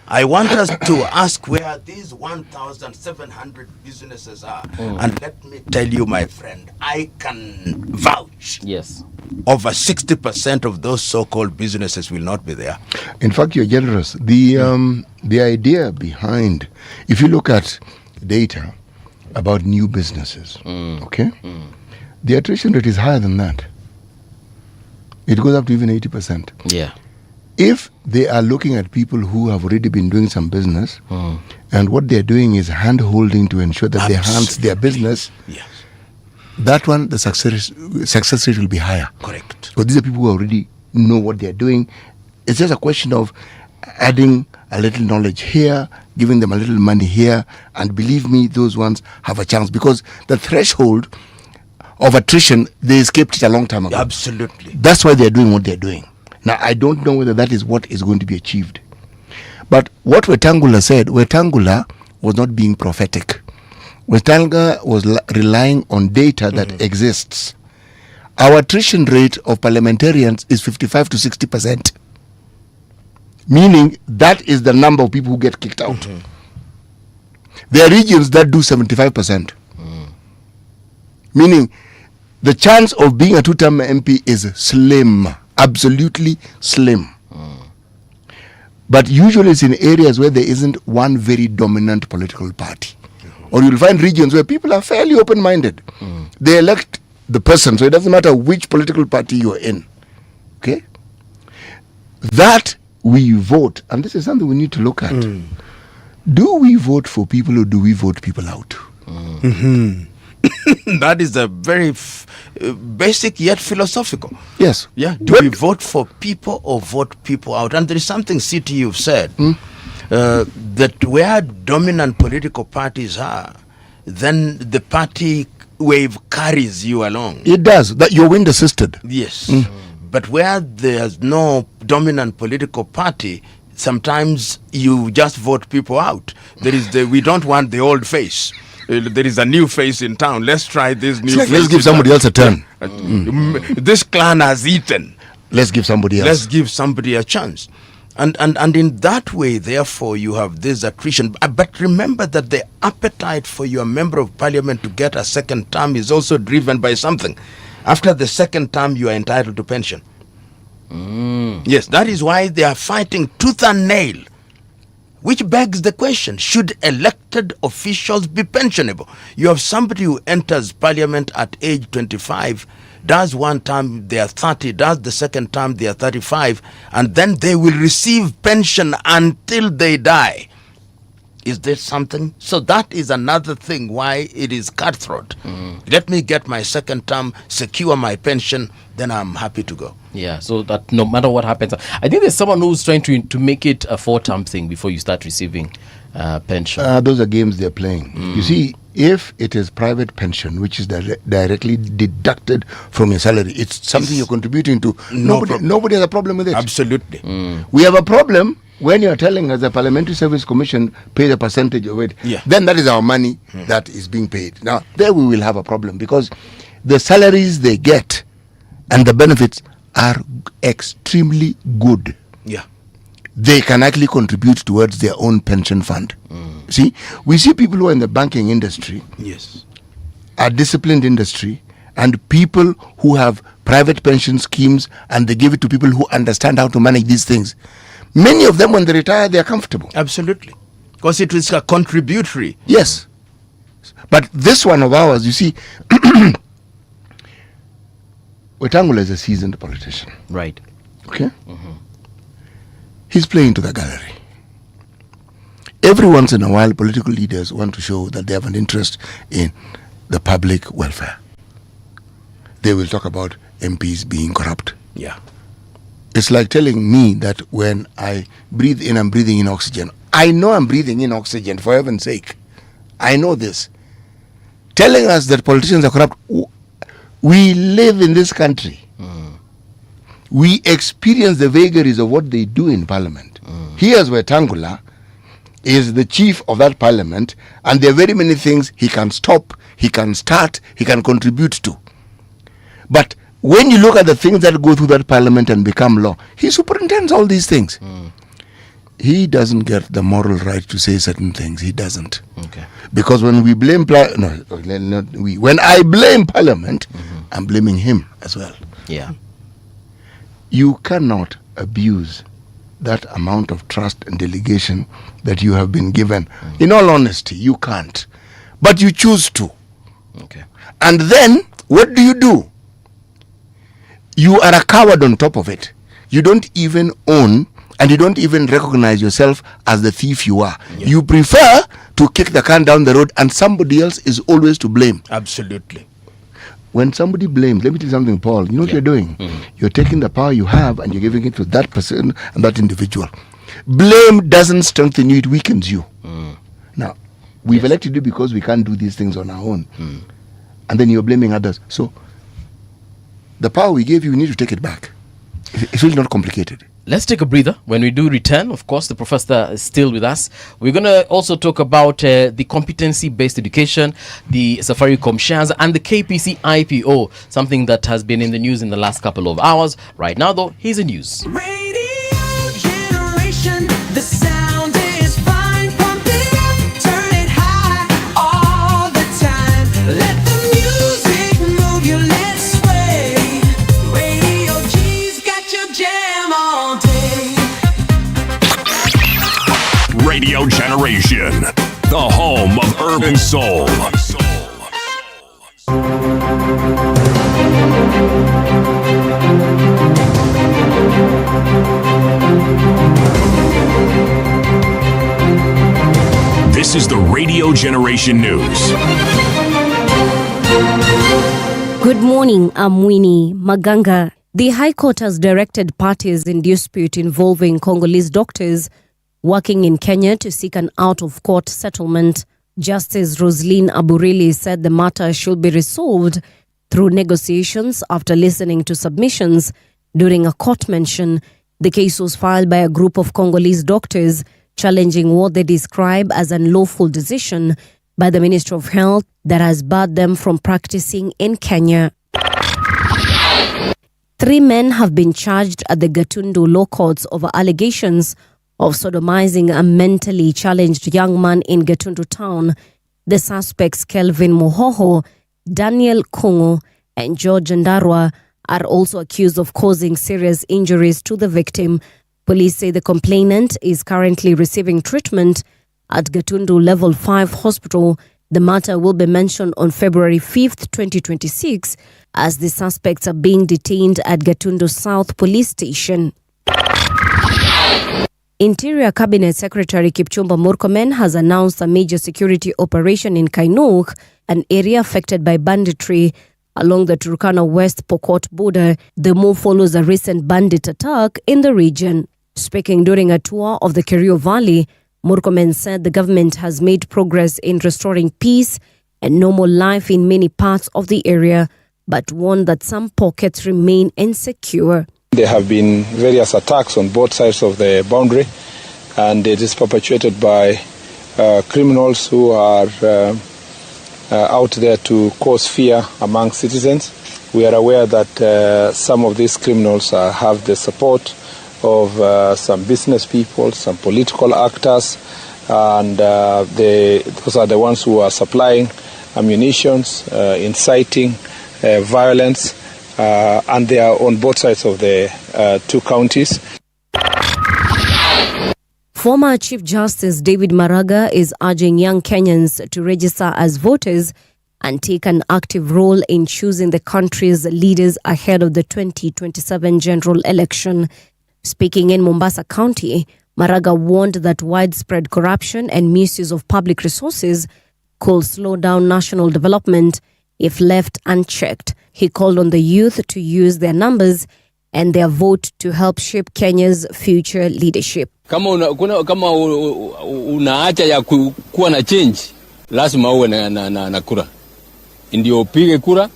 I want us to ask where these 1,700 businesses are. And let me tell you, my friend, I can vouch. Yes. Over 60% of those so-called businesses will not be there. In fact, you're generous. The idea behind, if you look at data about new businesses, okay, the attrition rate is higher than that. It goes up to even 80%. Yeah. If they are looking at people who have already been doing some business, and what they're doing is hand-holding to ensure that they enhance their business, yes, that one, the success rate will be higher. Correct. So these are people who already know what they're doing. It's just a question of adding a little knowledge here, giving them a little money here, and believe me, those ones have a chance, because the threshold of attrition, they escaped it a long time ago. Absolutely. That's why they're doing what they're doing. Now, I don't know whether that is what is going to be achieved. But what Wetangula said, Wetangula was not being prophetic. Wetangula was relying on data that exists. Our attrition rate of parliamentarians is 55 to 60%. Meaning that is the number of people who get kicked out. There are regions that do 75%. Meaning the chance of being a two-term MP is slim. Absolutely slim. But usually it's in areas where there isn't one very dominant political party. Or you'll find regions where people are fairly open-minded. They elect the person, so it doesn't matter which political party you're in. Okay? That we vote, and this is something we need to look at. Do we vote for people or do we vote people out? That is a very basic yet philosophical. Yes. Yeah. Do we vote for people or vote people out? And there is something, City, you've said, that where dominant political parties are, then the party wave carries you along. It does. That you're wind assisted. Yes. But where there's no dominant political party, sometimes you just vote people out. There is we don't want the old face. There is a new face in town. Let's try this new face. Let's give somebody else a turn. This clan has eaten. Let's give somebody else. Let's give somebody a chance. And in that way, therefore, you have this attrition. But remember that the appetite for your member of parliament to get a second term is also driven by something. After the second term, you are entitled to pension. Yes, that is why they are fighting tooth and nail. Which begs the question, should elected officials be pensionable? You have somebody who enters parliament at age 25, does one term, they are 30, does the second term, they are 35, and then they will receive pension until they die. Is there something? So that is another thing why it is cutthroat. Let me get my second term, secure my pension, then I'm happy to go. Yeah, so that no matter what happens, I think there's someone who's trying to make it a 4-term thing before you start receiving pension. Those are games they're playing. You see, if it is private pension, which is directly deducted from your salary, it's something you're contributing to. Nobody has a problem with it. Absolutely. We have a problem when you're telling us the Parliamentary Service Commission pays a percentage of it. Yeah. Then that is our money that is being paid. Now, there we will have a problem because the salaries they get and the benefits are extremely good. Yeah. They can actually contribute towards their own pension fund. See, we see people who are in the banking industry, yes, a disciplined industry, and people who have private pension schemes and they give it to people who understand how to manage these things. Many of them, when they retire, they are comfortable. Absolutely. Because it is a contributory. Yes. But this one of ours, you see, Wetangula is a seasoned politician. Right. Okay? He's playing to the gallery. every once in a while, political leaders want to show that they have an interest in the public welfare. They will talk about MPs being corrupt. Yeah. It's like telling me that when I breathe in, I'm breathing in oxygen. I know I'm breathing in oxygen, for heaven's sake. I know this. Telling us that politicians are corrupt. We live in this country. We experience the vagaries of what they do in parliament. Here's where Tangula is the chief of that parliament, and there are very many things he can stop, he can start, he can contribute to. But when you look at the things that go through that parliament and become law, he superintends all these things. He doesn't get the moral right to say certain things. He doesn't. Okay. Because when we blame when I blame parliament, I'm blaming him as well. Yeah. You cannot abuse that amount of trust and delegation that you have been given. In all honesty, you can't. But you choose to. Okay. And then, what do? You are a coward on top of it. You don't even own and you don't even recognize yourself as the thief you are. Yeah. You prefer to kick the can down the road and somebody else is always to blame. Absolutely. When somebody blames, let me tell you something, Paul, you know what you're doing? You're taking the power you have and you're giving it to that person and that individual. Blame doesn't strengthen you, it weakens you. Now, we've elected you because we can't do these things on our own. And then you're blaming others. So, the power we gave you need to take it back. It's really not complicated. Let's take a breather. When we do return, of course, the professor is still with us. We're going to also talk about the competency-based education, the Safaricom shares, and the KPC IPO, something that has been in the news in the last couple of hours. Right now, though, here's the news. Radio generation, the sound is fine. Pump it up, turn it high all the time. Let the music move you, let's sway. Radio G's got your jam all day. Radio Generation, the home of urban soul. This is the Radio Generation News. Good morning, I'm Winnie Maganga. The High Court has directed parties in dispute involving Congolese doctors working in Kenya to seek an out-of-court settlement. Justice Roslyn Aburili said the matter should be resolved through negotiations after listening to submissions during a court mention. The case was filed by a group of Congolese doctors challenging what they describe as an unlawful decision by the Ministry of Health that has barred them from practicing in Kenya. 3 men have been charged at the Gatundu Law Courts over allegations of sodomizing a mentally challenged young man in Gatundu town. The suspects Kelvin Mohoho, Daniel Kungu, and George Ndarwa are also accused of causing serious injuries to the victim. Police say the complainant is currently receiving treatment at Gatundu Level 5 Hospital. The matter will be mentioned on February 5th, 2026, as the suspects are being detained at Gatundu South Police Station. Interior Cabinet Secretary Kipchumba Murkomen has announced a major security operation in Kainuk, an area affected by banditry along the Turkana West Pokot border. The move follows a recent bandit attack in the region. Speaking during a tour of the Kerio Valley, Murkomen said the government has made progress in restoring peace and normal life in many parts of the area, but warned that some pockets remain insecure. There have been various attacks on both sides of the boundary, and it is perpetuated by criminals who are out there to cause fear among citizens. We are aware that some of these criminals have the support of some business people, some political actors, and those are the ones who are supplying ammunitions, inciting violence, and they are on both sides of the 2 counties. Former Chief Justice David Maraga is urging young Kenyans to register as voters and take an active role in choosing the country's leaders ahead of the 2027 general election. Speaking in Mombasa County, Maraga warned that widespread corruption and misuse of public resources could slow down national development if left unchecked. He called on the youth to use their numbers and their vote to help shape Kenya's future leadership. Kama unaacha ya kuwa na change, lazima uwe na kura. Ndio upige kura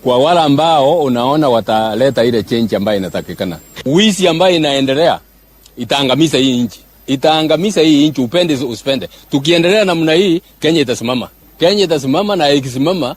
kwa wala ambao unaona wataleta ile change ambayo inatakikana. Wizi ambayo inaendelea itaangamiza hii nchi. Itaangamiza hii nchi, upende usipende. Tukiendelea namna hii, Kenya itasimama. Kenya itasimama, na ikisimama.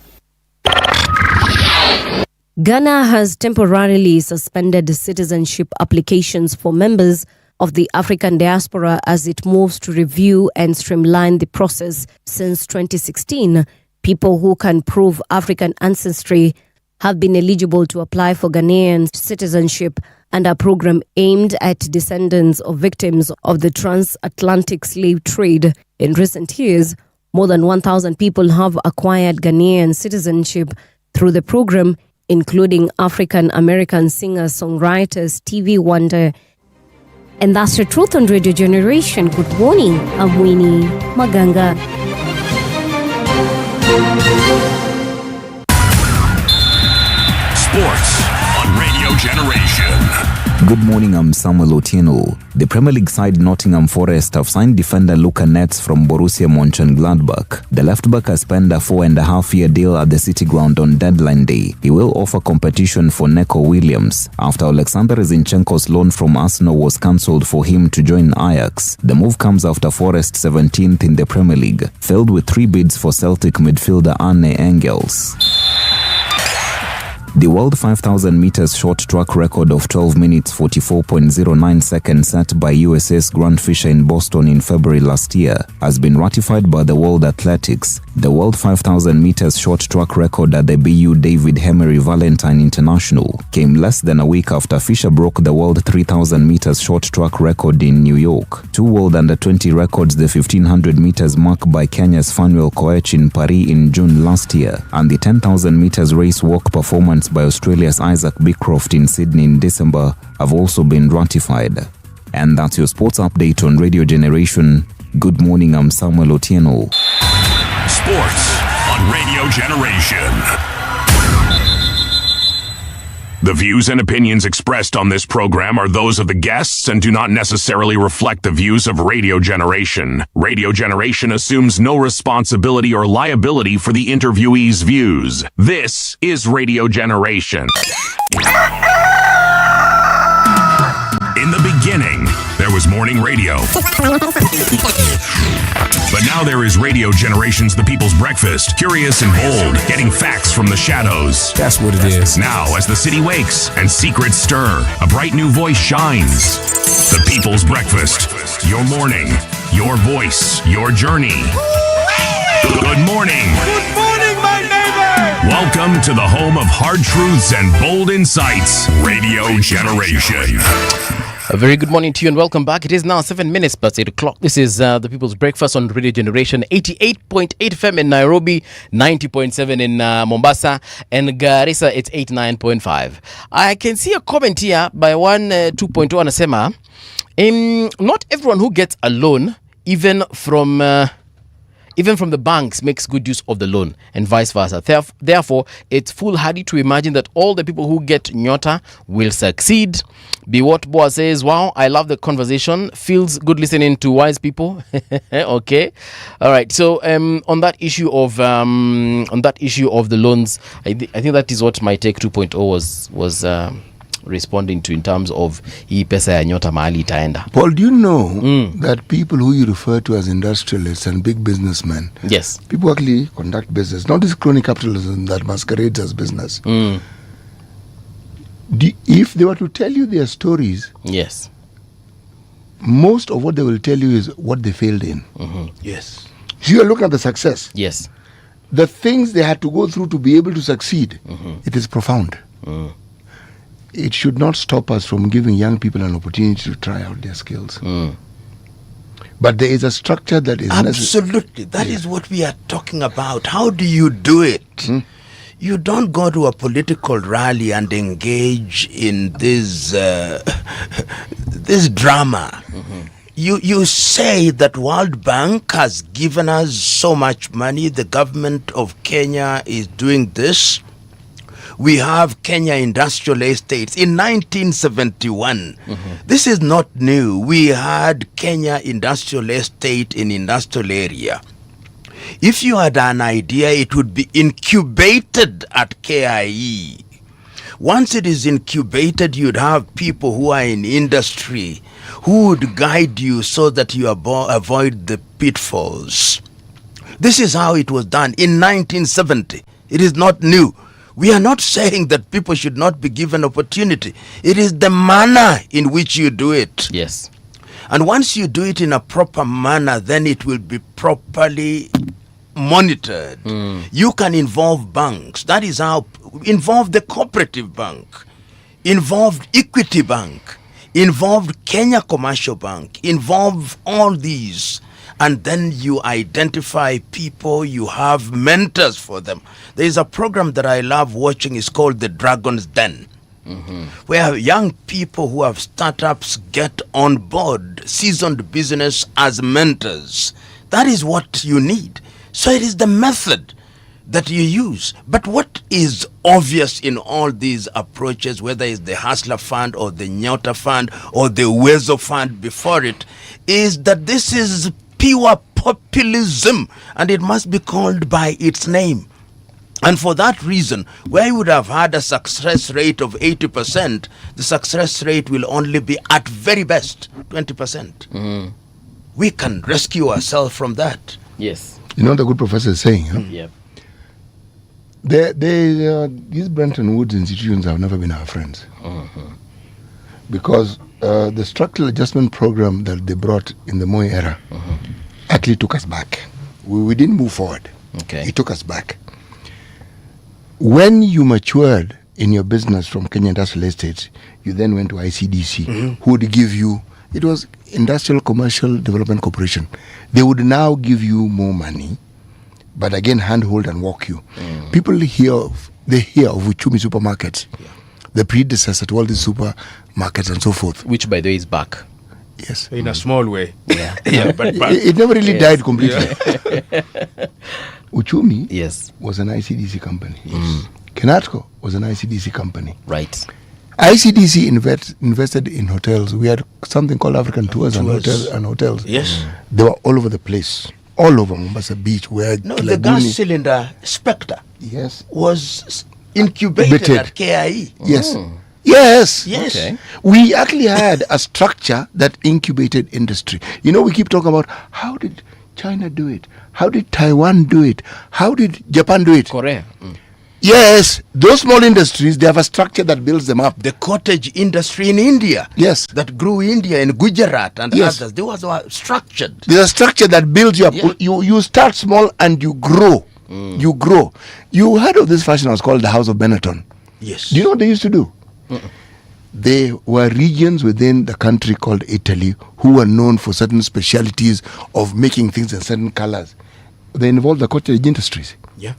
Ghana has temporarily suspended citizenship applications for members of the African diaspora as it moves to review and streamline the process. Since 2016, people who can prove African ancestry have been eligible to apply for Ghanaian citizenship under a program aimed at descendants of victims of the transatlantic slave trade. In recent years, more than 1,000 people have acquired Ghanaian citizenship through the program, including African-American singer-songwriter Stevie Wonder. And that's the truth on Radio Generation. Good morning, I'm Winnie Maganga. Sports on Radio Generation. Good morning, I'm Samuel Otieno. The Premier League side Nottingham Forest have signed defender Luka Netz from Borussia Mönchengladbach. The left-back has spent a 4.5-year deal at the City Ground on deadline day. He will offer competition for Neco Williams after Alexander Zinchenko's loan from Arsenal was cancelled for him to join Ajax. The move comes after Forest 17th in the Premier League, failed with 3 bids for Celtic midfielder Arne Engels. The world 5,000 meters short track record of 12 minutes 44.09 seconds set by USS Grant Fisher in Boston in February last year has been ratified by the World Athletics. The world 5,000 meters short track record at the BU David Hemery Valentine International came less than a week after Fisher broke the world 3,000 meters short track record in New York. 2 world under-20 records, the 1,500 meters mark by Kenya's Fanuel Koech in Paris in June last year, and the 10,000 meters race walk performance by Australia's Isaac Beecroft in Sydney in December have also been ratified. And that's your sports update on Radio Generation. Good morning, I'm Samuel Otieno. Sports on Radio Generation. The views and opinions expressed on this program are those of the guests and do not necessarily reflect the views of Radio Generation. Radio Generation assumes no responsibility or liability for the interviewee's views. This is Radio Generation. In the beginning, there was morning radio. But now there is Radio Generation's The People's Breakfast, curious and bold, getting facts from the shadows. That's what it is. Now, as the city wakes and secrets stir, a bright new voice shines. The People's Breakfast, your morning, your voice, your journey. Good morning. Good morning, my neighbor. Welcome to the home of hard truths and bold insights, Radio Generation. A very good morning to you and welcome back. It is now 7 minutes past 8 o'clock. This is the People's Breakfast on Radio Generation, 88.8 FM in Nairobi, 90.7 in Mombasa, and Garissa, it's 89.5. I can see a comment here by 2.0 anasema, not everyone who gets a loan, even from the banks, makes good use of the loan, and vice versa. Therefore, it's foolhardy to imagine that all the people who get Nyota will succeed. Be what Boa says, wow, I love the conversation. Feels good listening to wise people. Okay. All right. So on that issue of the loans, I think that is what my take 2.0 was responding to in terms of hii pesa ya Nyota mahali itaenda. Paul, do you know that people who you refer to as industrialists and big businessmen, yes, people who actually conduct business, not this crony capitalism that masquerades as business, if they were to tell you their stories, yes, most of what they will tell you is what they failed in. Yes. So you are looking at the success. Yes. The things they had to go through to be able to succeed, it is profound. It should not stop us from giving young people an opportunity to try out their skills. But there is a structure that is absolutely. That is what we are talking about. How do you do it? You don't go to a political rally and engage in this this drama. You say that World Bank has given us so much money, the government of Kenya is doing this. We have Kenya Industrial Estates in 1971. This is not new. We had Kenya Industrial Estate in industrial area. If you had an idea, it would be incubated at KIE. Once it is incubated, you'd have people who are in industry who would guide you so that you avoid the pitfalls. This is how it was done in 1970. It is not new. We are not saying that people should not be given opportunity. It is the manner in which you do it. Yes. And once you do it in a proper manner, then it will be properly monitored. You can involve banks. That is how. Involve the cooperative bank. Involve Equity Bank. Involve Kenya Commercial Bank. Involve all these. And then you identify people, you have mentors for them. There is a program that I love watching, it's called The Dragon's Den, where young people who have startups get on board, seasoned business as mentors. That is what you need. So it is the method that you use. But what is obvious in all these approaches, whether it's the Hustler Fund or the Nyota Fund or the Wezo Fund before it, is that this is pure populism, and it must be called by its name. And for that reason, where you would have had a success rate of 80%, the success rate will only be at very best 20%. We can rescue ourselves from that. Yes. You know the good professor is saying, huh? Yep. These Bretton Woods institutions have never been our friends. Because the structural adjustment program that they brought in the Moi era actually took us back. We didn't move forward. Okay. It took us back. When you matured in your business from Kenya Industrial Estates, you then went to ICDC, who would give you, it was Industrial Commercial Development Corporation. They would now give you more money, but again handhold and walk you. People hear of Uchumi supermarkets, the predecessor to all these supermarkets and so forth. Which, by the way, is back. Yes. In a small way. Yeah. But it never really died completely. Uchumi yes. was an ICDC company. Kenatco was an ICDC company. Right. ICDC invested in hotels. We had something called African Tours and hotels. Yes. They were all over the place. All over Mombasa Beach. Where the gas cylinder Spectre was incubated at KIE. Yes. Yes. Yes. Okay. We actually had a structure that incubated industry. You know, we keep talking about how did China do it? How did Taiwan do it? How did Japan do it? Korea. Yes, those small industries, they have a structure that builds them up. The cottage industry in India. Yes. That grew India and Gujarat and others. They were structured. There's a structure that builds you up. Yeah. You start small and you grow. You grow. You heard of this fashion house called the House of Benetton? Yes. Do you know what they used to do? They were regions within the country called Italy who were known for certain specialities of making things in certain colors. They involved the cottage industries. Yeah.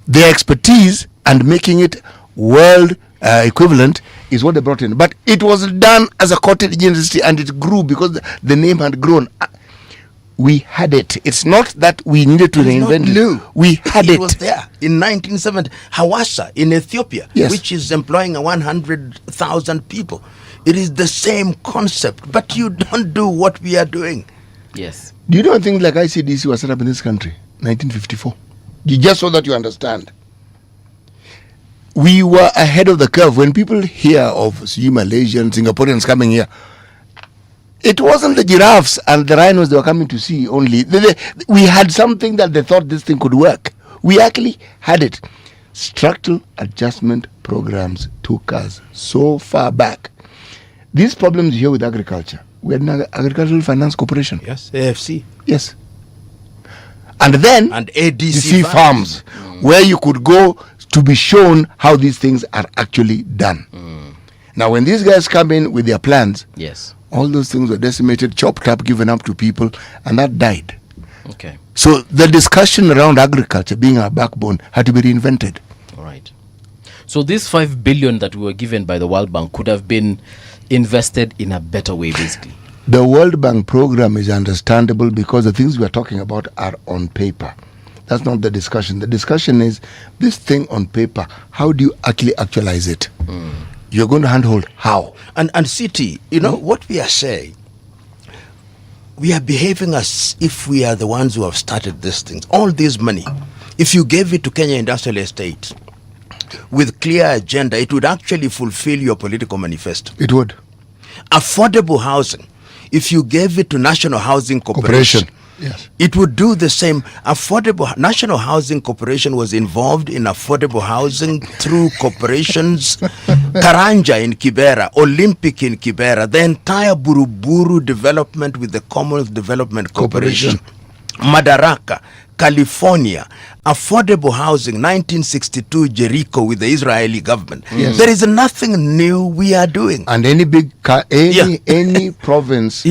Their expertise and making it world equivalent is what they brought in. But it was done as a cottage industry and it grew because the name had grown. We had it. It's not that we needed to reinvent it. We had it. It was there in 1970. Hawassa in Ethiopia, which is employing 100,000 people. It is the same concept, but you don't do what we are doing. Yes. Do you know things like ICDC was set up in this country, 1954? Just so that you understand. We were ahead of the curve. When people hear of Malaysians, Singaporeans coming here, it wasn't the giraffes and the rhinos they were coming to see only. We had something that they thought this thing could work. We actually had it. Structural adjustment programs took us so far back. These problems here with agriculture. We had an Agricultural Finance Corporation. Yes, AFC. Yes. And then ADC farms, where you could go to be shown how these things are actually done. Now, when these guys come in with their plans, yes, all those things were decimated, chopped up, given up to people, and that died. Okay. So the discussion around agriculture being our backbone had to be reinvented. All right. So this 5 billion that we were given by the World Bank could have been invested in a better way, basically. The World Bank program is understandable because the things we are talking about are on paper. That's not the discussion. The discussion is this thing on paper. How do you actually actualize it? You're going to handhold how? And CT, you know, what we are saying, we are behaving as if we are the ones who have started these things. All this money, if you gave it to Kenya Industrial Estate with clear agenda, it would actually fulfill your political manifesto. It would. Affordable housing, if you gave it to National Housing Corporation. Yes. It would do the same. National Housing Corporation was involved in affordable housing through corporations, Karanja in Kibera, Olympic in Kibera, the entire Buruburu development with the Commonwealth Development Corporation, Madaraka, California, affordable housing, 1962 Jericho with the Israeli government. Yes. There is nothing new we are doing. And any big, any province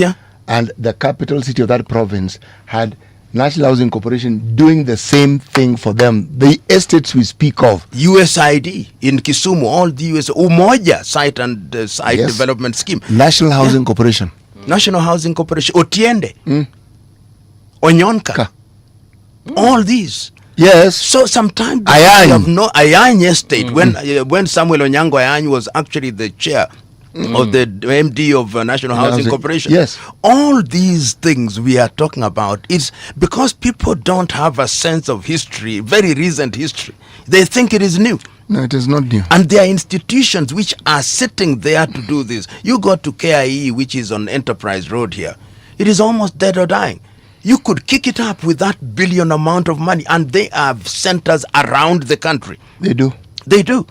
and the capital city of that province had National Housing Corporation doing the same thing for them. The estates we speak of. USID in Kisumu, all the Umoja site and site development scheme. National Housing Corporation. National Housing Corporation. Otiende. Onyonka. All these. Yes. So sometimes we have no Ayany estate when Samuel Onyango Ayany was actually the chair of the MD of National Housing Corporation. Yes. All these things we are talking about is because people don't have a sense of history, very recent history. They think it is new. No, it is not new. And there are institutions which are sitting there to do this. You go to KIE, which is on Enterprise Road here. It is almost dead or dying. You could kick it up with that billion amount of money, and they have centers around the country. They do. They do.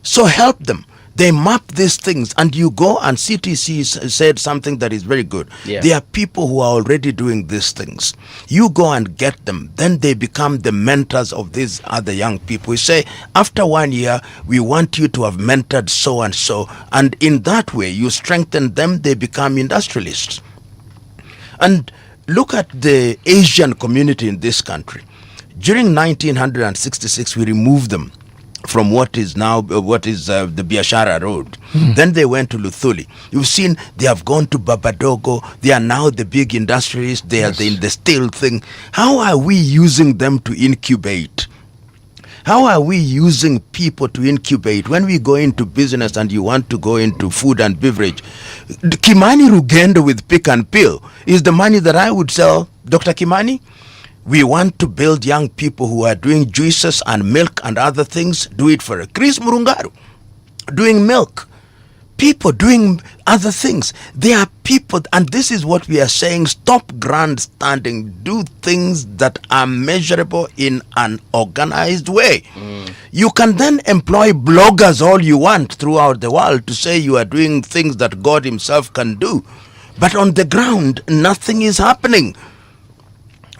So help them. They map these things, and you go, and CTC said something that is very good. Yeah. There are people who are already doing these things. You go and get them. Then they become the mentors of these other young people. We say, after 1 year, we want you to have mentored so and so. And in that way, you strengthen them. They become industrialists. And look at the Asian community in this country. During 1966, we removed them from what is now the Biashara Road. Then they went to Luthuli. You've seen they have gone to Babadogo. They are now the big industrialists. They are in the steel thing. How are we using them to incubate? How are we using people to incubate? When we go into business and you want to go into food and beverage, Kimani Rugendo with pick and peel is the money that I would sell, Dr. Kimani. We want to build young people who are doing juices and milk and other things. Do it for Chris Murungaru, doing milk. People doing other things. There are people, and this is what we are saying, stop grandstanding. Do things that are measurable in an organized way. You can then employ bloggers all you want throughout the world to say you are doing things that God himself can do. But on the ground, nothing is happening.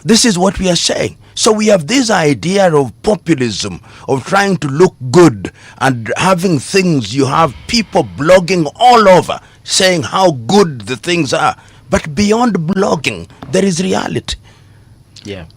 This is what we are saying. So we have this idea of populism, of trying to look good and having things. You have people blogging all over saying how good the things are. But beyond blogging, there is reality. Yeah.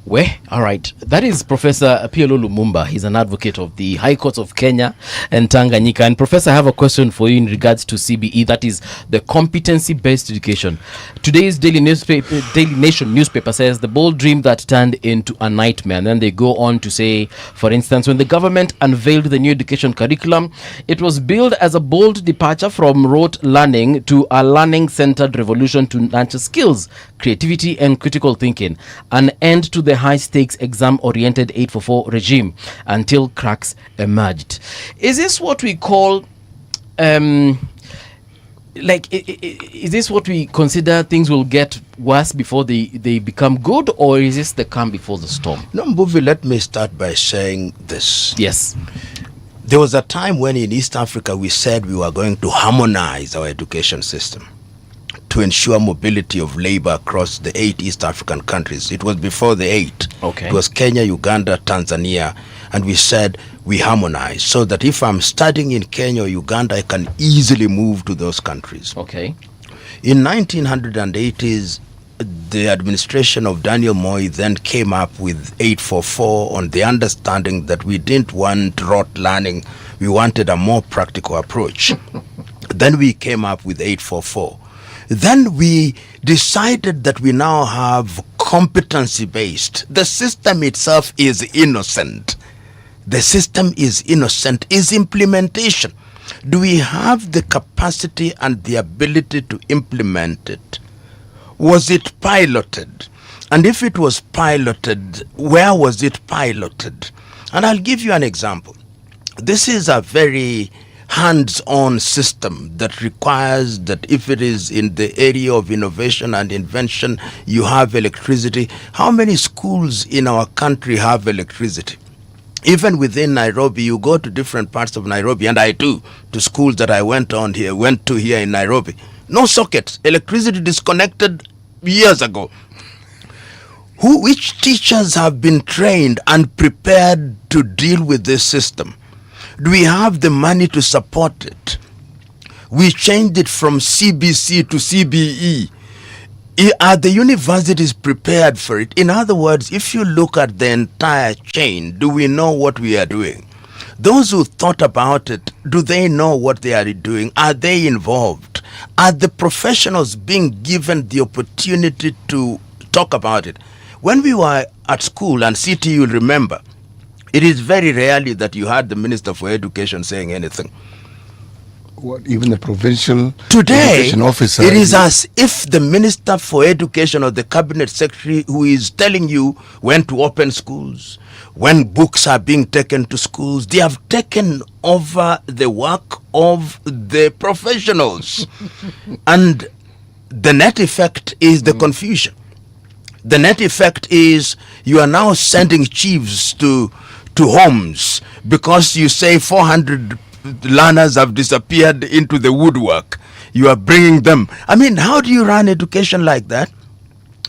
Well, all right. That is Professor PLO Lumumba. He's an advocate of the High Courts of Kenya and Tanganyika. And Professor, I have a question for you in regards to CBE. That is the competency-based education. Today's Daily Nation newspaper says the bold dream that turned into a nightmare. And then they go on to say, for instance, when the government unveiled the new education curriculum, it was billed as a bold departure from rote learning to a learning-centered revolution to nurture skills, creativity, and critical thinking. An end to the high-stakes exam-oriented 844 regime until cracks emerged. Is this what we call, is this what we consider things will get worse before they become good, or is this the calm before the storm? No, Mbuvi, let me start by saying this. Yes. There was a time when in East Africa we said we were going to harmonize our education system to ensure mobility of labor across the 8 East African countries. It was before the 8. Okay. It was Kenya, Uganda, Tanzania, and we said we harmonize so that if I'm studying in Kenya or Uganda, I can easily move to those countries. Okay. In 1980s, the administration of Daniel Moi then came up with 844 on the understanding that we didn't want rote learning. We wanted a more practical approach. Then we came up with 844. Then we decided that we now have competency-based. The system itself is innocent. The system is innocent. Is implementation. Do we have the capacity and the ability to implement it? Was it piloted? And if it was piloted, where was it piloted? And I'll give you an example. This is a very hands-on system that requires that if it is in the area of innovation and invention, you have electricity. How many schools in our country have electricity? Even within Nairobi, you go to different parts of Nairobi, and I too, to schools that I went to here in Nairobi. No sockets, electricity disconnected years ago. Which teachers have been trained and prepared to deal with this system? Do we have the money to support it? We changed it from CBC to CBE. Are the universities prepared for it? In other words, if you look at the entire chain, do we know what we are doing? Those who thought about it, do they know what they are doing? Are they involved? Are the professionals being given the opportunity to talk about it? When we were at school, and CT, you'll remember, it is very rarely that you had the Minister for Education saying anything. What, even the provincial Today, education officer? It is as if the Minister for Education or the Cabinet Secretary who is telling you when to open schools, when books are being taken to schools, they have taken over the work of the professionals. And the net effect is the confusion. The net effect is you are now sending chiefs to homes because you say 400 learners have disappeared into the woodwork. You are bringing them. I mean, how do you run education like that?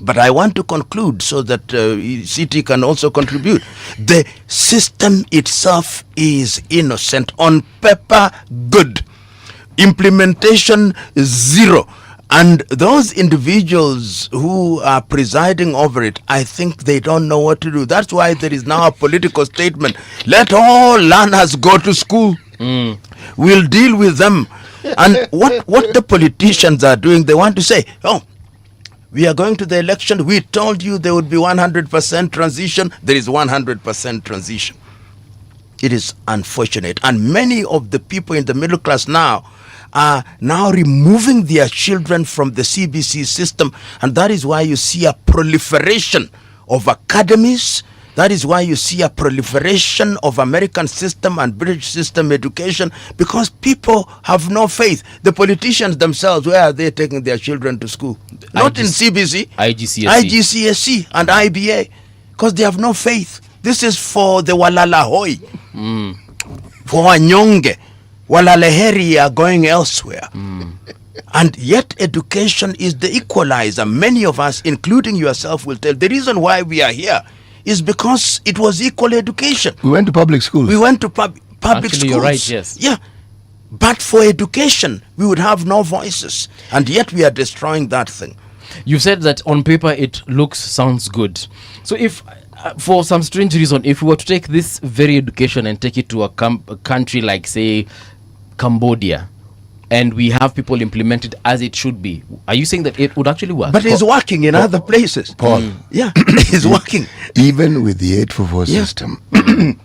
But I want to conclude so that CT can also contribute. The system itself is innocent. On paper, good. Implementation, zero. And those individuals who are presiding over it, I think they don't know what to do. That's why there is now a political statement. Let all learners go to school. We'll deal with them. And what the politicians are doing, they want to say, oh, we are going to the election. We told you there would be 100% transition. There is 100% transition. It is unfortunate. And many of the people in the middle class now are now removing their children from the CBC system, and that is why you see a proliferation of academies. That is why you see a proliferation of American system and British system education, because people have no faith. The politicians themselves, where are they taking their children to school? Not in CBC, IGCSE and IBA, because they have no faith. This is for the walalahoi, for wanyonge. Walaleheri are going elsewhere. And yet education is the equalizer. Many of us, including yourself, will tell the reason why we are here is because it was equal education. We went to public schools. We went to public Actually, schools. You're right, yes. Yeah. But for education, we would have no voices. And yet we are destroying that thing. You said that on paper it sounds good. So if, for some strange reason, if we were to take this very education and take it to a country like, say, Cambodia, and we have people implement it as it should be, are you saying that it would actually work? But it's working in other places. Paul. Yeah, it's working. Even with the 844 system,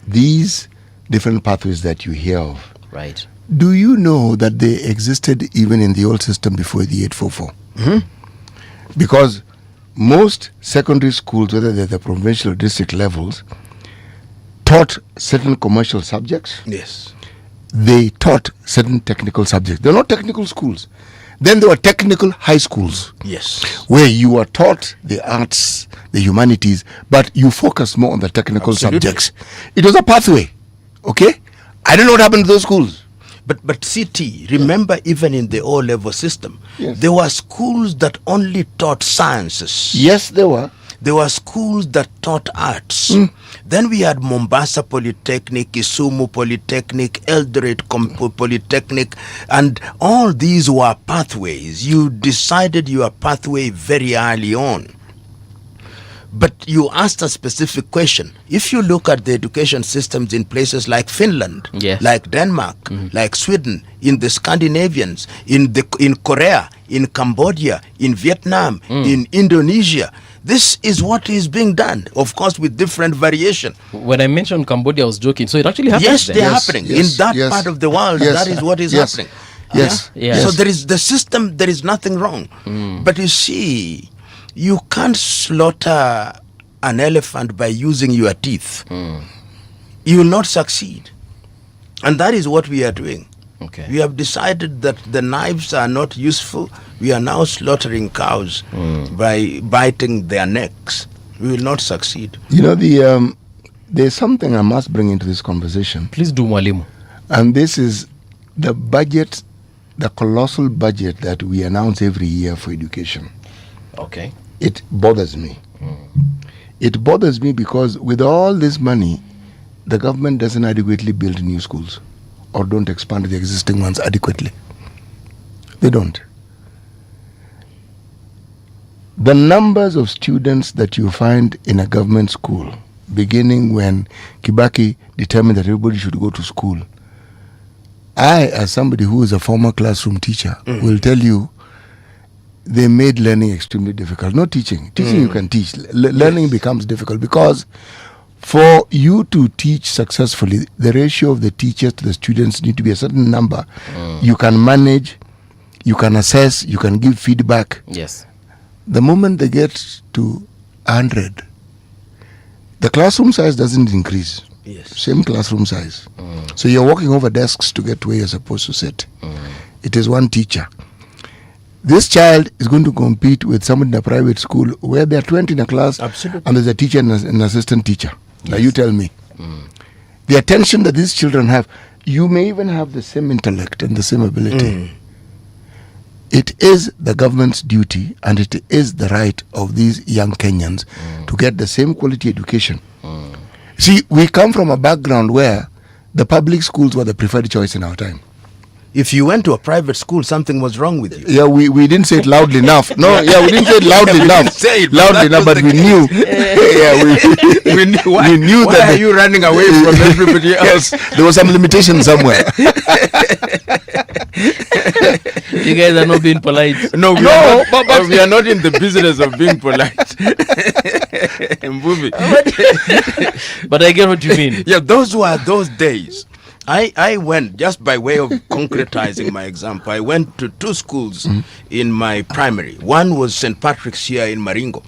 these different pathways that you hear of, right? Do you know that they existed even in the old system before the 844? Because most secondary schools, whether they're the provincial or district levels, taught certain commercial subjects. Yes. They taught certain technical subjects. They're not technical schools. Then there were technical high schools. Yes. Where you are taught the arts, the humanities, but you focus more on the technical subjects. It was a pathway. Okay? I don't know what happened to those schools. But CT, remember, even in the O-level system, there were schools that only taught sciences. Yes, there were. There were schools that taught arts. Then we had Mombasa Polytechnic, Kisumu Polytechnic, Eldoret Polytechnic, and all these were pathways. You decided your pathway very early on. But you asked a specific question. If you look at the education systems in places like Finland, like Denmark, like Sweden, in the Scandinavians, in Korea, in Cambodia, in Vietnam, in Indonesia, this is what is being done, of course, with different variation. When I mentioned Cambodia, I was joking. So it actually happens. Yes, there. they're happening. In that part of the world, that is what is happening. Yes. So there is the system, there is nothing wrong. But you see, you can't slaughter an elephant by using your teeth. You will not succeed. And that is what we are doing. Okay. We have decided that the knives are not useful. We are now slaughtering cows by biting their necks. We will not succeed. You know, there's something I must bring into this conversation. Please do, Mwalimu. And this is the budget, the colossal budget that we announce every year for education. Okay. It bothers me. It bothers me because with all this money, the government doesn't adequately build new schools or don't expand the existing ones adequately. They don't. The numbers of students that you find in a government school, beginning when Kibaki determined that everybody should go to school, I, as somebody who is a former classroom teacher, will tell you they made learning extremely difficult. Not teaching. Teaching you can teach. Learning becomes difficult because for you to teach successfully, the ratio of the teachers to the students need to be a certain number. You can manage, you can assess, you can give feedback. Yes. The moment they get to 100, the classroom size doesn't increase. Yes. Same classroom size. So you're walking over desks to get where you're supposed to sit. It is one teacher. This child is going to compete with someone in a private school where there are 20 in a class. Absolutely. And there's a teacher and an assistant teacher. Now you tell me. The attention that these children have, you may even have the same intellect and the same ability. It is the government's duty and it is the right of these young Kenyans to get the same quality education. See, we come from a background where the public schools were the preferred choice in our time. If you went to a private school, something was wrong with you. Yeah, we didn't say it loudly enough. No, yeah, we didn't say it loudly enough. But we knew. We knew. Why, we knew why that. Are you running away from everybody else? Yes, there was some limitation somewhere. You guys are not being polite. No, we are not in the business of being polite. But I get what you mean. Yeah, those were those days. I went, just by way of concretizing my example, I went to two schools in my primary. One was St. Patrick's here in Maringo.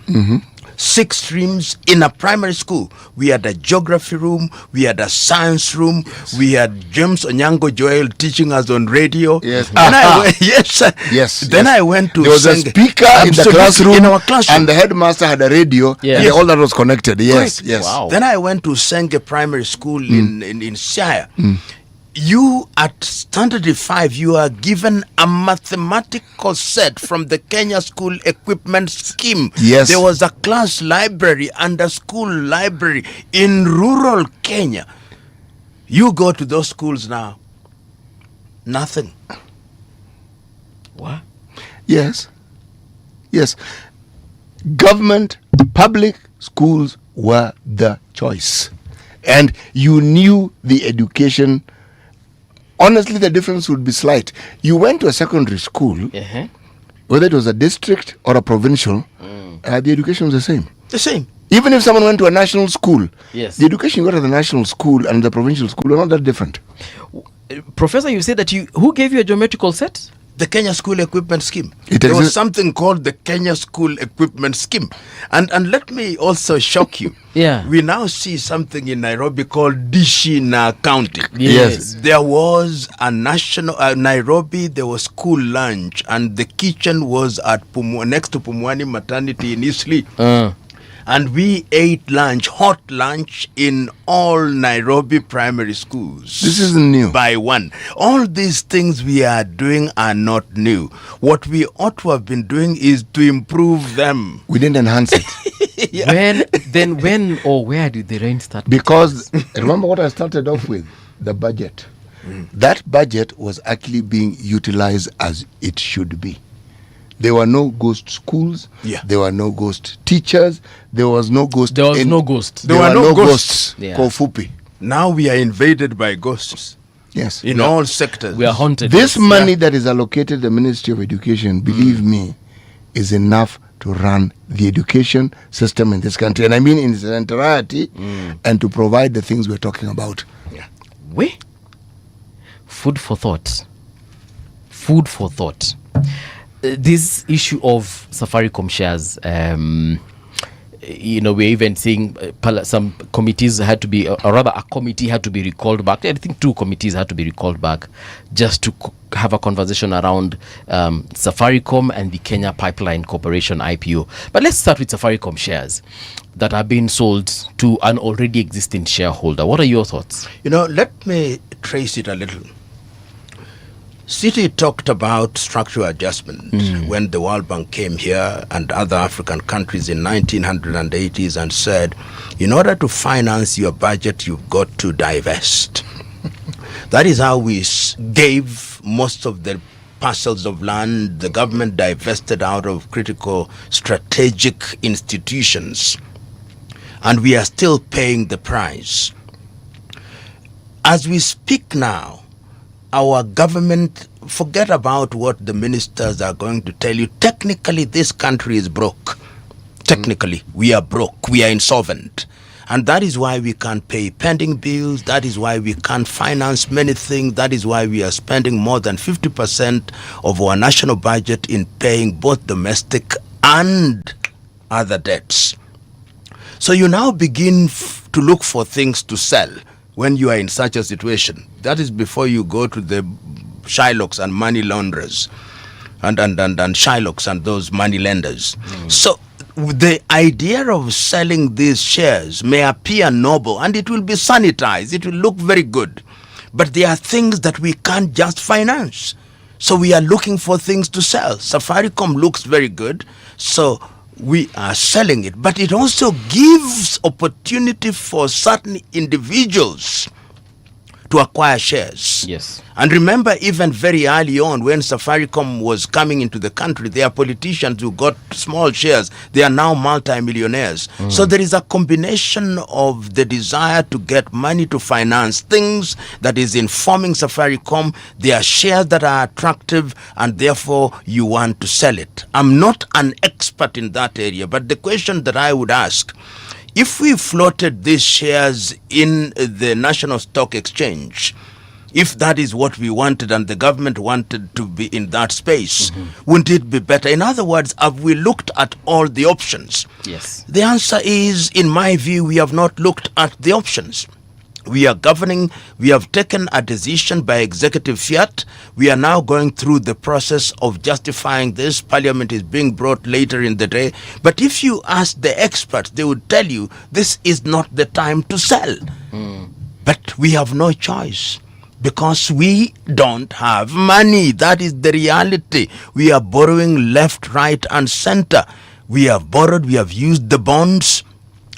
6 streams in a primary school. We had a geography room, we had a science room, we had James Onyango Joel teaching us on radio. Yes. Then I went to there was a speaker in the classroom, in our classroom, and the headmaster had a radio. Yes. Yeah, all that was connected. Yes, yes. Wow. Then I went to Senge Primary School in Shire. You at Standard 5, you are given a mathematical set from the Kenya School Equipment Scheme. Yes. There was a class library and a school library in rural Kenya. You go to those schools now, nothing. What? Yes. Yes. Government, public schools were the choice. And you knew the education. Honestly, the difference would be slight. You went to a secondary school, whether it was a district or a provincial, the education was the same. The same. Even if someone went to a national school, Yes. the education you got at the national school and the provincial school were not that different. Professor, you said that who gave you a geometrical set? The Kenya School Equipment Scheme. It There was exists. something called the Kenya School Equipment Scheme. And let me also shock you. Yeah. We now see something in Nairobi called Dishi na County. Yes. There was a national, Nairobi, there was school lunch, and the kitchen was at next to Pumwani Maternity in Eastleigh. And we ate lunch, hot lunch, in all Nairobi primary schools. This isn't new. By one. All these things we are doing are not new. What we ought to have been doing is to improve them. We didn't enhance it. When or where did the rain start? Because remember what I started off with, the budget. That budget was actually being utilized as it should be. There were no ghost schools. Yeah. There were no ghost teachers. There was no ghost. There was no ghost. There were no ghosts. Yeah. Kofupi. Now we are invaded by ghosts. Yes. In all sectors. We are haunted. This money that is allocated the Ministry of Education, believe me, is enough to run the education system in this country. And I mean in its entirety, and to provide the things we're talking about. Wait. Food for thought. Food for thought. This issue of Safaricom shares, we're even seeing some committees had to be, or rather a committee had to be recalled back. I think 2 committees had to be recalled back just to have a conversation around Safaricom and the Kenya Pipeline Corporation IPO. But let's start with Safaricom shares that are being sold to an already existing shareholder. What are your thoughts? Let me trace it a little. Citi talked about structural adjustment when the World Bank came here and other African countries in 1980s and said, in order to finance your budget, you've got to divest. That is how we gave most of the parcels of land the government divested out of critical strategic institutions. And we are still paying the price. As we speak now, our government, forget about what the ministers are going to tell you. Technically, this country is broke. Technically, we are broke. We are insolvent. And that is why we can't pay pending bills. That is why we can't finance many things. That is why we are spending more than 50% of our national budget in paying both domestic and other debts. So you now begin to look for things to sell when you are in such a situation. That is before you go to the Shylocks and money launderers and Shylocks and those money lenders. So the idea of selling these shares may appear noble and it will be sanitized. It will look very good. But there are things that we can't just finance. So we are looking for things to sell. Safaricom looks very good. So we are selling it, but it also gives opportunity for certain individuals to acquire shares. Yes. And remember, even very early on, when Safaricom was coming into the country, there are politicians who got small shares. They are now multimillionaires. So there is a combination of the desire to get money to finance things that is informing Safaricom. There are shares that are attractive, and therefore you want to sell it. I'm not an expert in that area, but the question that I would ask, if we floated these shares in the National Stock Exchange, if that is what we wanted and the government wanted to be in that space, wouldn't it be better? In other words, have we looked at all the options? Yes. The answer is, in my view, we have not looked at the options. We are governing, we have taken a decision by executive fiat. We are now going through the process of justifying this. Parliament is being brought later in the day. But if you ask the experts, they would tell you this is not the time to sell. But we have no choice because we don't have money. That is the reality. We are borrowing left, right, and center. We have borrowed, we have used the bonds.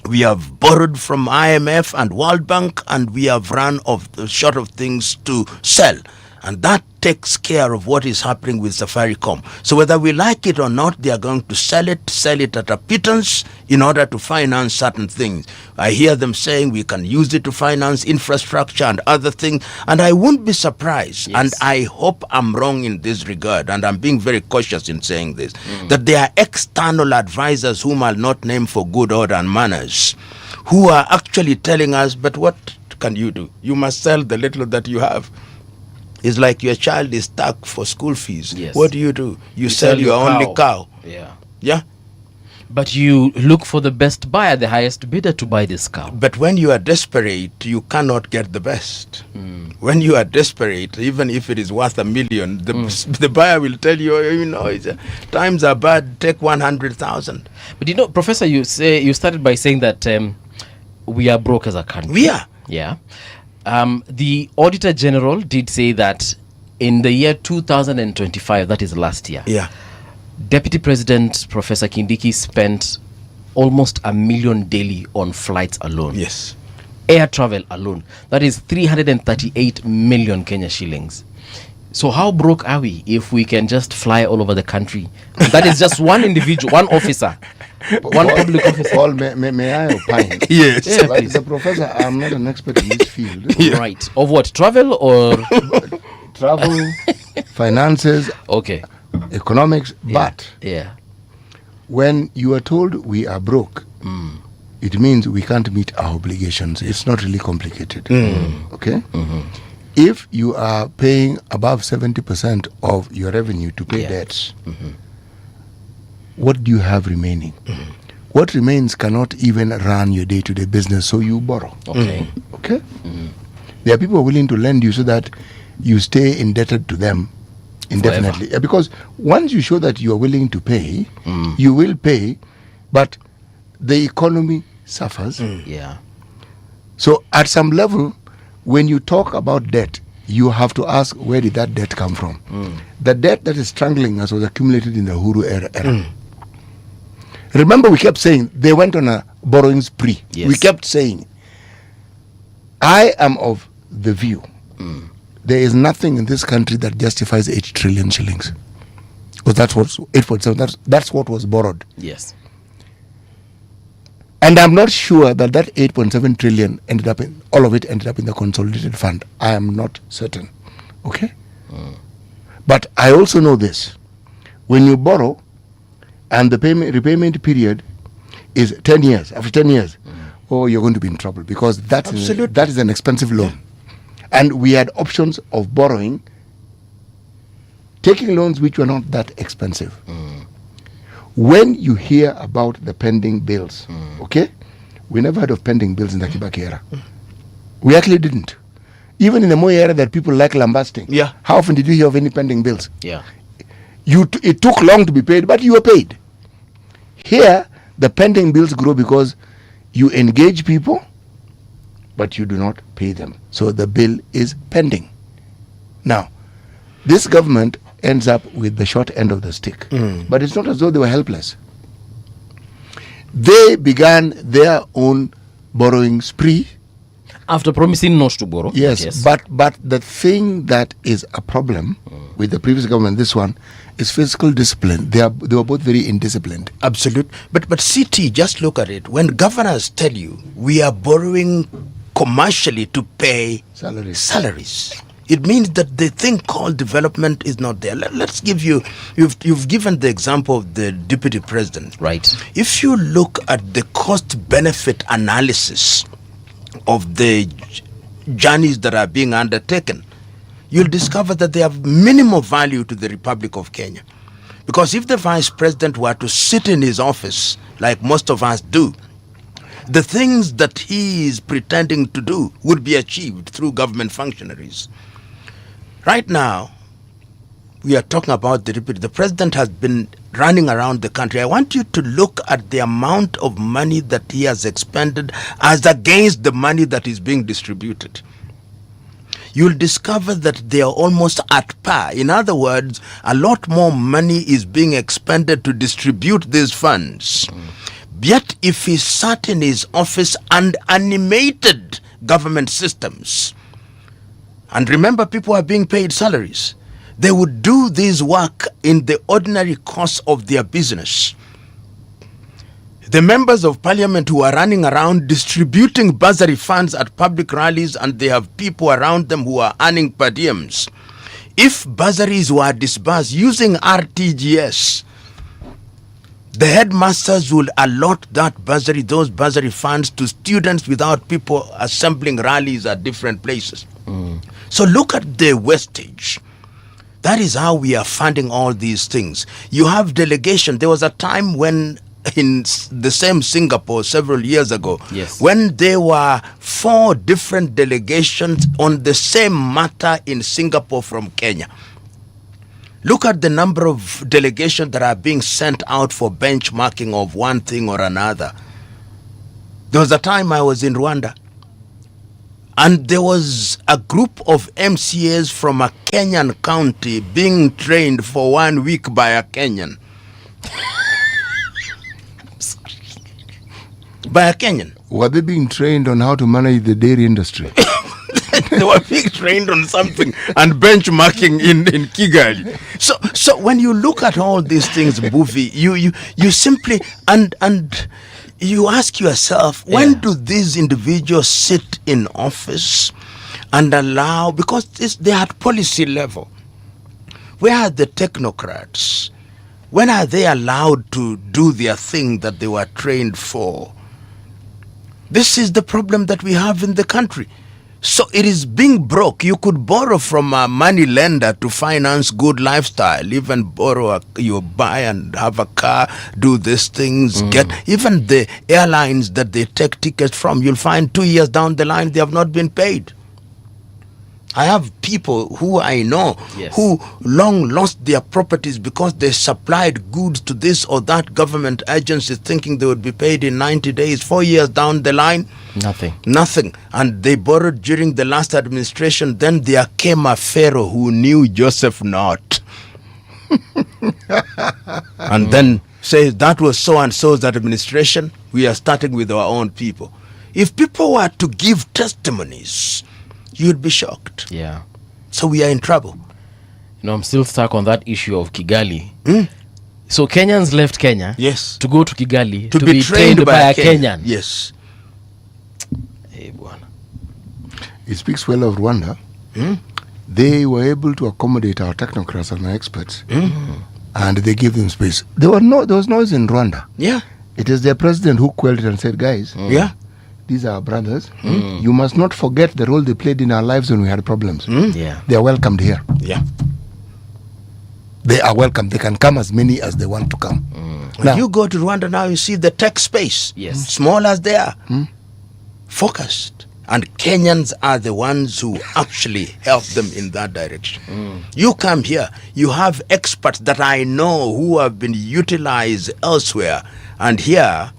We have borrowed from IMF and World Bank, and we have run short of things to sell. And that takes care of what is happening with Safaricom. So whether we like it or not, they are going to sell it at a pittance in order to finance certain things. I hear them saying we can use it to finance infrastructure and other things, and I won't be surprised, and I hope I'm wrong in this regard, and I'm being very cautious in saying this, that there are external advisors whom I'll not name for good order and manners, who are actually telling us, but what can you do? You must sell the little that you have. It's like your child is stuck for school fees. Yes. What do? You sell your only cow. Yeah. But you look for the best buyer, the highest bidder to buy this cow. But when you are desperate, you cannot get the best. When you are desperate, even if it is worth $1 million, the buyer will tell you, times are bad, take 100,000. But Professor, you started by saying that we are broke as a country. We are. Yeah. The Auditor General did say that in the year 2025, that is last year, Deputy President Professor Kindiki spent almost $1 million daily on flights alone. Yes. Air travel alone. That is 338 million Kenya shillings. So how broke are we if we can just fly all over the country? That is just one individual, one officer, one public officer. Paul, may I opine? Yes. Yeah, but please. as a professor, I'm not an expert in this field. Yeah. Right. Of what? Travel or? Travel, finances, okay, economics. But when you are told we are broke, it means we can't meet our obligations. It's not really complicated. Okay? If you are paying above 70% of your revenue to pay debts, what do you have remaining? What remains cannot even run your day-to-day business, so you borrow. Okay. Okay? There are people who are willing to lend you so that you stay indebted to them indefinitely. Because once you show that you are willing to pay, you will pay, but the economy suffers. Yeah. So at some level, when you talk about debt, you have to ask, where did that debt come from? The debt that is strangling us was accumulated in the Uhuru era. Remember, we kept saying they went on a borrowing spree. Yes. We kept saying, I am of the view there is nothing in this country that justifies 8 trillion shillings. Because that's what 8.7. That's what was borrowed. Yes. And I'm not sure that 8.7 trillion all of it ended up in the consolidated fund. I am not certain. Okay? But I also know this. When you borrow and the repayment period is 10 years, after 10 years, you're going to be in trouble, because that is an expensive loan. And we had options of borrowing, taking loans which were not that expensive. When you hear about the pending bills, okay, we never heard of pending bills in the Kibaki era. We actually didn't. Even in the Moi era that people like lambasting, how often did you hear of any pending bills? Yeah. It took long to be paid, but you were paid. Here, the pending bills grow because you engage people, but you do not pay them. So the bill is pending. Now, this government ends up with the short end of the stick. But it's not as though they were helpless. They began their own borrowing spree. After promising not to borrow. Yes. But the thing that is a problem with the previous government, this one, is fiscal discipline. They were both very indisciplined. Absolute. But CT, just look at it. When governors tell you we are borrowing commercially to pay salaries, it means that the thing called development is not there. Let's give you've given the example of the deputy president. Right. If you look at the cost benefit analysis of the journeys that are being undertaken, you'll discover that they have minimal value to the Republic of Kenya. Because if the vice president were to sit in his office, like most of us do, the things that he is pretending to do would be achieved through government functionaries. Right now, we are talking about the president has been running around the country. I want you to look at the amount of money that he has expended as against the money that is being distributed. You'll discover that they are almost at par. In other words, a lot more money is being expended to distribute these funds. Yet, if he sat in his office and animated government systems, and remember, people are being paid salaries, they would do this work in the ordinary course of their business. The members of parliament who are running around distributing bursary funds at public rallies, and they have people around them who are earning per diems. If bursaries were disbursed using RTGS, the headmasters will allot those bursary funds to students without people assembling rallies at different places. So look at the wastage. That is how we are funding all these things. You have delegation. There was a time when in the same Singapore several years ago, when there were 4 different delegations on the same matter in Singapore from Kenya. Look at the number of delegations that are being sent out for benchmarking of one thing or another. There was a time I was in Rwanda, and there was a group of MCAs from a Kenyan county being trained for 1 week by a Kenyan. By a Kenyan. Were they being trained on how to manage the dairy industry? They were being trained on something and benchmarking in Kigali. So when you look at all these things, Buvi, you simply and you ask yourself, when do these individuals sit in office and allow, because they are at policy level, where are the technocrats? When are they allowed to do their thing that they were trained for? This is the problem that we have in the country. So it is being broke. You could borrow from a money lender to finance good lifestyle, even borrow, you buy and have a car, do these things, get even the airlines that they take tickets from, you'll find 2 years down the line, they have not been paid. I have people who I know who long lost their properties because they supplied goods to this or that government agency thinking they would be paid in 90 days. 4 years down the line, nothing. And they borrowed during the last administration. Then there came a pharaoh who knew Joseph not. And then says that was so and so's administration. We are starting with our own people. If people were to give testimonies, you'd be shocked. Yeah. So we are in trouble. You know, I'm still stuck on that issue of Kigali. So Kenyans left Kenya to go to Kigali to be trained by a Kenyan. Yes. Hey, Bwana. It speaks well of Rwanda. They were able to accommodate our technocrats and our experts. And they gave them space. There was noise in Rwanda. Yeah. It is their president who quelled it and said, guys, these are our brothers. You must not forget the role they played in our lives when we had problems. They are welcomed here. Yeah. They are welcome. They can come as many as they want to come. When you go to Rwanda now, you see the tech space. Small as they are. Focused. And Kenyans are the ones who actually help them in that direction. You come here, you have experts that I know who have been utilized elsewhere. And here,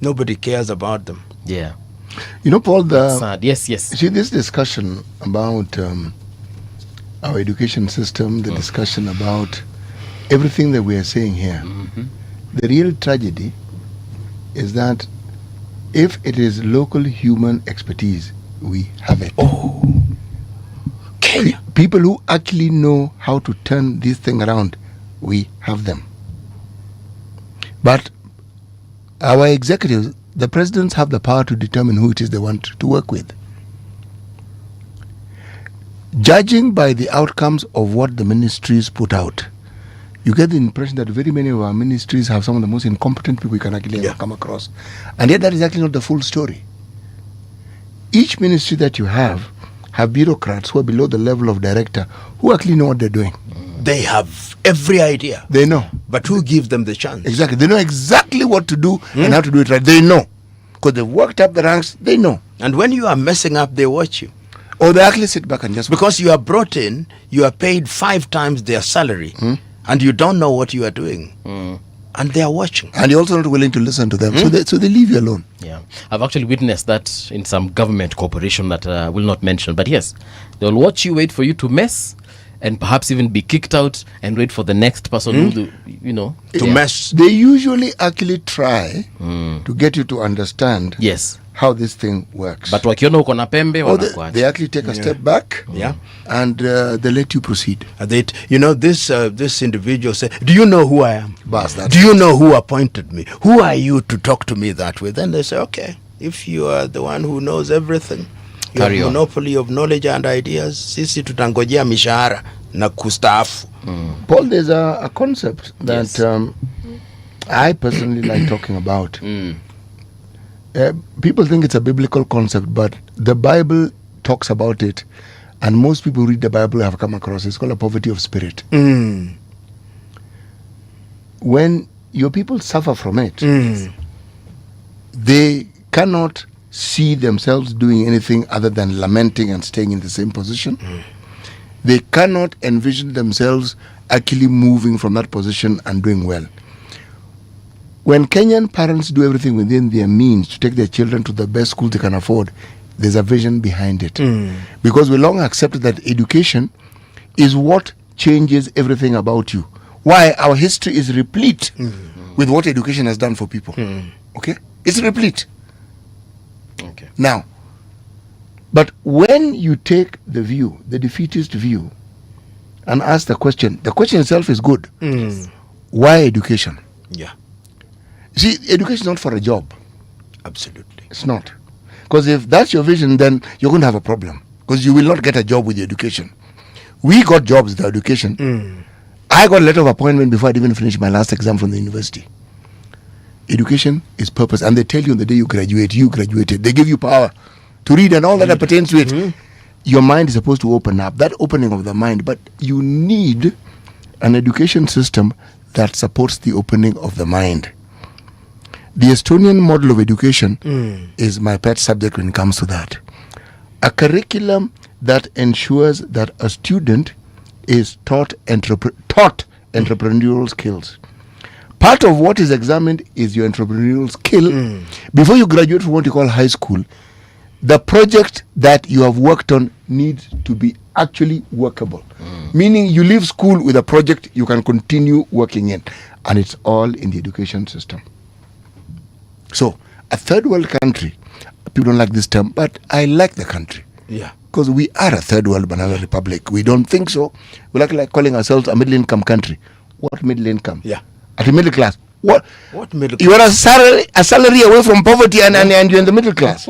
nobody cares about them. Yeah. You know, Paul, sad. Yes. See, this discussion about our education system, the discussion about everything that we are saying here, the real tragedy is that if it is local human expertise, we have it. Kenya. People who actually know how to turn this thing around, we have them. But our executives, the presidents have the power to determine who it is they want to work with. Judging by the outcomes of what the ministries put out, you get the impression that very many of our ministries have some of the most incompetent people you can actually ever come across. And yet that is actually not the full story. Each ministry that you have bureaucrats who are below the level of director who actually know what they're doing. They have every idea. They know. But who gives them the chance? Exactly. They know exactly what to do and how to do it right. They know. Because they've worked up the ranks, they know. And when you are messing up, they watch you. Or they actually sit back and just... Because you are brought in, you are paid 5 times their salary, and you don't know what you are doing. And they are watching. And you're also not willing to listen to them. So they leave you alone. Yeah. I've actually witnessed that in some government corporation that I will not mention. But yes, they'll watch you, wait for you to mess, and perhaps even be kicked out and wait for the next person to mess. They usually actually try to get you to understand how this thing works. But wakiona uko na pembe wanakuacha. They actually take a step back and they let you proceed. This individual said, do you know who I am? Bas, do you know who appointed me? Who are you to talk to me that way? Then they say, okay, if you are the one who knows everything, you have monopoly of knowledge and ideas, sisi tutangojea mishahara na kustaafu. Paul, there's a concept that I personally like talking about. People think it's a biblical concept, but the Bible talks about it, and most people who read the Bible have come across it. It's called a poverty of spirit. When your people suffer from it, they cannot see themselves doing anything other than lamenting and staying in the same position. They cannot envision themselves actually moving from that position and doing well. When Kenyan parents do everything within their means to take their children to the best schools they can afford, there's a vision behind it. Because we long accepted that education is what changes everything about you. Why? Our history is replete with what education has done for people. Okay? It's replete. Okay. Now, But when you take the view, the defeatist view, and ask the question itself is good. Why education? Yeah. See, education is not for a job. Absolutely. It's not. Because if that's your vision, then you're going to have a problem. Because you will not get a job with your education. We got jobs with our education. I got a letter of appointment before I'd even finished my last exam from the university. Education is purpose. And they tell you on the day you graduated. They give you power to read and all that pertains to it. Your mind is supposed to open up. That opening of the mind. But you need an education system that supports the opening of the mind. The Estonian model of education is my pet subject when it comes to that. A curriculum that ensures that a student is taught entrepreneurial skills. Part of what is examined is your entrepreneurial skill. Before you graduate from what you call high school, the project that you have worked on needs to be actually workable. Meaning you leave school with a project you can continue working in. And it's all in the education system. So, a third world country, people don't like this term, but I like the country. Yeah. Because we are a third world banana republic. We don't think so. We like calling ourselves a middle income country. What middle income? Yeah. At the middle class. What middle class? You are a salary away from poverty and you're in the middle class.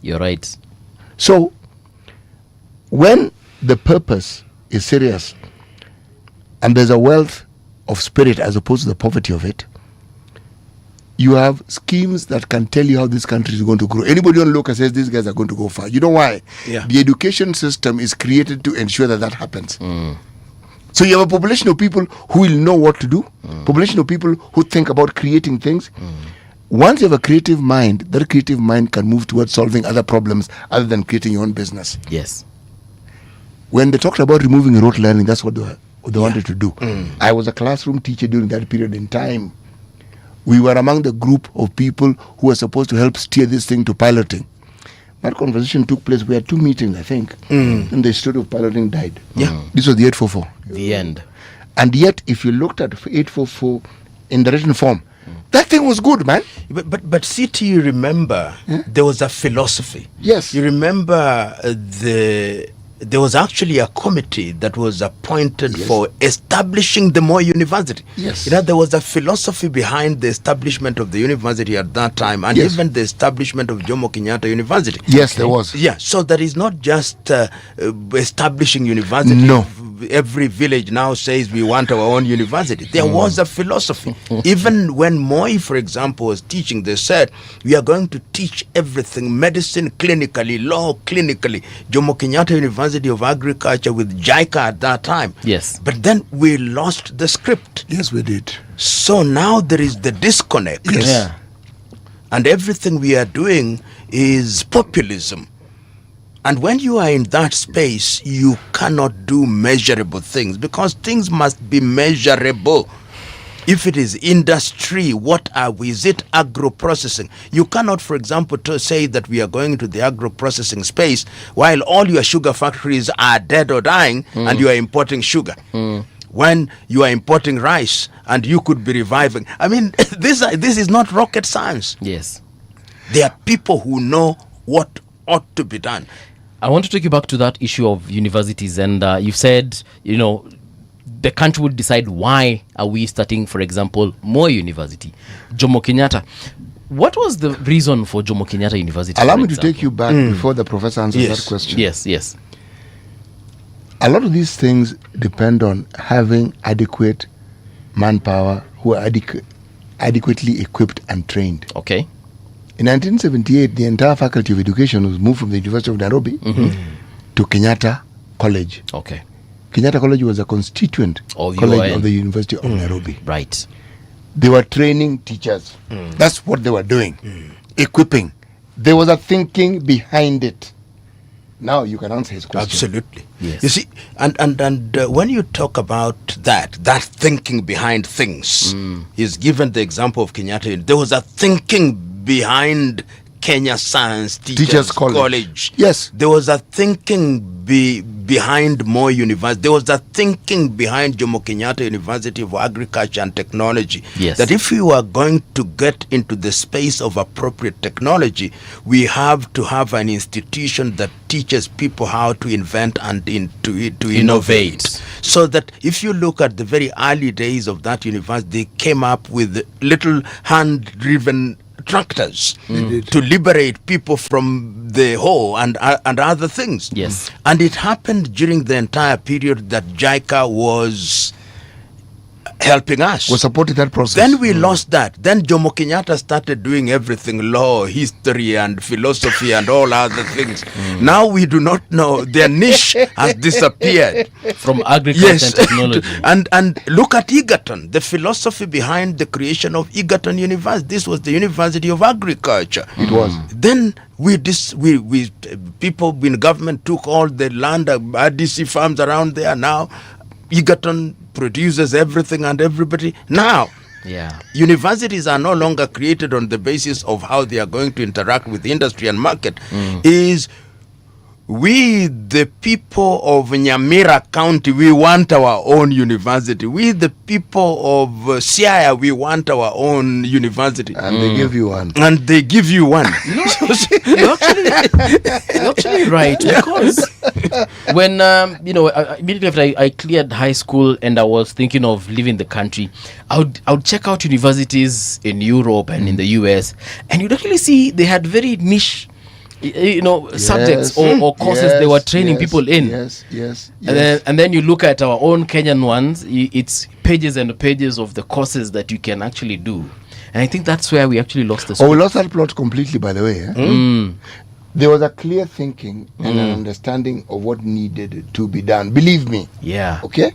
You're right. So, when the purpose is serious and there's a wealth of spirit as opposed to the poverty of it, you have schemes that can tell you how this country is going to grow. Anybody on local says these guys are going to go far. You know why? Yeah. The education system is created to ensure that happens. So you have a population of people who will know what to do, population of people who think about creating things. Once you have a creative mind, that creative mind can move towards solving other problems other than creating your own business. Yes. When they talked about removing rote learning, that's what they wanted to do. I was a classroom teacher during that period in time. We were among the group of people who were supposed to help steer this thing to piloting. That conversation took place. We had 2 meetings, I think. And the story of piloting died. Yeah. This was the 844. The end. And yet, if you looked at 844 in the written form, that thing was good, man. But CT, you remember, there was a philosophy. Yes. You remember there was actually a committee that was appointed for establishing the Moi University. Yes. You know, there was a philosophy behind the establishment of the university at that time, and even the establishment of Jomo Kenyatta University. Yes, there was. Yeah, so that is not just establishing university. No. Every village now says we want our own university. There was a philosophy. Even when Moi, for example, was teaching, they said, we are going to teach everything, medicine clinically, law clinically. Jomo Kenyatta University of Agriculture with JICA at that time. Yes. But then we lost the script. Yes, we did. So now there is the disconnect. Yes. Yeah. And everything we are doing is populism. And when you are in that space, you cannot do measurable things because things must be measurable. If it is industry, what are we? Is it agro-processing? You cannot, for example, say that we are going to the agro-processing space while all your sugar factories are dead or dying and you are importing sugar. When you are importing rice and you could be reviving. I mean, this is not rocket science. Yes. There are people who know what ought to be done. I want to take you back to that issue of universities, and you've said, the country would decide why are we starting, for example, Moi University, Jomo Kenyatta. What was the reason for Jomo Kenyatta University? Allow me to take you back before the professor answers that question. Yes. A lot of these things depend on having adequate manpower who are adequately equipped and trained. Okay. In 1978, the entire faculty of education was moved from the University of Nairobi to Kenyatta College. Okay. Kenyatta College was a constituent college of the University of Nairobi. Right. They were training teachers. That's what they were doing. Equipping. There was a thinking behind it. Now you can answer his question. Absolutely. Yes. You see, and when you talk about that thinking behind things, he's given the example of Kenyatta. There was a thinking behind Kenya Science Teachers College. Yes. There was a thinking behind Moi University. There was a thinking behind Jomo Kenyatta University of Agriculture and Technology. Yes. That if we were going to get into the space of appropriate technology, we have to have an institution that teaches people how to invent and to innovate. So that if you look at the very early days of that university, they came up with little hand-driven tractors to liberate people from the hoe and other things. Yes. And it happened during the entire period that JICA was helping us. Was supporting that process. Then we lost that. Then Jomo Kenyatta started doing everything, law, history and philosophy and all other things. Now we do not know. Their niche has disappeared. From agriculture and technology. And look at Egerton, the philosophy behind the creation of Egerton University. This was the University of Agriculture. It was. Then people in government took all the land, RDC farms around there. Now Egerton produces everything and everybody. Now, universities are no longer created on the basis of how they are going to interact with industry and market. Is we, the people of Nyamira County, we want our own university. We, the people of Siaya, we want our own university. And they give you one. And they give you one. You're actually right, because when immediately after I cleared high school and I was thinking of leaving the country, I would check out universities in Europe and in the US, and you'd actually see they had very niche subjects or courses they were training people in. Yes. And then you look at our own Kenyan ones, it's pages and pages of the courses that you can actually do. And I think that's where we actually lost the script. We lost that plot completely, by the way. There was a clear thinking and an understanding of what needed to be done. Believe me. Yeah. Okay?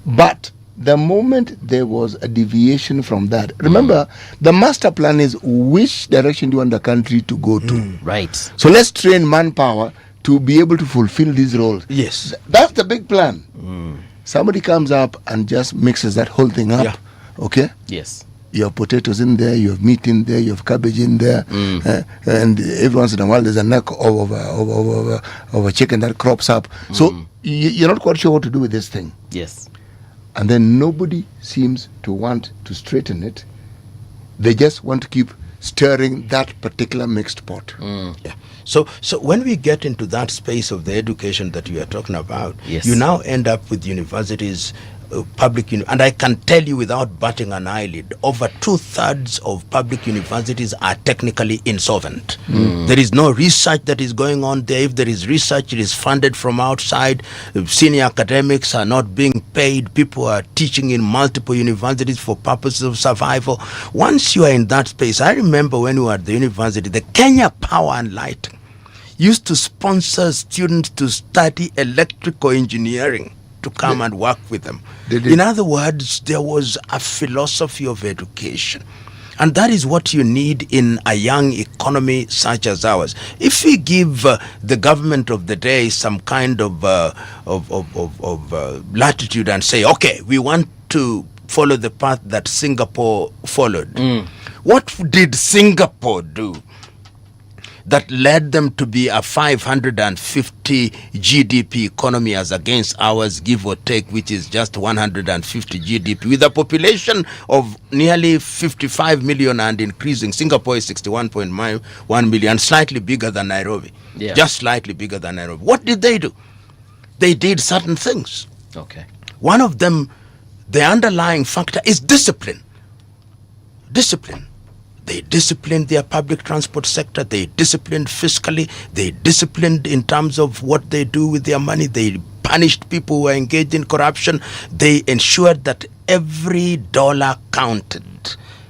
But the moment there was a deviation from that, remember, the master plan is which direction do you want the country to go to. Right. So let's train manpower to be able to fulfill these roles. Yes. That's the big plan. Somebody comes up and just mixes that whole thing up. Yeah. Okay? Yes. You have potatoes in there, you have meat in there, you have cabbage in there, and every once in a while there's a neck of a chicken that crops up. So you're not quite sure what to do with this thing. Yes. And then nobody seems to want to straighten it. They just want to keep stirring that particular mixed pot. Yeah. So when we get into that space of the education that you are talking about, Yes. you now end up with universities, and I can tell you without batting an eyelid, over 2/3 of public universities are technically insolvent. There is no research that is going on there. If there is research, it is funded from outside. Senior academics are not being paid. People are teaching in multiple universities for purposes of survival. Once you are in that space, I remember when we were at the university, the Kenya Power and Lighting used to sponsor students to study electrical engineering to come and work with them. In other words, there was a philosophy of education. And that is what you need in a young economy such as ours. If we give the government of the day some kind of latitude and say, okay, we want to follow the path that Singapore followed. What did Singapore do that led them to be a 550 GDP economy as against ours, give or take, which is just 150 GDP, with a population of nearly 55 million and increasing? Singapore is 61.1 million, slightly bigger than Nairobi. Just slightly bigger than Nairobi. What did they do? They did certain things. Okay. One of them, the underlying factor is discipline. Discipline. They disciplined their public transport sector. They disciplined fiscally. They disciplined in terms of what they do with their money. They punished people who are engaged in corruption. They ensured that every dollar counted.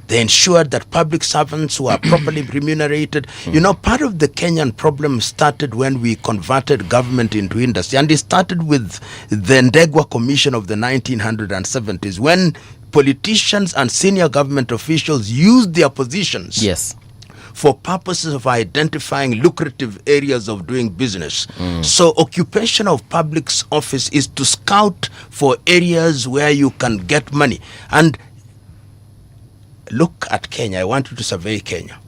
They ensured that public servants were properly remunerated. You know, part of the Kenyan problem started when we converted government into industry. And it started with the Ndegwa Commission of the 1970s, when politicians and senior government officials used their positions for purposes of identifying lucrative areas of doing business. So occupation of public office is to scout for areas where you can get money. And look at Kenya. I want you to survey Kenya.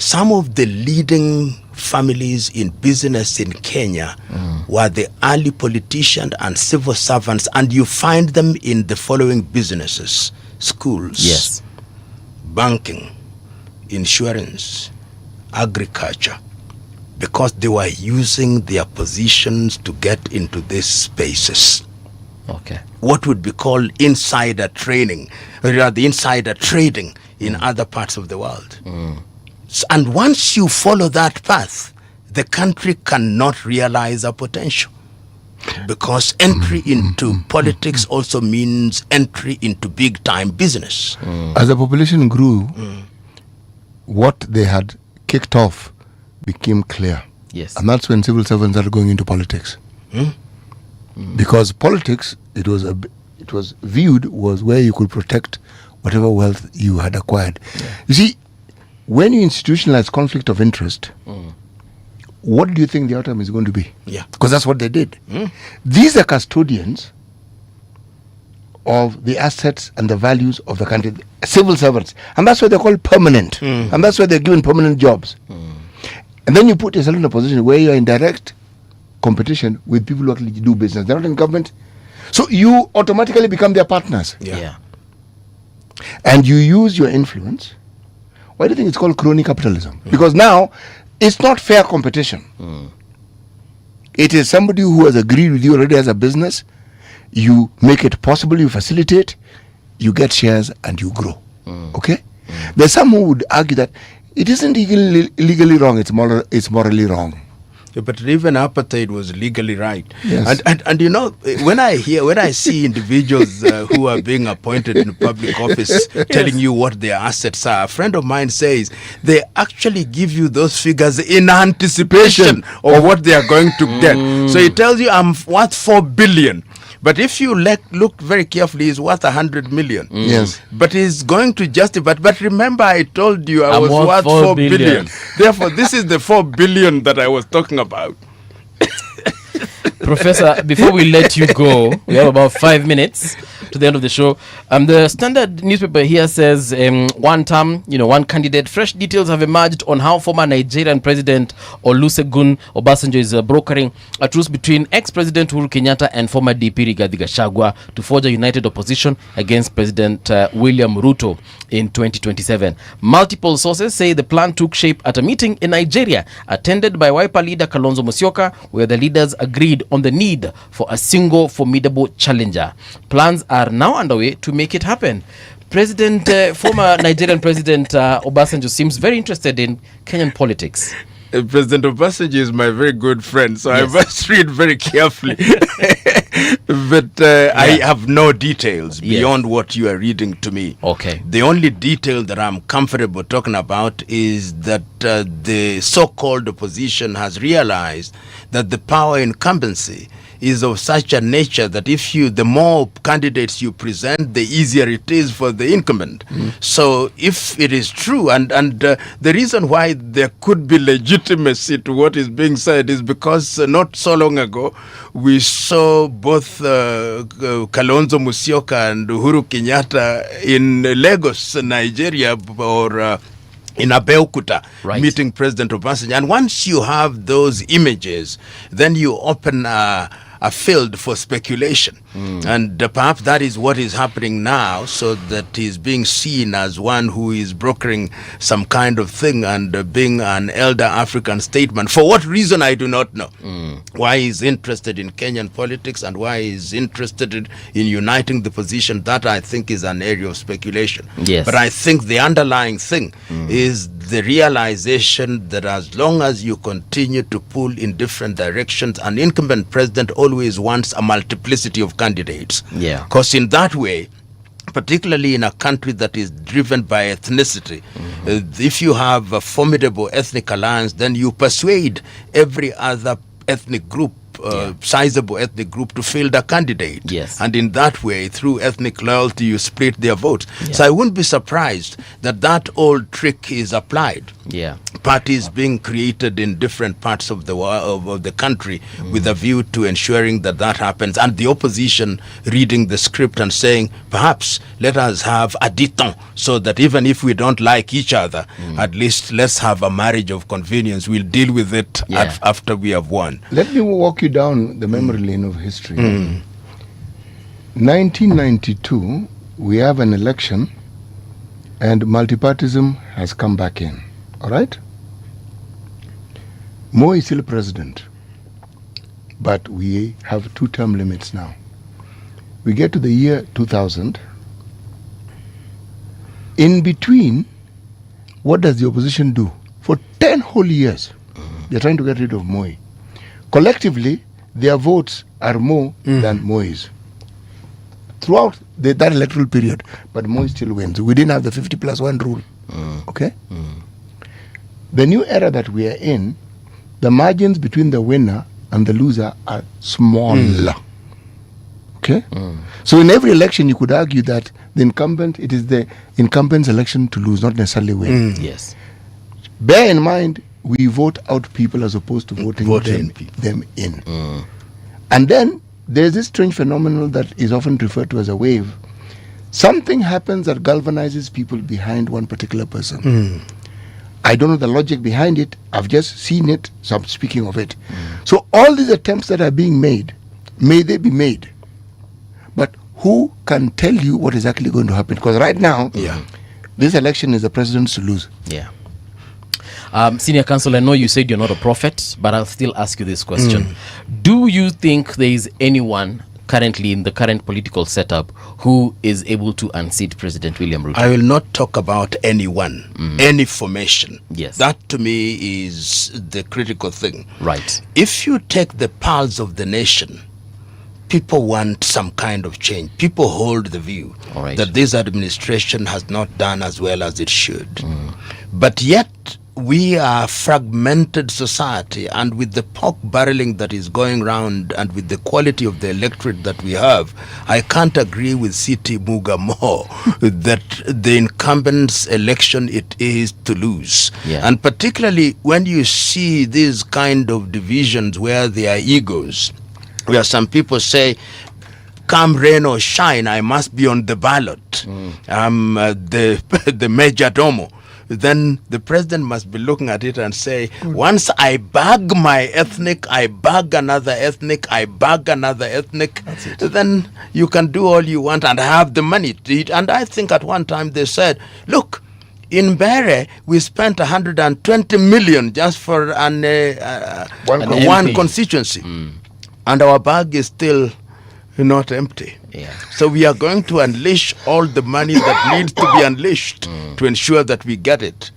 some of the leading families in business in Kenya were the early politicians and civil servants, and you find them in the following businesses: schools, banking, insurance, agriculture, because they were using their positions to get into these spaces. Okay. What would be called insider training, or the insider trading in other parts of the world. And once you follow that path, the country cannot realize our potential, because entry into politics also means entry into big time business. As the population grew, what they had kicked off became clear. Yes. And that's when civil servants started going into politics. Because politics, it was viewed was where you could protect whatever wealth you had acquired. You see, when you institutionalize conflict of interest, what do you think the outcome is going to be? Yeah. Because that's what they did. These are custodians of the assets and the values of the country, civil servants. And that's why they're called permanent. And that's why they're given permanent jobs. And then you put yourself in a position where you're in direct competition with people who actually do business. They're not in government. So you automatically become their partners. Yeah. And you use your influence. Why do you think it's called crony capitalism? Because now it's not fair competition. It is somebody who has agreed with you already as a business. You make it possible, you facilitate, you get shares, and you grow. Okay? There's some who would argue that it isn't legally wrong, it's morally wrong. Yeah, but even apartheid was legally right. Yes. And you know, when I see individuals who are being appointed in public office telling you what their assets are, a friend of mine says they actually give you those figures in anticipation of what they are going to get. So he tells you, I'm worth 4 billion. But if you look very carefully, he's worth 100 million. Yes. But he's going to justify. But remember, I told you I was worth 4 billion. Therefore, this is the 4 billion that I was talking about. Professor, before we let you go, we have about 5 minutes to the end of the show. The Standard newspaper here says one term, one candidate. Fresh details have emerged on how former Nigerian President Olusegun Obasanjo is brokering a truce between ex-President Uhuru Kenyatta and former DP Rigathi Gachagua to forge a united opposition against President William Ruto in 2027. Multiple sources say the plan took shape at a meeting in Nigeria attended by Wiper leader Kalonzo Musyoka, where the leaders agreed on the need for a single formidable challenger. Plans are now underway to make it happen. Former Nigerian President Obasanjo seems very interested in Kenyan politics. President Obasanjo is my very good friend, so I must read very carefully. But I have no details beyond what you are reading to me. Okay. The only detail that I'm comfortable talking about is that the so-called opposition has realized that the power incumbency is of such a nature that the more candidates you present, the easier it is for the incumbent. So if it is true, and the reason why there could be legitimacy to what is being said is because not so long ago, we saw both Kalonzo Musyoka and Uhuru Kenyatta in Lagos, Nigeria, or in Abeokuta, meeting President Obasanjo. And once you have those images, then you open a field for speculation. And perhaps that is what is happening now, so that he's being seen as one who is brokering some kind of thing and being an elder African statesman. For what reason, I do not know. Why he's interested in Kenyan politics and why he's interested in uniting the position, that I think is an area of speculation. Yes. But I think the underlying thing is the realization that as long as you continue to pull in different directions, an incumbent president always wants a multiplicity of candidates. Yeah. Because in that way, particularly in a country that is driven by ethnicity, if you have a formidable ethnic alliance, then you persuade every other ethnic group sizable ethnic group to field a candidate. Yes. And in that way, through ethnic loyalty, you split their votes. So I wouldn't be surprised that old trick is applied. Yeah. Parties being created in different parts of the of the country with a view to ensuring that happens, and the opposition reading the script and saying, perhaps let us have a diton, so that even if we don't like each other, at least let's have a marriage of convenience. We'll deal with it after we have won. Let me walk you down the memory lane of history. 1992, we have an election and multipartism has come back in. All right? Moi is still president, but we have 2 term limits now. We get to the year 2000. In between, what does the opposition do? For 10 whole years, they're trying to get rid of Moi. Collectively, their votes are more than Moi's throughout that electoral period, but Moi still wins. We didn't have the 50+1 rule. Okay? The new era that we are in, the margins between the winner and the loser are smaller. Okay? So in every election, you could argue that the incumbent, it is the incumbent's election to lose, not necessarily win. Yes. Bear in mind, we vote out people as opposed to voting them in. And then there's this strange phenomenon that is often referred to as a wave. Something happens that galvanizes people behind one particular person. I don't know the logic behind it. I've just seen it, so I'm speaking of it. So all these attempts that are being made, may they be made? But who can tell you what is actually going to happen? Because right now, this election is the president's to lose. Yeah. Senior Counsel, I know you said you're not a prophet, but I'll still ask you this question. Do you think there is anyone currently in the current political setup who is able to unseat President William Ruto? I will not talk about anyone, any formation. Yes. That to me is the critical thing. Right. If you take the pulse of the nation, people want some kind of change. People hold the view that this administration has not done as well as it should. But yet, we are a fragmented society, and with the pork barreling that is going round and with the quality of the electorate that we have, I can't agree with C.T. Muga more that the incumbent's election it is to lose. And particularly when you see these kind of divisions where there are egos, where some people say, come rain or shine, I must be on the ballot. I'm the major domo. Then the president must be looking at it and say, once I bag my ethnic, I bag another ethnic, I bag another ethnic, then you can do all you want and have the money to eat. And I think at one time they said, look, in Bere, we spent 120 million just for one constituency. And our bag is still not empty. So we are going to unleash all the money that needs to be unleashed to ensure that we get it.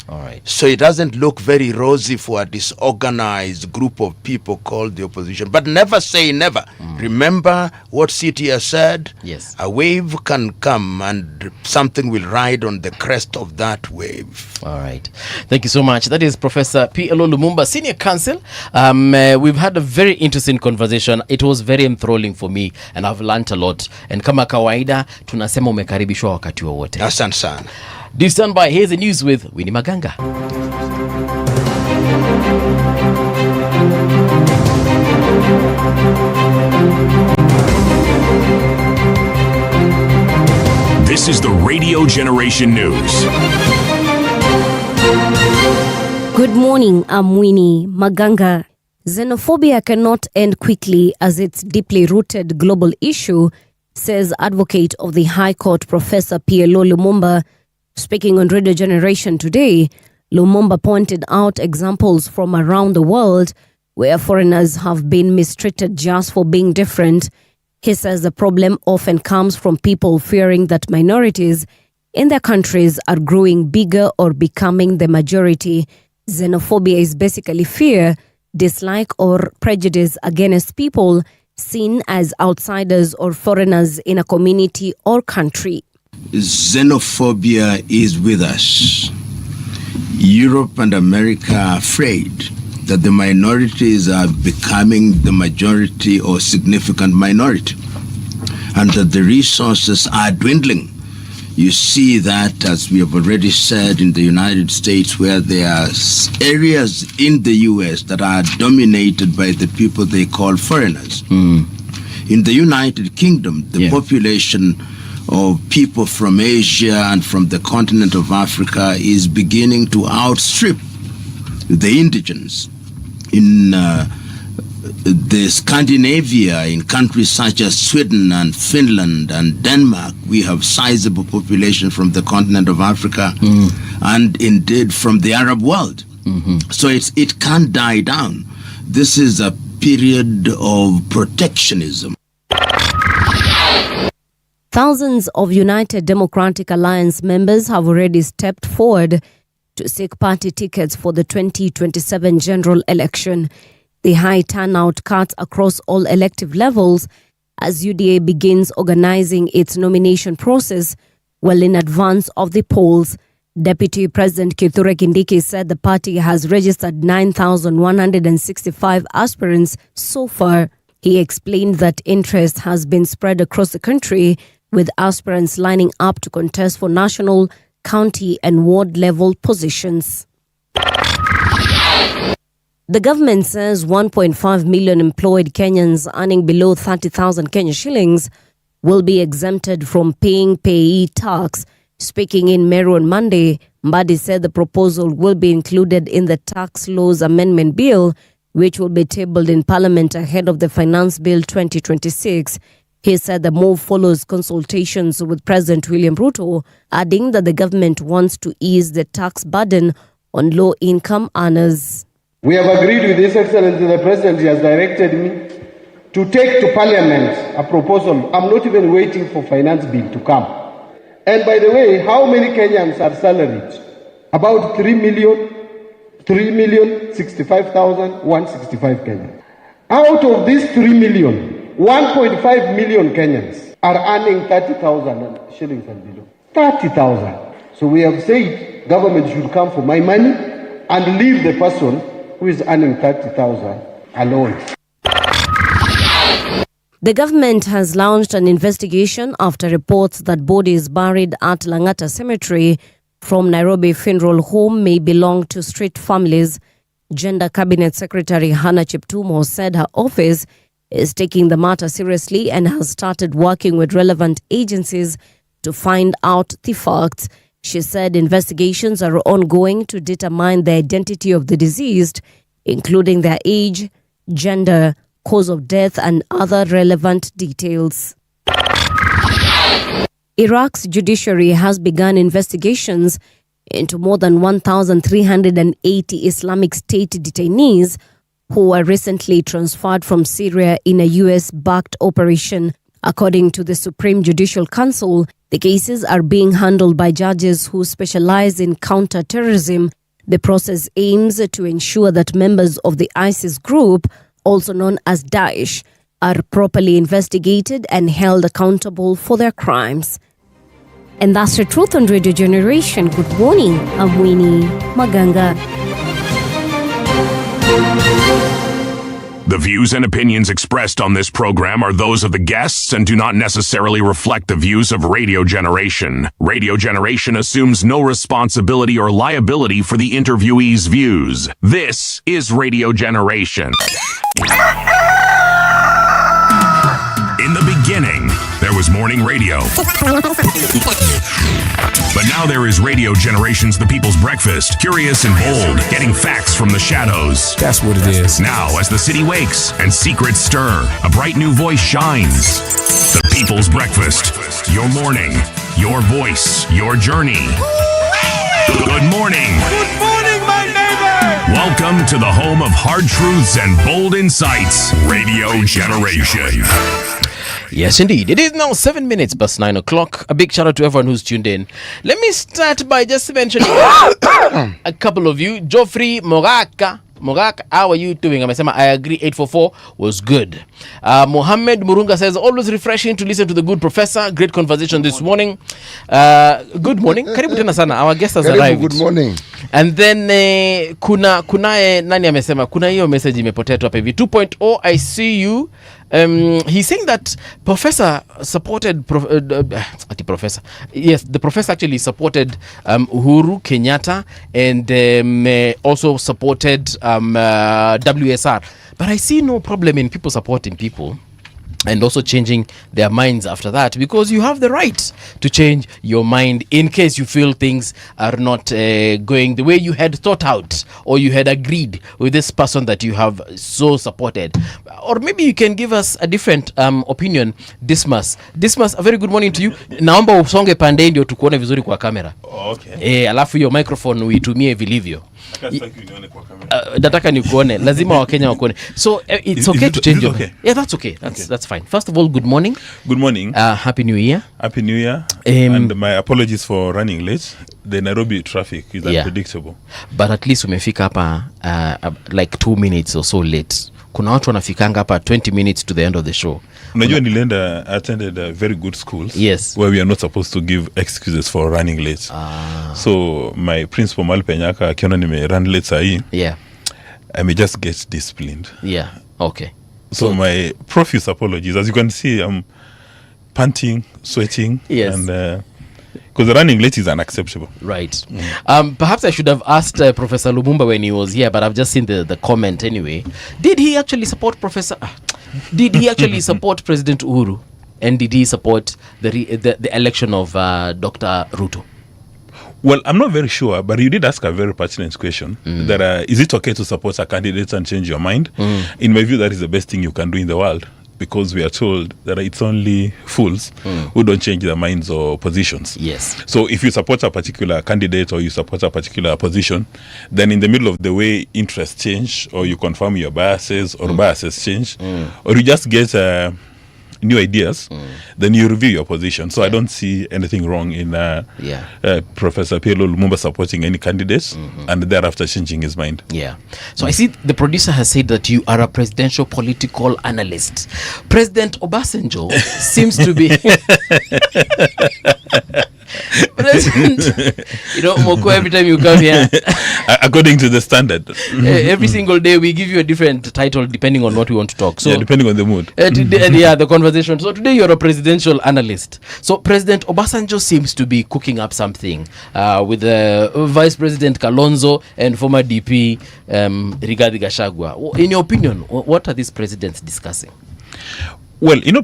So it doesn't look very rosy for a disorganized group of people called the opposition. But never say never. Remember what CT has said? A wave can come and something will ride on the crest of that wave. All right. Thank you so much. That is Professor PLO Lumumba, Senior Counsel. We've had a very interesting conversation. It was very enthralling for me and I've learned a lot. And kama kawaida tunasema umekaribishwa wakati wowote. Asante sana. Do stand by. Here's the news with Winnie Maganga. This is the Radio Generation News. Good morning, I'm Winnie Maganga. Xenophobia cannot end quickly as it's deeply rooted global issue, says advocate of the High Court Professor PLO Lumumba. Speaking on Radio Generation today, Lumumba pointed out examples from around the world where foreigners have been mistreated just for being different. He says the problem often comes from people fearing that minorities in their countries are growing bigger or becoming the majority. Xenophobia is basically fear, dislike, or prejudice against people seen as outsiders or foreigners in a community or country. Xenophobia is with us. Europe and America are afraid that the minorities are becoming the majority or significant minority, and that the resources are dwindling. You see that, as we have already said, in the United States, where there are areas in the U.S. that are dominated by the people they call foreigners. In the United Kingdom, the population of people from Asia and from the continent of Africa is beginning to outstrip the indigenes. In the Scandinavia, in countries such as Sweden and Finland and Denmark, we have sizable population from the continent of Africa and indeed from the Arab world. So it can't die down. This is a period of protectionism. Thousands of United Democratic Alliance members have already stepped forward to seek party tickets for the 2027 general election. The high turnout cuts across all elective levels as UDA begins organizing its nomination process well in advance of the polls. Deputy President Kithure Kindiki said the party has registered 9,165 aspirants so far. He explained that interest has been spread across the country, with aspirants lining up to contest for national, county and ward level positions. The government says 1.5 million employed Kenyans earning below 30,000 Kenya shillings will be exempted from paying payee tax. Speaking in Meru on Monday, Mbadi said the proposal will be included in the Tax Laws Amendment Bill, which will be tabled in Parliament ahead of the Finance Bill 2026. He said the move follows consultations with President William Ruto, adding that the government wants to ease the tax burden on low-income earners. We have agreed with His Excellency the President. He has directed me to take to Parliament a proposal. I'm not even waiting for Finance Bill to come. And by the way, how many Kenyans are salaried? About 3,065,165 Kenyans. Out of these 3 million, 1.5 million Kenyans are earning 30,000 shillings and below. 30,000. So we have said government should come for my money and leave the person who is earning 30,000 alone. The government has launched an investigation after reports that bodies buried at Langata Cemetery from Nairobi Funeral Home may belong to street families. Gender Cabinet Secretary Hannah Cheptumo said her office is taking the matter seriously and has started working with relevant agencies to find out the facts. She said investigations are ongoing to determine the identity of the deceased, including their age, gender, cause of death, and other relevant details. Iraq's judiciary has begun investigations into more than 1,380 Islamic State detainees who were recently transferred from Syria in a US-backed operation. According to the Supreme Judicial Council, the cases are being handled by judges who specialize in counter-terrorism. The process aims to ensure that members of the ISIS group, also known as Daesh, are properly investigated and held accountable for their crimes. And that's the truth on Radio Generation. Good morning, I'm Winnie Maganga. The views and opinions expressed on this program are those of the guests and do not necessarily reflect the views of Radio Generation. Radio Generation assumes no responsibility or liability for the interviewee's views. This is Radio Generation. In the beginning, there was morning radio. But now there is Radio Generation's The People's Breakfast, curious and bold, getting facts from the shadows. That's what it is. Now, as the city wakes and secrets stir, a bright new voice shines. The People's Breakfast. Your morning, your voice, your journey. Good morning. Good morning, my neighbor. Welcome to the home of hard truths and bold insights, Radio Generation. Yes, indeed. It is now 7 minutes past 9 o'clock. A big shout out to everyone who's tuned in. Let me start by just mentioning a couple of you. Geoffrey Mogaka, how are you doing? I agree, 844 was good. Mohammed Murunga says, always refreshing to listen to the good professor. Great conversation this morning. Good morning. Karibu tena sana. Our guest has arrived. Good morning. And then kunaye nani amesema kuna hiyo message imepotea tu hapa hivi 2.0 I see you. He's saying that professor supported professor. Yes, the professor actually supported Uhuru Kenyatta and also supported WSR. But I see no problem in people supporting people and also changing their minds after that, because you have the right to change your mind in case you feel things are not going the way you had thought out, or you had agreed with this person that you have so supported. Or maybe you can give us a different opinion. Dismas, a very good morning to you. Naomba usonge pande ndio tukuone vizuri kwa kamera. Okay. Alafu hiyo microphone uitumie vilivyo. Nataka nikuone, lazima Wakenya wakuone. So it's okay to change your... Yeah, that's okay. That's fine. First of all, good morning. Good morning. Happy New Year. Happy New Year. And my apologies for running late. The Nairobi traffic is unpredictable. But at least umefika hapa like 2 minutes or so late. Kuna watu wanafikanga hapa 20 minutes to the end of the show. Unajua nilienda attended very good schools. Yes. Where we are not supposed to give excuses for running late. So my principal Malpenyaka akiona nime run late sahi. Yeah. I may just get disciplined. Yeah. Okay. So my profuse apologies. As you can see, I'm panting, sweating. Yes. And because running late is unacceptable. Right. Perhaps I should have asked Professor Lumumba when he was here, but I've just seen the comment anyway. Did he actually support Did he actually support President Uhuru? And did he support the election of Dr. Ruto? Well, I'm not very sure, but you did ask a very pertinent question. That is it okay to support a candidate and change your mind? In my view, that is the best thing you can do in the world, because we are told that it's only fools who don't change their minds or positions. Yes. So if you support a particular candidate or you support a particular position, then in the middle of the way interests change, or you confirm your biases or biases change, or you just get new ideas, then you review your position. So I don't see anything wrong in Professor PLO Lumumba supporting any candidates and thereafter changing his mind. Yeah. So I see the producer has said that you are a presidential political analyst. President Obasanjo seems to be... President, Mokua, every time you come here, according to the standard, every single day we give you a different title depending on what we want to talk. So depending on the mood. Today, the conversation. So today you're a presidential analyst. So President Obasanjo seems to be cooking up something with Vice President Kalonzo and former DP Rigathi Gachagua. In your opinion, what are these presidents discussing? Well, retired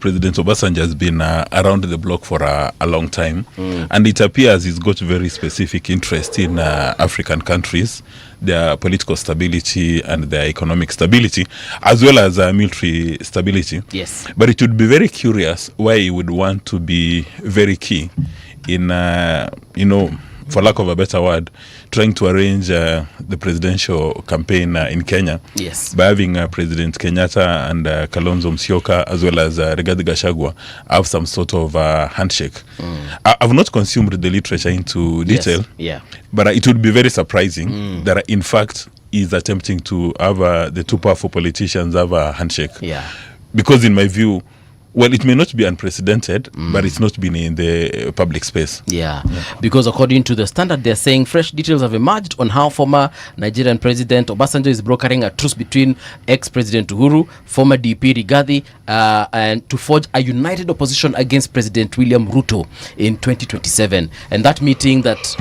President Obasanjo has been around the block for a long time, and it appears he's got very specific interest in African countries, their political stability and their economic stability, as well as military stability. Yes. But it would be very curious why he would want to be very key in, for lack of a better word, trying to arrange the presidential campaign in Kenya. Yes. By having President Kenyatta and Kalonzo Musyoka, as well as Rigathi Gachagua, have some sort of handshake. I've not consumed the literature into detail, yes. Yeah. But it would be very surprising that in fact he's attempting to have the two powerful politicians have a handshake. Yeah. Because in my view, well, it may not be unprecedented, but it's not been in the public space. Yeah, because according to the Standard, they're saying fresh details have emerged on how former Nigerian President Obasanjo is brokering a truce between ex-President Uhuru, former DP Rigathi, and to forge a united opposition against President William Ruto in 2027. And that meeting that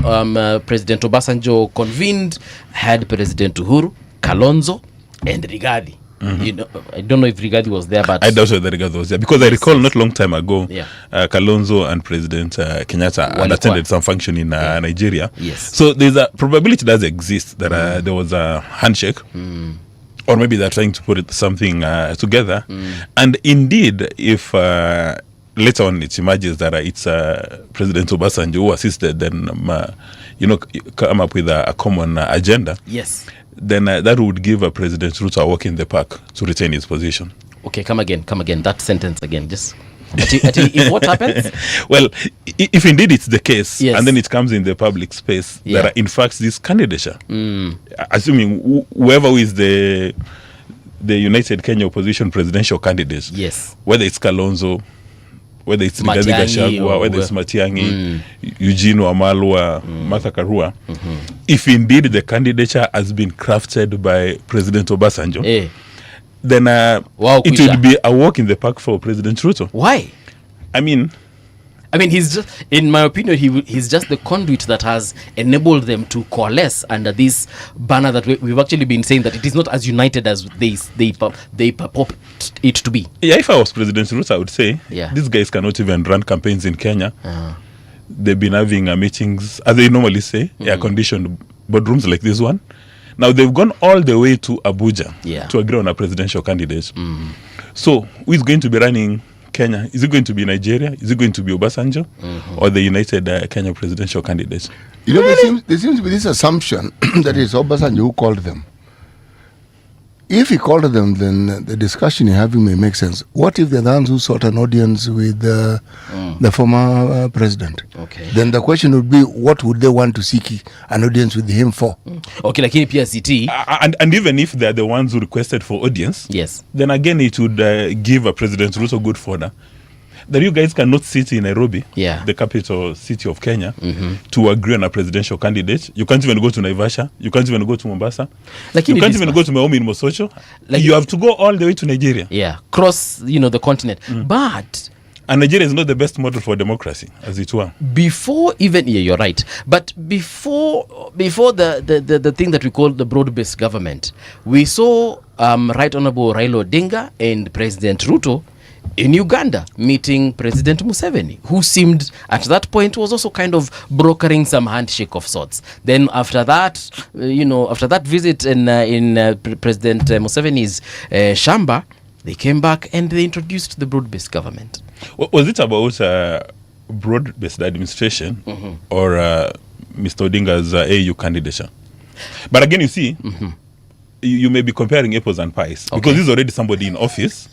President Obasanjo convened had President Uhuru, Kalonzo, and Rigathi. I don't know if Rigathi was there, but I doubt that Rigathi was there, because I recall not long time ago, Kalonzo and President Kenyatta had attended some function in Nigeria. Yes. So there's a probability does exist that there was a handshake, or maybe they're trying to put something together. And indeed, if later on it emerges that it's President Obasanjo who assisted, then come up with a common agenda. Yes. Then that would give a President Ruto a walk in the park to retain his position. Okay, come again. That sentence again. Just if what happens? Well, if indeed it's the case, and then it comes in the public space, there are in fact this candidature. Assuming whoever is the United Kenya opposition presidential candidate, yes, whether it's Kalonzo, whether it's Rigathi Gachagua, whether it's Matiang'i, Eugene Wamalwa, Martha Karua, if indeed the candidature has been crafted by President Obasanjo, then it will be a walk in the park for President Ruto. Why? I mean, he's just, in my opinion, he's just the conduit that has enabled them to coalesce under this banner that we've actually been saying that it is not as united as they purport it to be. Yeah, if I was President Ruto, I would say, these guys cannot even run campaigns in Kenya. They've been having meetings, as they normally say, air-conditioned boardrooms like this one. Now, they've gone all the way to Abuja to agree on a presidential candidate. So, who is going to be running Kenya? Is it going to be Nigeria? Is it going to be Obasanjo? Or the United Kenya presidential candidates? You know, there seems to be this assumption that it's Obasanjo who called them. If he called them, then the discussion you're having may make sense. What if they're the ones who sought an audience with the former president? Okay. Then the question would be, what would they want to seek an audience with him for? Okay, like in PSCT. And even if they're the ones who requested for audience, then again it would give a President Ruto good fodder that you guys cannot sit in Nairobi, the capital city of Kenya, to agree on a presidential candidate. You can't even go to Naivasha. You can't even go to Mombasa. Like you can't even go to my home in Mosocho. Like you have to go all the way to Nigeria. Yeah, cross, the continent. But... And Nigeria is not the best model for democracy, as it were. Before even... Yeah, you're right. But before the thing that we call the broad-based government, we saw Right Honorable Raila Odinga and President Ruto in Uganda meeting President Museveni, who seemed at that point was also kind of brokering some handshake of sorts. Then after that, after that visit in President Museveni's Shamba, they came back and they introduced the broad-based government. Was it about broad-based administration or Mr. Odinga's AU candidature? But again, you see, you may be comparing apples and pies because he's already somebody in office.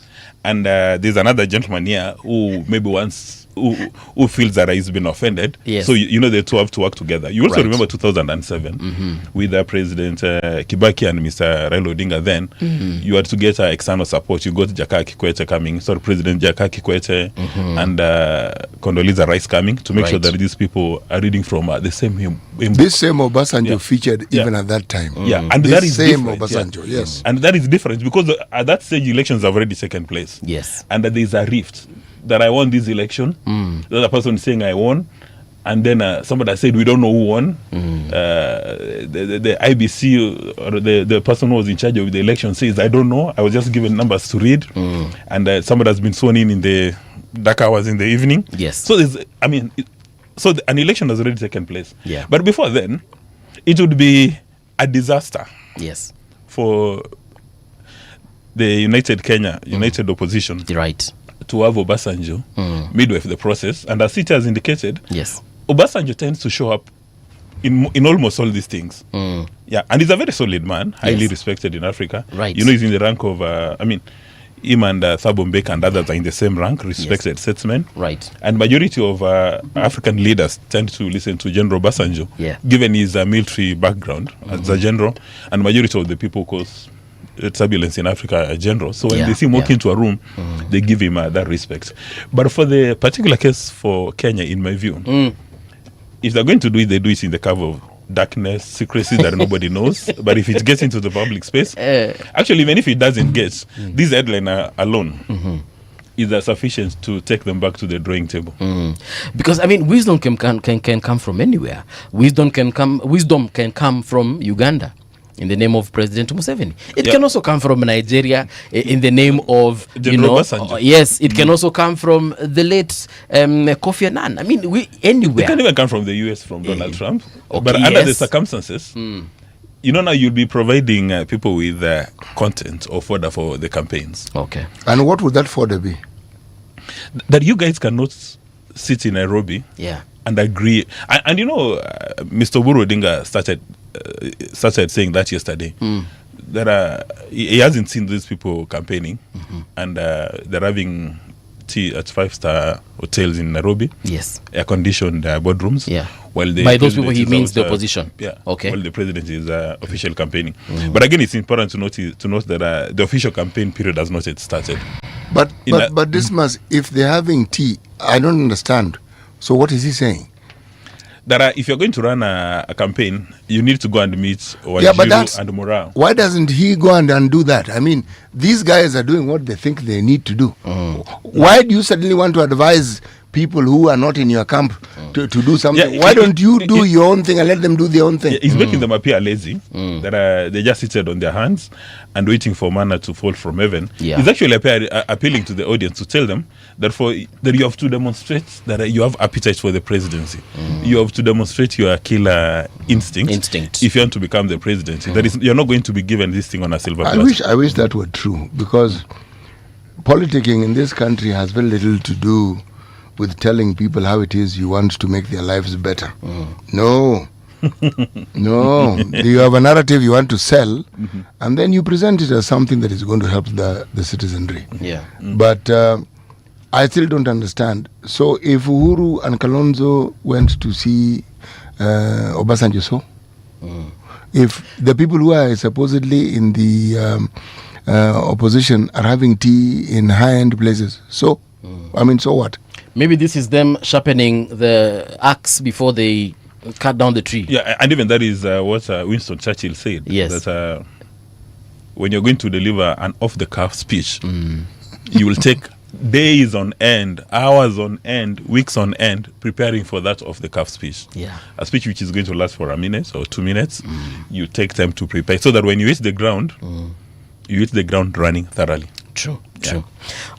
And there's another gentleman here who maybe who feels that he's been offended. So, the two have to work together. You also remember 2007 with President Kibaki and Mr. Raila Odinga then. You had to get external support. You got President Jakaya Kikwete and Condoleezza Rice coming to make sure that these people are reading from the same hymn. This same Obasanjo featured even at that time. And this that is same different. Obasanjo, yes. And that is different because at that stage elections have already taken place. Yes. And that there is a rift that I won this election. The other person saying I won. And then somebody said we don't know who won. The IBC or the person who was in charge of the election says I don't know. I was just given numbers to read. And somebody has been sworn in the dark hours in the evening. Yes. So an election has already taken place. Yeah. But before then, it would be a disaster. Yes. For the United Opposition, to have Obasanjo midway for the process, and as it has indicated, Obasanjo tends to show up in almost all these things. Yeah, and he's a very solid man, highly respected in Africa. He's in the rank of, him and Thabo Mbeki and others are in the same rank, respected statesmen. And majority of African leaders tend to listen to General Obasanjo, given his military background as a general, and majority of the people cause turbulence in Africa are general. So when they see him walk into a room, they give him that respect. But for the particular case for Kenya, in my view, if they're going to do it, they do it in the cover of darkness, secrecy that nobody knows. But if it gets into the public space, actually, even if it doesn't get, this headline alone is sufficient to take them back to the drawing table. Because wisdom can come from anywhere. Wisdom can come from Uganda in the name of President Museveni. It can also come from Nigeria in the name of Obasanjo. Yes, it can also come from the late Kofi Annan. Anywhere. It can even come from the US, from Donald Trump. But under the circumstances, now you'll be providing people with content or fodder for the campaigns. Okay. And what would that fodder be? That you guys cannot sit in Nairobi and agree. And Mr. Oburu Odinga started saying that yesterday. That he hasn't seen these people campaigning, and they're having tea at 5-star hotels in Nairobi. Yes. Air-conditioned boardrooms. Yeah. While by those people, he means the opposition. Yeah. Okay. While the president is official campaigning. But again, it's important to note that the official campaign period has not yet started. But Dismas, if they're having tea I don't understand. So what is he saying? That if you're going to run a campaign, you need to go and meet Wajiru and Morale. Why doesn't he go and do that? I mean, these guys are doing what they think they need to do. Why do you suddenly want to advise people who are not in your camp to do something? Yeah, why don't you do your own thing and let them do their own thing? It's making them appear lazy, that they just seated on their hands and waiting for manna to fall from heaven. Yeah. It's actually appealing to the audience to tell them that you have to demonstrate that you have appetite for the presidency. You have to demonstrate your killer instinct if you want to become the presidency. That is, you're not going to be given this thing on a silver platter. I wish that were true, because politicking in this country has very little to do with telling people how it is you want to make their lives better. No. No. You have a narrative you want to sell, and then you present it as something that is going to help the citizenry. Yeah. But I still don't understand. So if Uhuru and Kalonzo went to see Obasanjo, if the people who are supposedly in the opposition are having tea in high-end places, so what? Maybe this is them sharpening the axe before they cut down the tree. Yeah, and even that is what Winston Churchill said. Yes. That when you're going to deliver an off-the-cuff speech, you will take days on end, hours on end, weeks on end, preparing for that off-the-cuff speech. Yeah. A speech which is going to last for a minute or 2 minutes, you take time to prepare, so that when you hit the ground, you hit the ground running thoroughly. True.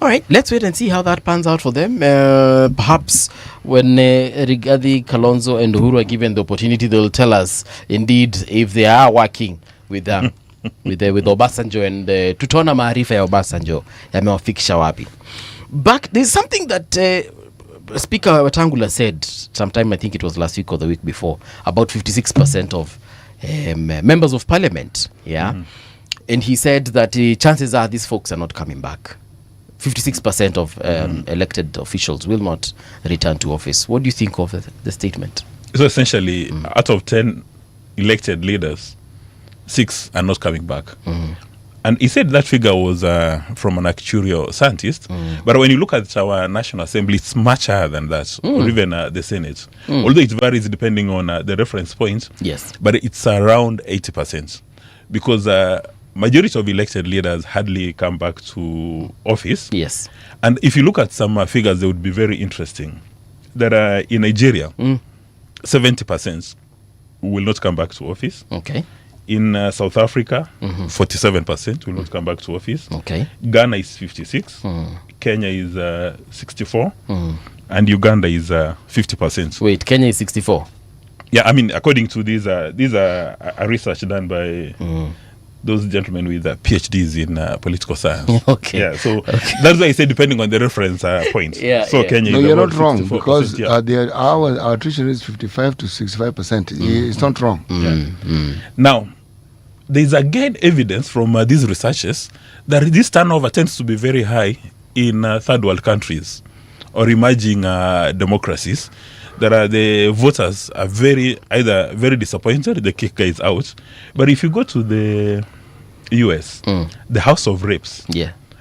All right, let's wait and see how that pans out for them. Perhaps when Rigathi, Kalonzo and Uhuru are given the opportunity, they'll tell us indeed if they are working with with Obasanjo and tutaona maarifa ya Obasanjo yamewafikisha wapi. But there's something that Speaker Wetangula said sometime, I think it was last week or the week before, about 56% of members of parliament. And he said that chances are these folks are not coming back. 56% of elected officials will not return to office. What do you think of the statement? So essentially, out of 10 elected leaders, 6 are not coming back. And he said that figure was from an actuarial scientist. But when you look at our National Assembly, it's much higher than that, or even the Senate. Although it varies depending on the reference point. Yes. But it's around 80%. Because majority of elected leaders hardly come back to office. Yes. And if you look at some figures, they would be very interesting. That in Nigeria, 70% will not come back to office. Okay. In South Africa, 47% will not come back to office. Okay. Ghana is 56. Kenya is 64. And Uganda is 50%. Wait, Kenya is 64? Yeah, I mean, according to these are a research done by those gentlemen with PhDs in political science. Okay. Yeah, so that's why I say depending on the reference point. Yeah. So Kenya No, is you're about not wrong, 64%, because yeah. our attrition is 55 to 65%. It's not wrong. Now, there's again evidence from these researchers that this turnover tends to be very high in third world countries or emerging democracies. That the voters are either very disappointed, the kick guys out. But if you go to the US, the House of Reps,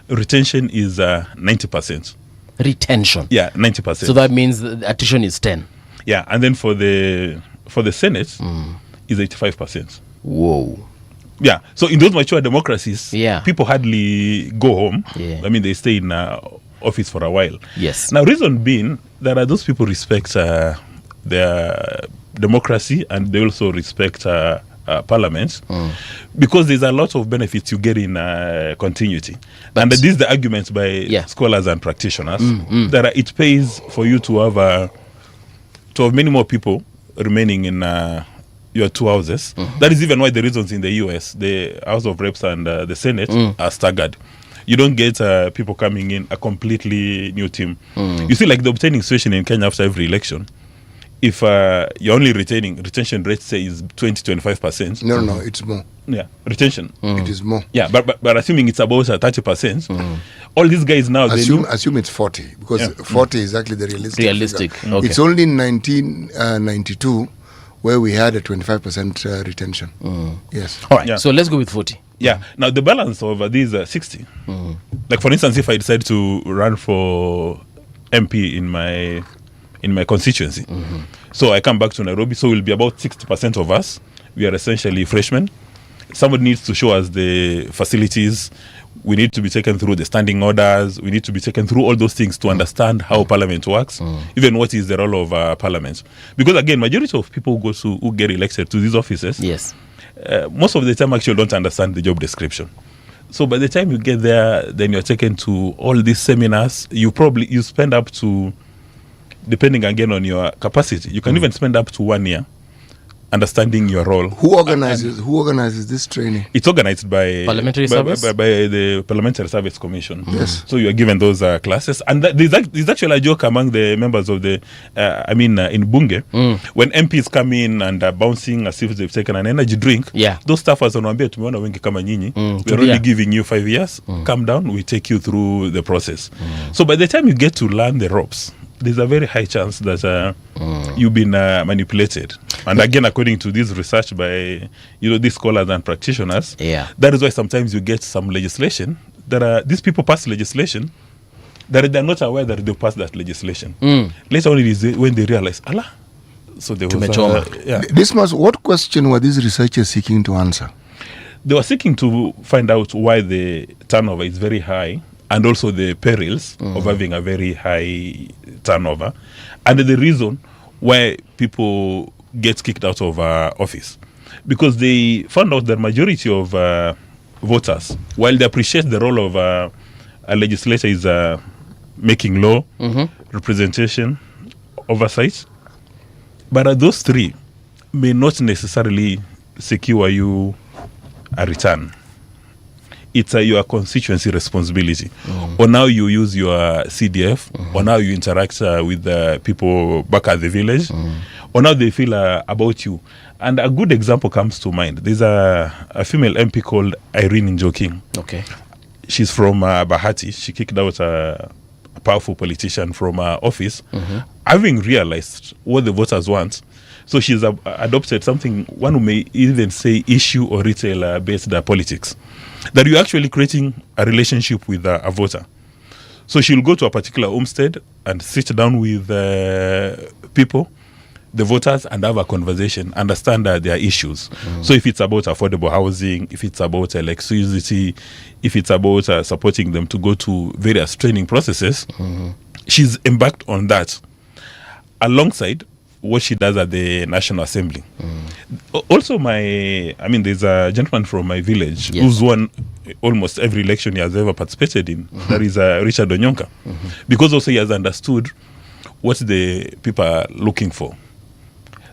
retention is 90%. Retention? Yeah, 90%. So that means the attrition is 10. Yeah, and then for the Senate is 85%. Whoa. Yeah, so in those mature democracies, people hardly go home. Yeah. I mean, they stay in office for a while. Yes. Now, reason being that those people respect their democracy, and they also respect parliament, because there's a lot of benefits you get in continuity. And these are the arguments by scholars and practitioners that it pays for you to have many more people remaining in your two houses. That is even why the reasons in the US, the House of Reps and the Senate are staggered. You don't get people coming in, a completely new team. You see, like the obtaining situation in Kenya after every election, if you're only retention rate, say, is 20-25%. No, it's more. Yeah, retention. It is more. Yeah, but assuming it's about 30%, all these guys now... Assume it's 40, because 40 is actually the realistic figure. Okay. It's only in 1992 where we had a 25% retention. Yes. All right, so let's go with 40. Yeah. Now, the balance of these 60, like, for instance, if I decide to run for MP in my constituency. So I come back to Nairobi, so we'll be about 60% of us. We are essentially freshmen. Somebody needs to show us the facilities. We need to be taken through the standing orders. We need to be taken through all those things to understand how Parliament works, even what is the role of Parliament. Because again, majority of people who get elected to these offices, yes, most of the time actually don't understand the job description. So by the time you get there, then you're taken to all these seminars. You spend up to, depending again on your capacity, you can even spend up to 1 year understanding your role. Who organizes this training? It's organized by Parliamentary Service? by the Parliamentary Service Commission. Yes. So you are given those classes, and there's actually a joke among the members of the in Bunge when MPs come in and are bouncing as if they've taken an energy drink. Yeah. Those staffers wanaambia tumeona wengi kama nyinyi. We're only giving you 5 years. Come down, we take you through the process. So by the time you get to learn the ropes, there's a very high chance that you've been manipulated. And again, according to this research by these scholars and practitioners, that is why sometimes you get some legislation that these people pass legislation that they're not aware that they passed that legislation. Later on, it is when they realize, Allah. So there was Dismas, what question were these researchers seeking to answer? They were seeking to find out why the turnover is very high, and also the perils of having a very high turnover, and the reason why people get kicked out of office. Because they found out that majority of voters, while they appreciate the role of a legislator is making law, representation, oversight, but those three may not necessarily secure you a return. It's your constituency responsibility. Or now you use your CDF, or now you interact with the people back at the village, or now they feel about you. And a good example comes to mind. There's a female MP called Irene Njoking. Okay. She's from Bahati. She kicked out a powerful politician from office, having realized what the voters want. So she's adopted something, one who may even say issue or retail-based politics. That you're actually creating a relationship with a voter. So she'll go to a particular homestead and sit down with people, the voters, and have a conversation, understand their issues. So if it's about affordable housing, if it's about electricity, if it's about supporting them to go to various training processes, she's embarked on that alongside what she does at the National Assembly. Also, there's a gentleman from my village who's won almost every election he has ever participated in. That is Richard Onyonka. Because also he has understood what the people are looking for.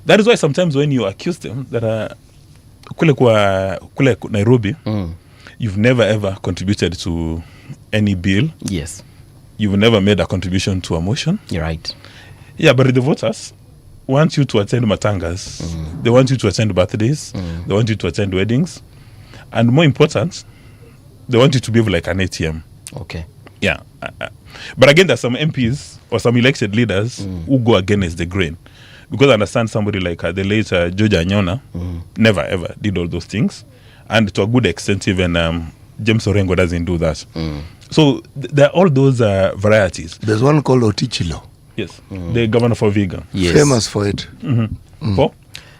That is why sometimes when you accuse them that kule Nairobi, you've never ever contributed to any bill. Yes. You've never made a contribution to a motion. You're right. Yeah, but the voters want you to attend matangas. They want you to attend birthdays. They want you to attend weddings. And more important, they want you to behave like an ATM. Okay. Yeah. But again, there's some MPs or some elected leaders who go against the grain. Because I understand somebody like the late George Anyona never ever did all those things. And to a good extent, even James Orengo doesn't do that. So there are all those varieties. There's one called Otichilo. Yes, the governor for Viga. Yes. Famous for it.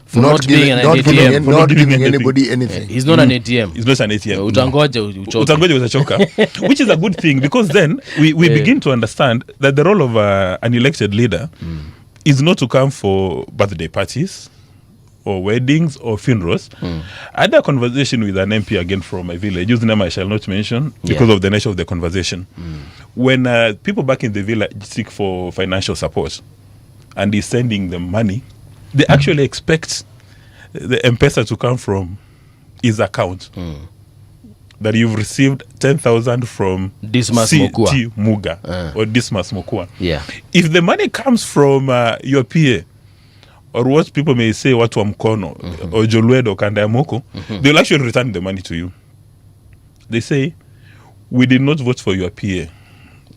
For not being an ATM. Not giving anybody anything. He's not an ATM. He's not an ATM. Utangoja uchoka. Which is a good thing, because then we begin to understand that the role of an elected leader is not to come for birthday parties or weddings or funerals. I had a conversation with an MP again from my village, whose name I shall not mention because of the nature of the conversation. When people back in the village seek for financial support and he's sending them money, they actually expect the M-Pesa to come from his account. That you've received 10,000 from Dismas Mokua. Muga or Dismas Mokua. Yeah. If the money comes from your PA, or what people may say, watu wa mkono, or Jolwedo or Kanda ya Moko, they'll actually return the money to you. They say, we did not vote for your PA.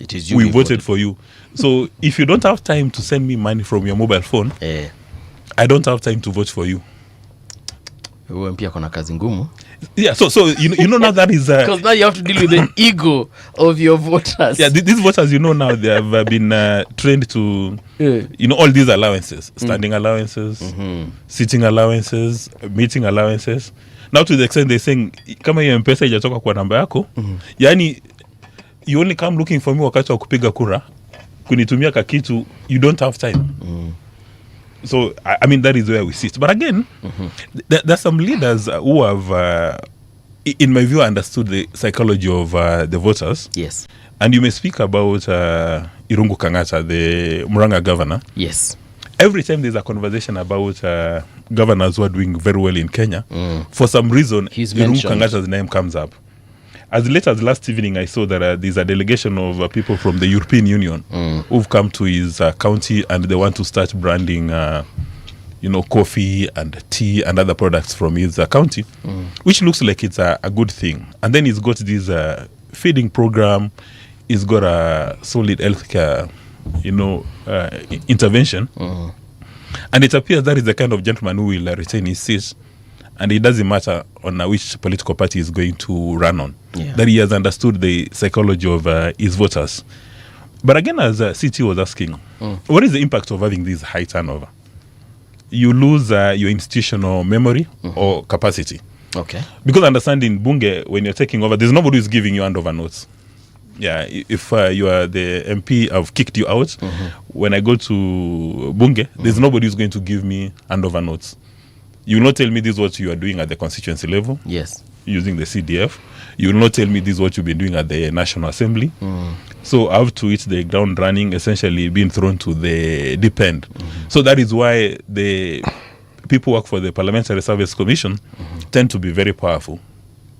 It is you. We voted for you. So if you don't have time to send me money from your mobile phone, I don't have time to vote for you. Wewe pia kuna kazi ngumu. Yeah, so you know now that is because now you have to deal with the ego of your voters. Yeah, these voters, you know, now they have been trained to, you know, all these allowances, standing allowances, sitting allowances, meeting allowances. Now to the extent they're saying, kama hiyo mpesa ijatoka kwa namba yako, yani you only come looking for me wakati wa kupiga kura, kunitumia kakitu, you don't have time. So, I mean, that is where we sit. But again, there's some leaders who have, in my view, understood the psychology of the voters. Yes. And you may speak about Irungu Kangata, the Muranga governor. Yes. Every time there's a conversation about governors who are doing very well in Kenya, for some reason, Irungu Kangata's name comes up. As late as last evening, I saw that there's a delegation of people from the European Union who've come to his county, and they want to start branding, you know, coffee and tea and other products from his county, which looks like it's a good thing. And then he's got this feeding program. He's got a solid healthcare, you know, intervention. And it appears that is the kind of gentleman who will retain his seat. And it doesn't matter on which political party is going to run on. Yeah. That he has understood the psychology of his voters. But again, as CT was asking, what is the impact of having this high turnover? You lose your institutional memory or capacity. Okay. Because understand in Bunge, when you're taking over, there's nobody who's giving you handover notes. Yeah, if you are the MP, I've kicked you out. When I go to Bunge, there's nobody who's going to give me handover notes. You will not tell me this is what you are doing at the constituency level. Yes. Using the CDF. You will not tell me this is what you've been doing at the National Assembly. So I have to hit the ground running, essentially being thrown to the deep end. So that is why the people who work for the Parliamentary Service Commission tend to be very powerful.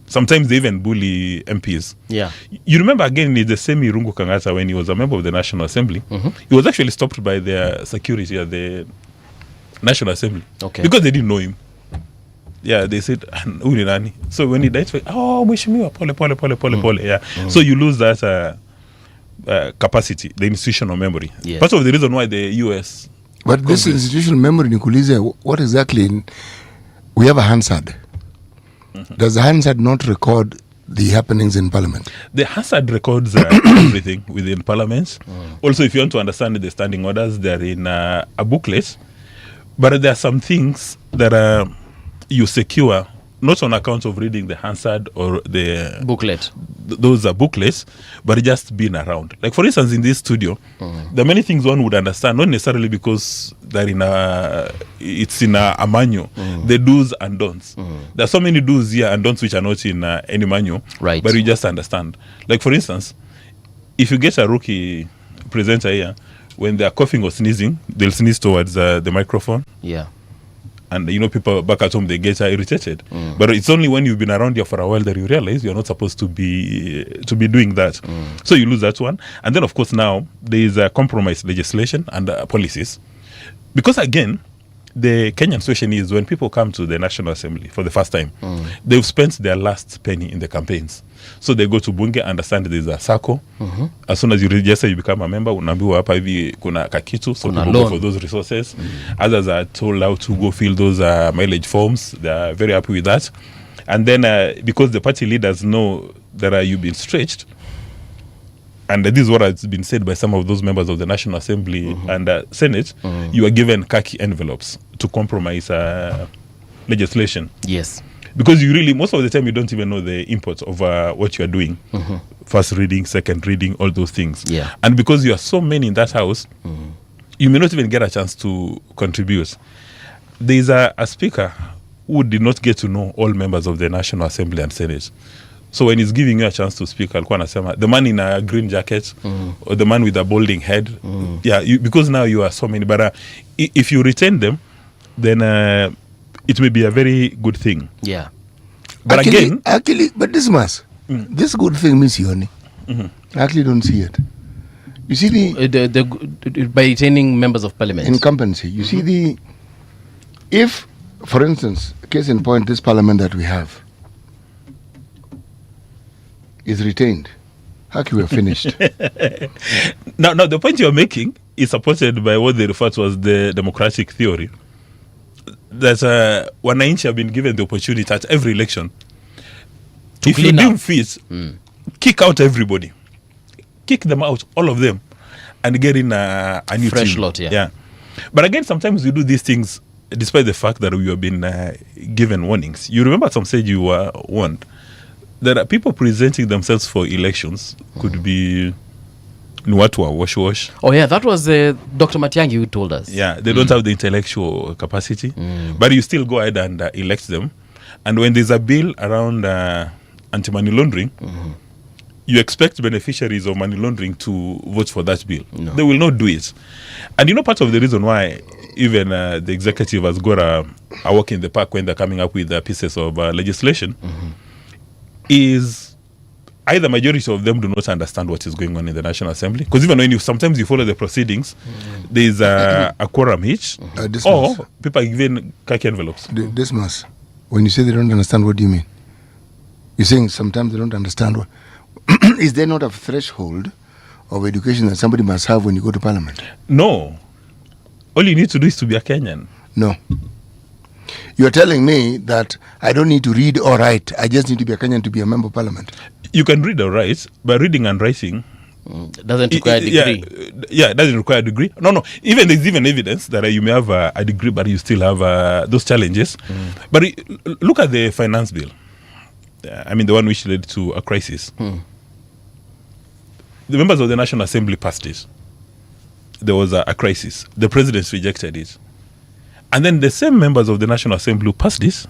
Sometimes they even bully MPs. Yeah. You remember again in the same Irungu Kangata when he was a member of the National Assembly, he was actually stopped by their security at the National Assembly. Okay. Because they didn't know him. Yeah, they said, Uli nani? So when he died, Mheshimiwa, pole. Yeah. So you lose that capacity, the institutional memory. Yes. Part of the reason why the US... But this institutional memory, Nikulize, what exactly... We have a Hansard. Does the Hansard not record the happenings in Parliament? The Hansard records everything within Parliament. Also, if you want to understand the standing orders, they're in a booklet. But there are some things that you secure not on account of reading the Hansard or the booklet. Those are booklets, but just being around. Like for instance, in this studio, there are many things one would understand, not necessarily because they're it's in a manual. The do's and don'ts. There are so many do's here and don'ts which are not in any manual, right? But you just understand. Like for instance, if you get a rookie presenter here, when they are coughing or sneezing, they'll sneeze towards the microphone. Yeah. And you know, people back at home, they get irritated. But it's only when you've been around here for a while that you realize you're not supposed to be doing that. So you lose that one. And then, of course, now there is a compromise legislation and policies. Because again, the Kenyan situation is when people come to the National Assembly for the first time, they've spent their last penny in the campaigns. So they go to Bunge, understand there's a SACCO. As soon as you register, you become a member. Unaambiwa hapa hivi kuna kakitu, so people go for those resources. Others are told how to go fill those mileage forms. They are very happy with that. And then because the party leaders know that you've been stretched, and this is what has been said by some of those members of the National Assembly and Senate, you are given khaki envelopes to compromise legislation. Yes. Because you really, most of the time, you don't even know the import of what you are doing. First reading, second reading, all those things. Yeah. And because you are so many in that house, you may not even get a chance to contribute. There is a speaker who did not get to know all members of the National Assembly and Senate. So when he's giving you a chance to speak, alikuwa anasema, the man in a green jacket or the man with a balding head. Yeah, because now you are so many. But if you retain them, then it may be a very good thing. Yeah. But actually, but Dismas, this good thing means Yoni. I actually don't see it. You see the by retaining members of parliament. Incumbency. You see if, for instance, case in point, this parliament that we have is retained, how can we have finished? Now, the point you're making is supported by what they refer to as the democratic theory. that wananchi have been given the opportunity at every election to if you deem fit, kick out everybody, kick them out, all of them, and get in a new fresh team. lot. Yeah. But again, sometimes we do these things despite the fact that we have been given warnings. You remember some said you were warned that people presenting themselves for elections could be Nwatwa wash. Oh yeah, that was Dr. Matiang'i who told us. Yeah, they don't have the intellectual capacity, but you still go ahead and elect them. And when there's a bill around anti-money laundering, you expect beneficiaries of money laundering to vote for that bill. No. They will not do it. And you know, part of the reason why even the executive has got a walk in the park when they're coming up with pieces of legislation is either majority of them do not understand what is going on in the National Assembly. Because even when sometimes you follow the proceedings, there's a quorum hitch, or people are given khaki envelopes. Dismas, when you say they don't understand, what do you mean? You're saying sometimes they don't understand what... Is there not a threshold of education that somebody must have when you go to Parliament? No. All you need to do is to be a Kenyan. No. You're telling me that I don't need to read or write. I just need to be a Kenyan to be a member of Parliament. You can read or write, but reading and writing doesn't require a degree. Yeah, it doesn't require a degree. No. There's even evidence that you may have a degree, but you still have those challenges. But look at the finance bill. I mean, the one which led to a crisis. The members of the National Assembly passed it. There was a crisis. The president rejected it. And then the same members of the National Assembly who passed this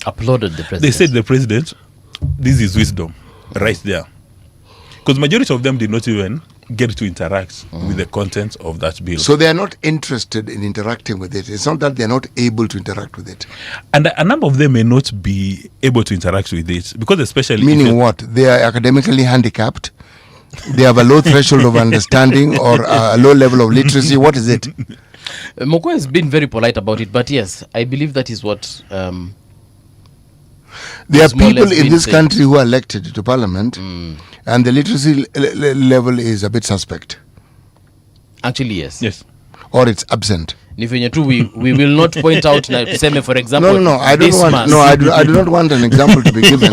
applauded the president. They said the president, this is wisdom, right there. Because majority of them did not even get to interact with the content of that bill. So they are not interested in interacting with it. It's not that they're not able to interact with it. And a number of them may not be able to interact with it because especially... Meaning what? They are academically handicapped? They have a low threshold of understanding or a low level of literacy? What is it? Mokua has been very polite about it, but yes, I believe that is what... there are people in this country who are elected to Parliament and the literacy level is a bit suspect. Actually, yes. Yes. Or it's absent. We will not point out, for example. No, I don't want. No, I do not want an example to be given.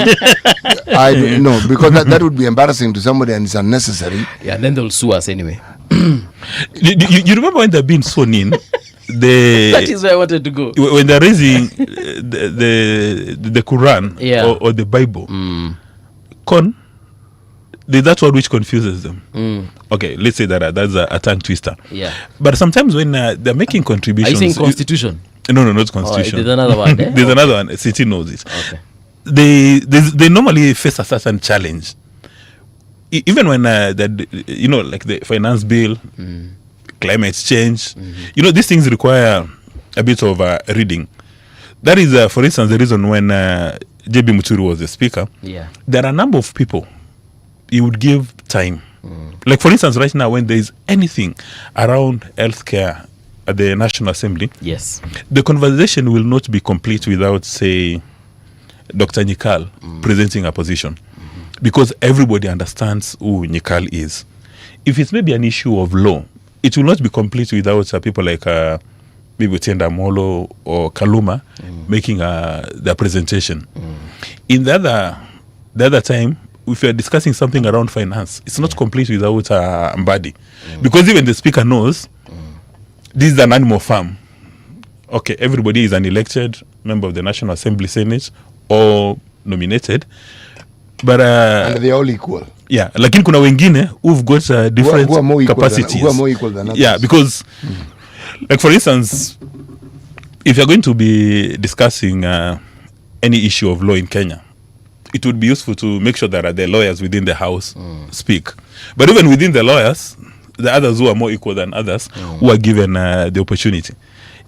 No, because that would be embarrassing to somebody and it's unnecessary. Yeah, and then they'll sue us anyway. You remember when they're being sworn in? That is where I wanted to go. When they're raising the Quran or the Bible, that's one which confuses them. Okay, let's say that's a tongue twister. Yeah. But sometimes when they're making contributions... Are you saying constitution? No, not constitution. There's another one. There's another one. City knows it. Okay. They normally face a certain challenge. Even when, like the finance bill, climate change, these things require a bit of reading. That is, for instance, the reason when J.B. Muturi was the speaker. Yeah. There are a number of people he would give time. Like, for instance, right now, when there is anything around healthcare at the National Assembly, yes, the conversation will not be complete without, say, Dr. Nyikal presenting a position. Because everybody understands who Nyikal is. If it's maybe an issue of law, it will not be complete without people like maybe Twende Molo or Kaluma making their presentation. In the other time, if you're discussing something around finance, it's not complete without Mbadi. Because even the speaker knows this is an animal farm. Okay, everybody is an elected member of the National Assembly, Senate, or nominated. But and they're all equal. Yeah, lakini kuna wengine who've got different capacities. Who are more equal than others. Yeah, because, like for instance, if you're going to be discussing any issue of law in Kenya, it would be useful to make sure that the lawyers within the house speak. But even within the lawyers, the others who are more equal than others who are given the opportunity.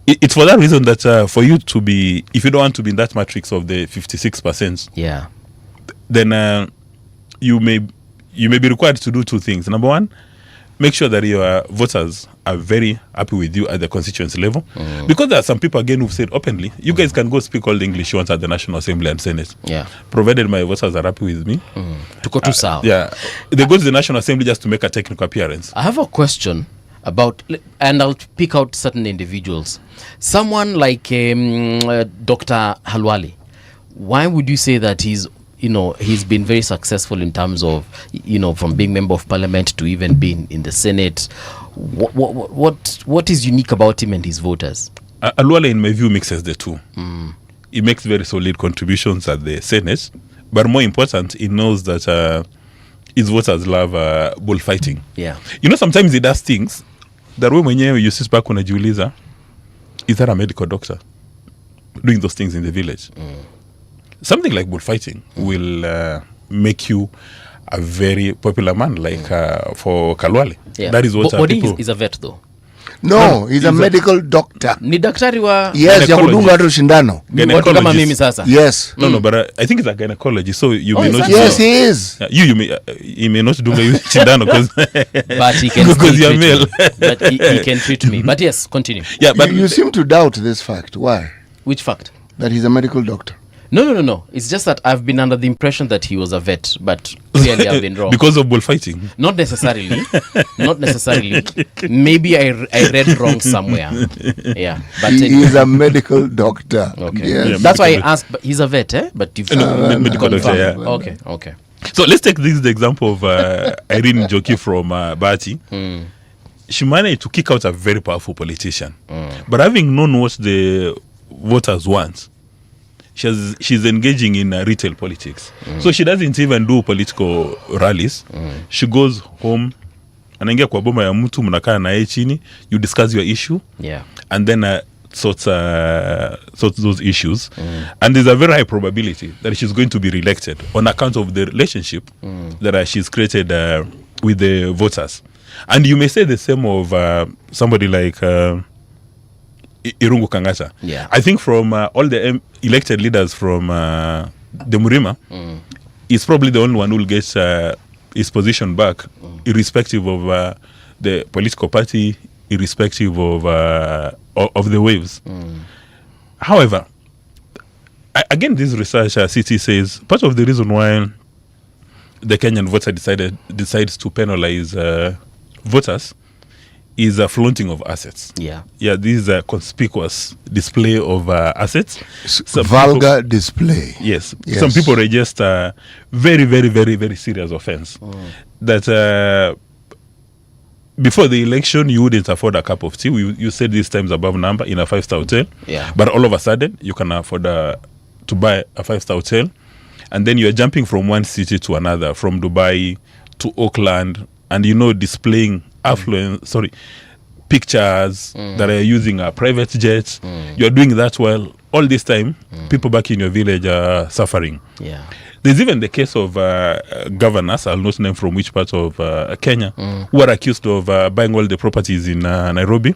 It's for that reason that for you to be, if you don't want to be in that matrix of the 56%, then you may be required to do two things. Number one, make sure that your voters are very happy with you at the constituency level. Because there are some people, again, who've said openly, you guys can go speak all the English you want at the National Assembly and Senate. Yeah. Provided my voters are happy with me. To go to South. Yeah. They go to the National Assembly just to make a technical appearance. I have a question. and I'll pick out certain individuals. Someone like Dr. Halwale. Why would you say that he's been very successful in terms of, from being member of parliament to even being in the Senate? What is unique about him and his voters? Halwale, in my view, mixes the two. He makes very solid contributions at the Senate, but more important, he knows that his voters love bullfighting. Yeah. Sometimes he does things that when you sit back unajiuliza, is there a medical doctor doing those things in the village? Something like bullfighting will make you a very popular man, like for Halwale. Yeah. That is what people... He's a vet, though. No, he's a medical doctor. Ni daktari wa... Yes, ya kudunga watu shindano. Watu kama mimi sasa. Yes. No, but I think he's a gynecologist, so you may not... Yes, he is. He may not dunga you shindano because... But he can because you're male. But he can treat me. But yes, continue. Yeah, but you seem to doubt this fact. Why? Which fact? That he's a medical doctor. No. It's just that I've been under the impression that he was a vet, but clearly I've been wrong. Because of bullfighting? Not necessarily. Not necessarily. Maybe I read wrong somewhere. Yeah. But he is a medical doctor. Okay. Yes. Yeah, that's why I asked. But he's a vet, eh? But you've medical doctor, yeah. Okay. So let's take the example of Irene Njoki from Bati. She managed to kick out a very powerful politician. But having known what the voters want, she's engaging in retail politics. So she doesn't even do political rallies. She goes home, anaingia kwa boma ya mtu, mnakaa naye chini, you discuss your issue, and then sorts those issues. And there's a very high probability that she's going to be reelected on account of the relationship that she's created with the voters. And you may say the same of somebody like Irungu Kangata. Yeah. I think from all the elected leaders from the Murima, he's probably the only one who will get his position back, irrespective of the political party, irrespective of the waves. However, again, this research CT says part of the reason why the Kenyan voter decides to penalize voters is a flaunting of assets. Yeah, this is a conspicuous display of assets. Vulgar display. Yes. Some people register very, very, very, very serious offense. That before the election, you wouldn't afford a cup of tea. You said these times above number in a 5-star hotel. Yeah. But all of a sudden, you can afford to buy a 5-star hotel. And then you're jumping from one city to another, from Dubai to Auckland, and displaying pictures that are using private jets. You're doing that while all this time people back in your village are suffering. Yeah. There's even the case of governors, I'll not name from which part of Kenya, who are accused of buying all the properties in Nairobi,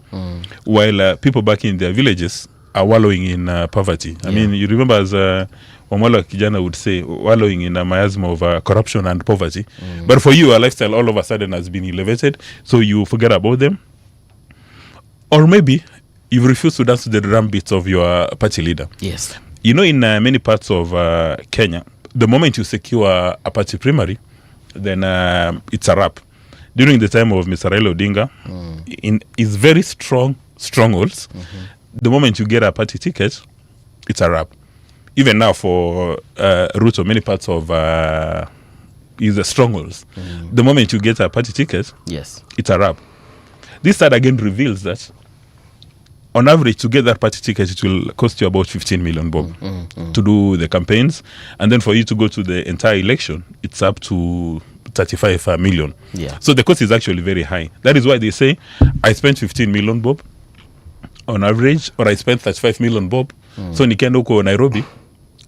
while people back in their villages are wallowing in poverty. I mean, you remember as Wamwalo Kijana would say, wallowing in a miasma of corruption and poverty. But for you, your lifestyle all of a sudden has been elevated, so you forget about them. Or maybe you refuse to dance to the drum beats of your party leader. Yes. In many parts of Kenya, the moment you secure a party primary, then it's a wrap. During the time of Mr. Raila Odinga, in his very strong strongholds, the moment you get a party ticket, it's a wrap. Even now for Ruto, many parts of his strongholds, the moment you get a party ticket, it's a wrap. This side again reveals that on average, to get that party ticket, it will cost you about 15 million bob to do the campaigns. And then for you to go to the entire election, it's up to 35 million. Yeah. So the cost is actually very high. That is why they say, I spent 15 million bob on average, or I spent 35 million bob. So Nikenda uko Nairobi,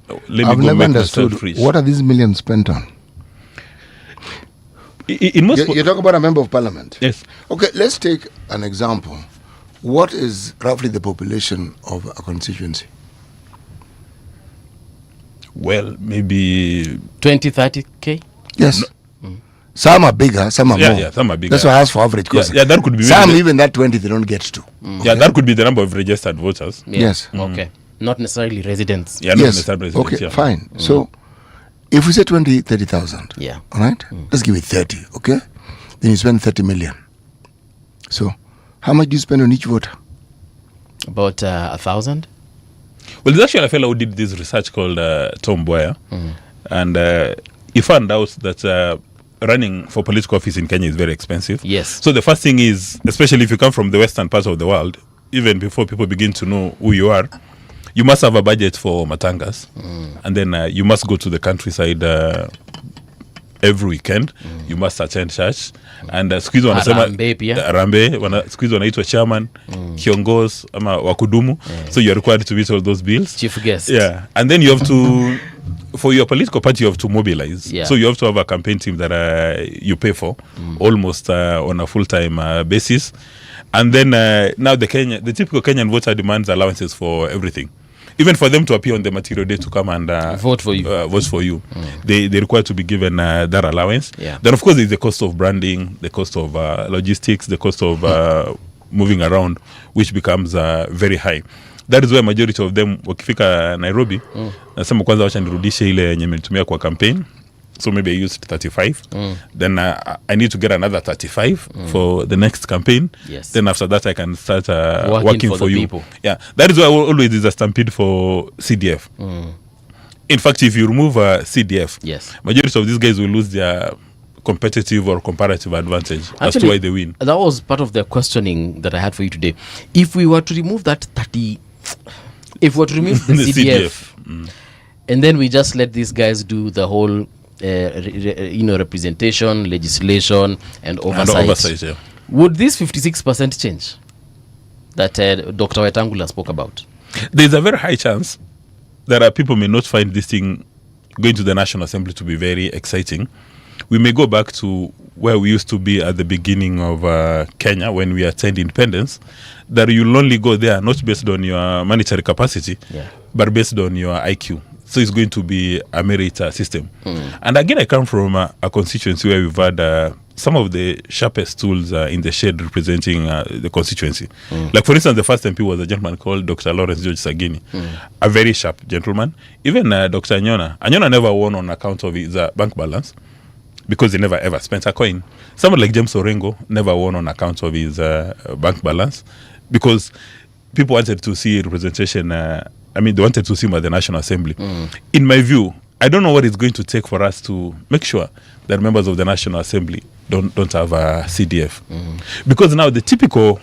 I've never understood, what are these millions spent on? You talk about a member of parliament. Yes. Okay, let's take an example. What is roughly the population of a constituency? Well, maybe 20-30K. Yes. Some are bigger, some are more. Yeah, some are bigger. That's why I asked for average. Yeah, that could be. Some even that 20 they don't get to. Yeah, that could be the number of registered voters. Yes. Okay. Not necessarily residents. Yeah, not necessarily residents. Okay, fine. So, if we say 30,000. Yeah. All right. Let's give it 30. Okay. Then you spend 30 million. So, How much do you spend on each voter? About 1,000. Well, there's actually a fellow who did this research called Tom Boyer, and he found out that running for political office in Kenya is very expensive. Yes. So the first thing is, especially if you come from the western part of the world, even before people begin to know who you are, you must have a budget for matangas, and then you must go to the countryside every weekend. You must attend church, and squeeze wanasema Rambe, squeeze wanaitwa chairman, kiongozi ama wakudumu. So you're required to meet all those bills. Chief guest. Yeah, and then you have to, for your political party, you have to mobilize. Yeah. So you have to have a campaign team that you pay for almost on a full-time basis. And then now the typical Kenyan voter demands allowances for everything. Even for them to appear on the material day to come and vote for you, they require to be given that allowance. Yeah. Then of course there's the cost of branding, the cost of logistics, the cost of moving around, which becomes very high. That is why majority of them wakifika Nairobi nasema kwanza wacha nirudishe ile yenye nimetumia kwa campaign. So maybe I used 35. Then I need to get another 35 for the next campaign. Yes. Then after that, I can start working for you. People. Yeah, that is why always is a stampede for CDF. In fact, if you remove CDF, yes, majority of these guys will lose their competitive or comparative advantage. Actually, as to why they win. That was part of the questioning that I had for you today. If we were to remove that 30, if we were to remove the CDF, and then we just let these guys do the whole representation, legislation, and oversight. Yeah. Would this 56% change that Dr. Wetangula spoke about? There's a very high chance that people may not find this thing going to the National Assembly to be very exciting. We may go back to where we used to be at the beginning of Kenya when we attained independence, that you'll only go there not based on your monetary capacity, but based on your IQ. So it's going to be a merit system. And again, I come from a constituency where we've had some of the sharpest tools in the shade representing the constituency. Like, for instance, the first MP was a gentleman called Dr. Lawrence George Sagini, a very sharp gentleman. Even Dr. Anyona never won on account of his bank balance because he never ever spent a coin. Someone like James Orengo never won on account of his bank balance because people wanted to see representation. They wanted to see him at the National Assembly. In my view, I don't know what it's going to take for us to make sure that members of the National Assembly don't have a CDF. Because now the typical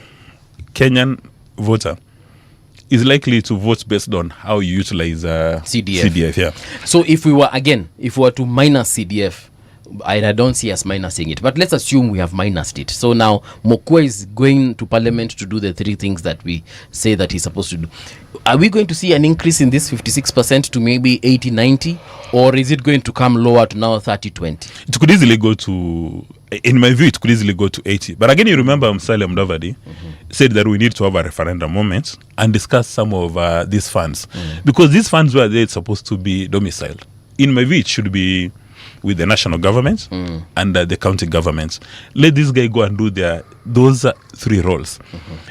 Kenyan voter is likely to vote based on how you utilize CDF. Yeah. So if we were to minus CDF, I don't see us minusing it, but let's assume we have minused it. So now Mokua is going to Parliament to do the three things that we say that he's supposed to do. Are we going to see an increase in this 56% to maybe 80-90, or is it going to come lower to now 30-20? It could easily go to, in my view, it could easily go to 80. But again, you remember Musalia Mudavadi said that we need to have a referendum moment and discuss some of these funds. Because these funds were there supposed to be domiciled. In my view, it should be with the national government and the county governments. Let this guy go and do those three roles.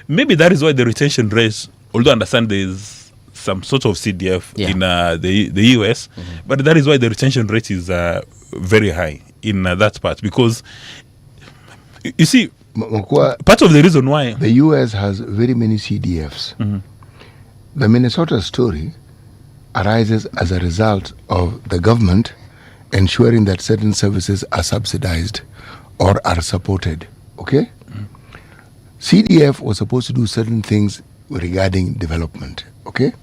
Maybe that is why the retention rate, although I understand there is some sort of CDF in the US, but that is why the retention rate is very high in that part. Because, you see, part of the reason why the US has very many CDFs. The Minnesota story arises as a result of the government ensuring that certain services are subsidized or are supported. Okay? CDF was supposed to do certain things regarding development. Okay?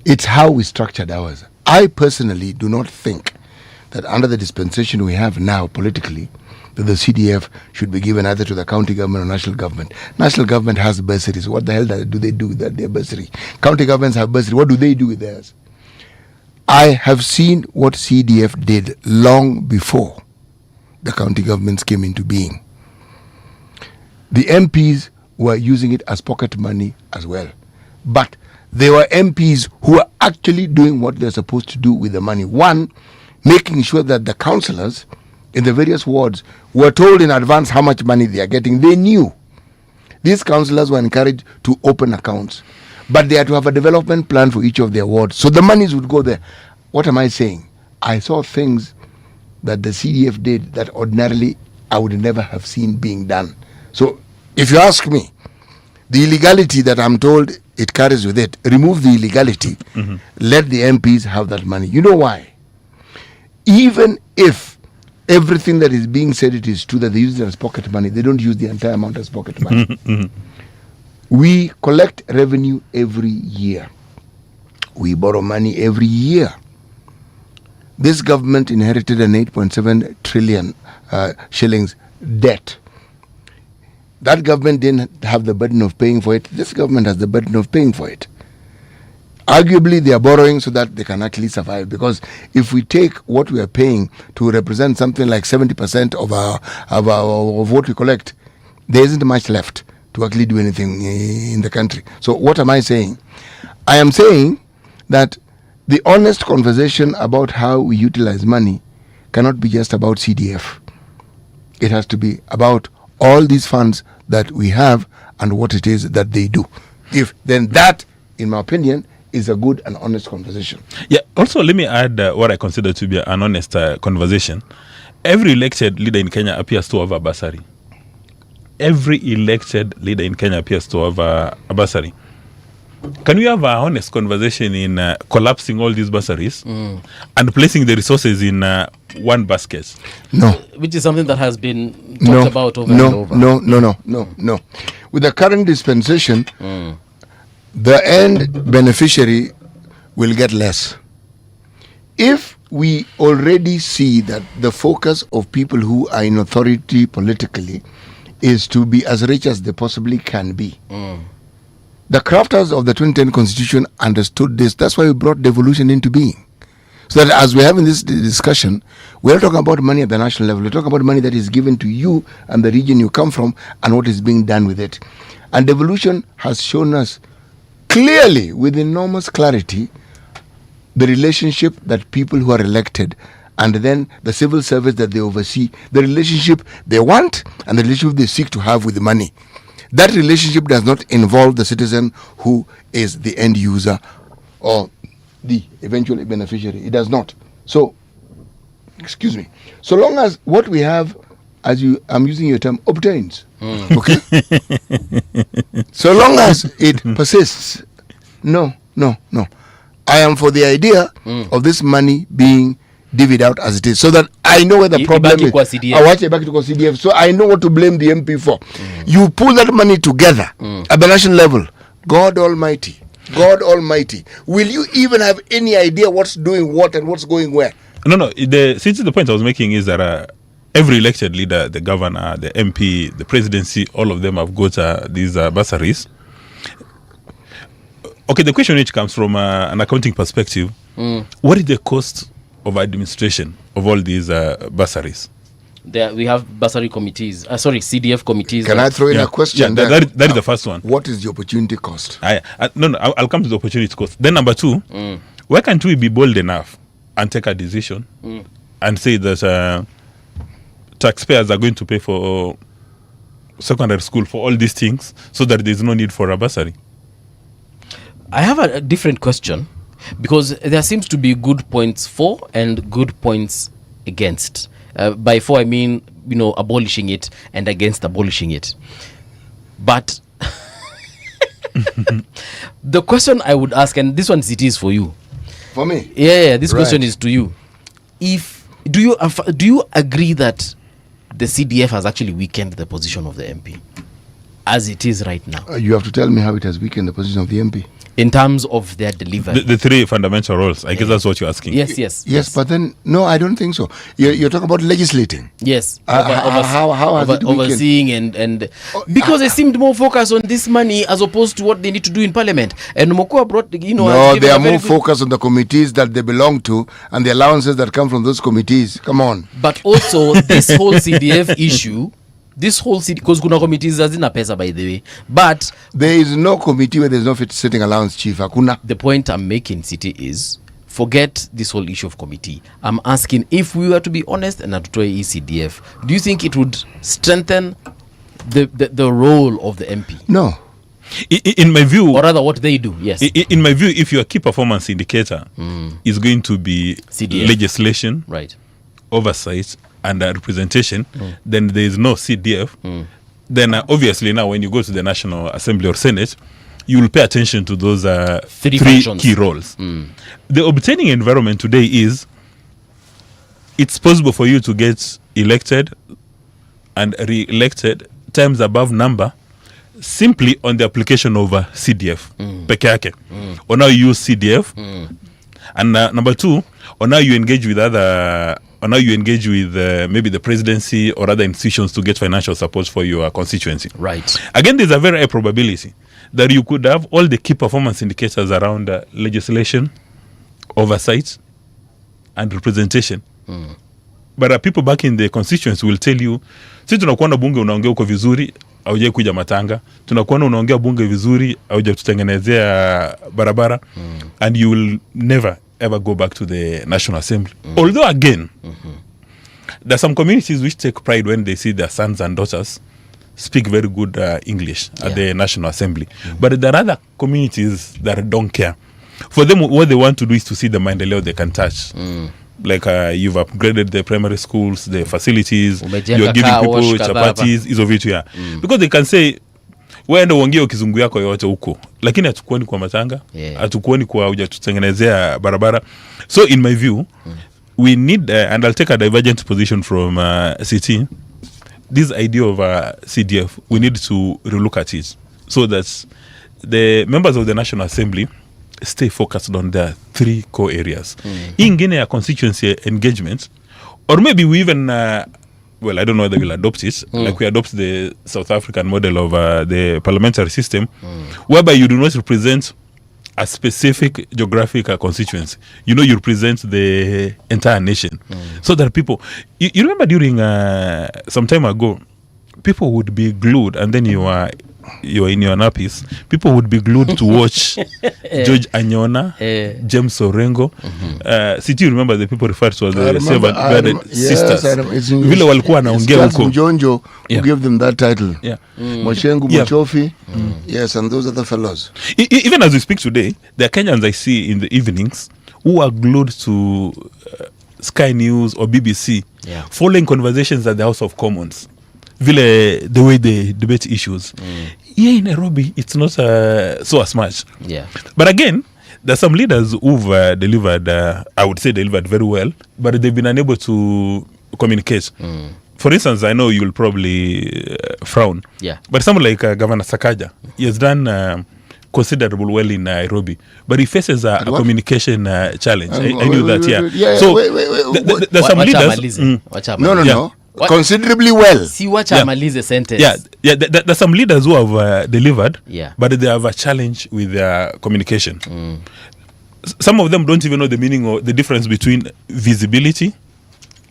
It's how we structured ours. I personally do not think that under the dispensation we have now politically, that the CDF should be given either to the county government or national government. National government has bursaries. What the hell do they do with their bursary? County governments have bursary. What do they do with theirs? I have seen what CDF did long before the county governments came into being. The MPs were using it as pocket money as well. But there were MPs who were actually doing what they're supposed to do with the money. One, making sure that the councillors in the various wards were told in advance how much money they are getting. They knew. These councillors were encouraged to open accounts, but they had to have a development plan for each of their wards. So the monies would go there. What am I saying? I saw things that the CDF did that ordinarily I would never have seen being done. So If you ask me, the illegality that I'm told it carries with it, remove the illegality, let the MPs have that money. You know why? Even if everything that is being said, it is true that they use it as pocket money, they don't use the entire amount as pocket money. We collect revenue every year. We borrow money every year. This government inherited an 8.7 trillion shillings debt. That government didn't have the burden of paying for it. This government has the burden of paying for it. Arguably, they are borrowing so that they can actually survive. Because if we take what we are paying to represent something like 70% of what we collect, there isn't much left to actually do anything in the country. So what am I saying? I am saying that the honest conversation about how we utilize money cannot be just about CDF. It has to be about all these funds that we have and what it is that they do. If then that, in my opinion, is a good and honest conversation. Yeah. Also, let me add what I consider to be an honest conversation. Every elected leader in Kenya appears to have a bursary. Every elected leader in Kenya appears to have a bursary. Can we have an honest conversation in collapsing all these bursaries and placing the resources in one basket? No. Which is something that has been talked about over and over. No. With the current dispensation, the end beneficiary will get less. If we already see that the focus of people who are in authority politically is to be as rich as they possibly can be, the crafters of the 2010 Constitution understood this. That's why we brought devolution into being. So that as we're having this discussion, we're not talking about money at the national level. We're talking about money that is given to you and the region you come from and what is being done with it. And devolution has shown us clearly, with enormous clarity, the relationship that people who are elected and then the civil service that they oversee, the relationship they want and the relationship they seek to have with the money. That relationship does not involve the citizen who is the end user or the eventual beneficiary. It does not. So, excuse me. So long as what we have, I'm using your term, obtains. Okay? So long as it persists, no. I am for the idea of this money being divvied out as it is, so that I know where the problem is. I watch it back to CDF, so I know what to blame the MP for. You pull that money together at the national level. God Almighty, will you even have any idea what's doing what and what's going where? No. The point I was making is that every elected leader, the governor, the MP, the presidency, all of them have got these bursaries. Okay, the question which comes from an accounting perspective, what is the cost of administration of all these bursaries? We have bursary committees, CDF committees. Can I throw in a question? Yeah, that is the first one. What is the opportunity cost? I'll come to the opportunity cost. Then number two, why can't we be bold enough and take a decision and say that taxpayers are going to pay for secondary school for all these things so that there's no need for a bursary? I have a different question, because there seems to be good points for and good points against. By for, I mean, abolishing it, and against abolishing it. But the question I would ask, and this one it is for you. For me? Yeah, this question is to you. Do you agree that the CDF has actually weakened the position of the MP as it is right now? You have to tell me how it has weakened the position of the MP. In terms of their delivery. The three fundamental roles. I guess that's what you're asking. Yes. But then, no, I don't think so. You're talking about legislating. Yes. How has it overseeing and because they seemed more focused on this money as opposed to what they need to do in Parliament. And Mokua brought, No, they are more focused on the committees that they belong to and the allowances that come from those committees. Come on. But also, this whole CDF issue, because kuna committees hazina pesa, by the way, but there is no committee where there's no sitting allowance, chief. Hakuna. The point I'm making, City, is forget this whole issue of committee. I'm asking, if we were to be honest and to ECDF, do you think it would strengthen the role of the MP? No. In my view, or rather what they do, yes. In my view, if your key performance indicator is going to be CDF. Legislation, right, oversight, and representation, then there is no CDF then obviously now when you go to the National Assembly or Senate, you will pay attention to those three key roles. The obtaining environment today is it's possible for you to get elected and re-elected times above number simply on the application of CDF. Peke yake. Or now you use CDF. And number two, or now you engage with maybe the presidency or other institutions to get financial support for your constituency. Right. Again, there's a very high probability that you could have all the key performance indicators around legislation, oversight, and representation. But people back in the constituency will tell you, si tunakuona bunge unaongea uko vizuri, haujai kuja matanga. Tunakuona unaongea bunge vizuri, haujatutengenezea barabara. And you will never ever go back to the National Assembly. Although again, there are some communities which take pride when they see their sons and daughters speak very good English at the National Assembly. But there are other communities that don't care. For them, what they want to do is to see the maendeleo they can touch. Like you've upgraded the primary schools, the facilities, you're giving people chapatis, hizo vitu ya. Because they can say, wewe uongee ukizungu yako yote huko, lakini hatukuoni kwa matanga, hatukuoni kwa hujatutengenezea barabara. So in my view, we need, and I'll take a divergent position from CT, this idea of CDF, we need to relook at it so that the members of the National Assembly stay focused on the three core areas. Ingine ya constituency engagement, or maybe we even, well, I don't know whether we'll adopt it, like we adopt the South African model of the parliamentary system, whereby you do not represent a specific geographic constituency. You know, you represent the entire nation. So that people, you remember during some time ago, people would be glued, and then you are in your nappies, people would be glued to watch George Anyona, James Orengo. City, you remember the people referred to as the seven sisters. Vile walikuwa wanaongea huko. Mjonjo who gave them that title. Moshengu, Mochofi. Yes, and those other fellows. Even as we speak today, there are Kenyans I see in the evenings who are glued to Sky News or BBC, following conversations at the House of Commons. Vile the way they debate issues. Here in Nairobi, it's not so as much. But again, there's some leaders who've delivered, I would say delivered very well, but they've been unable to communicate. For instance, I know you'll probably frown, but someone like Governor Sakaja, he has done considerable well in Nairobi, but he faces a communication challenge. I knew that, So there's some leaders. No. Considerably well. See what amalize sentence. There's some leaders who have delivered, but they have a challenge with their communication. Some of them don't even know the meaning or the difference between visibility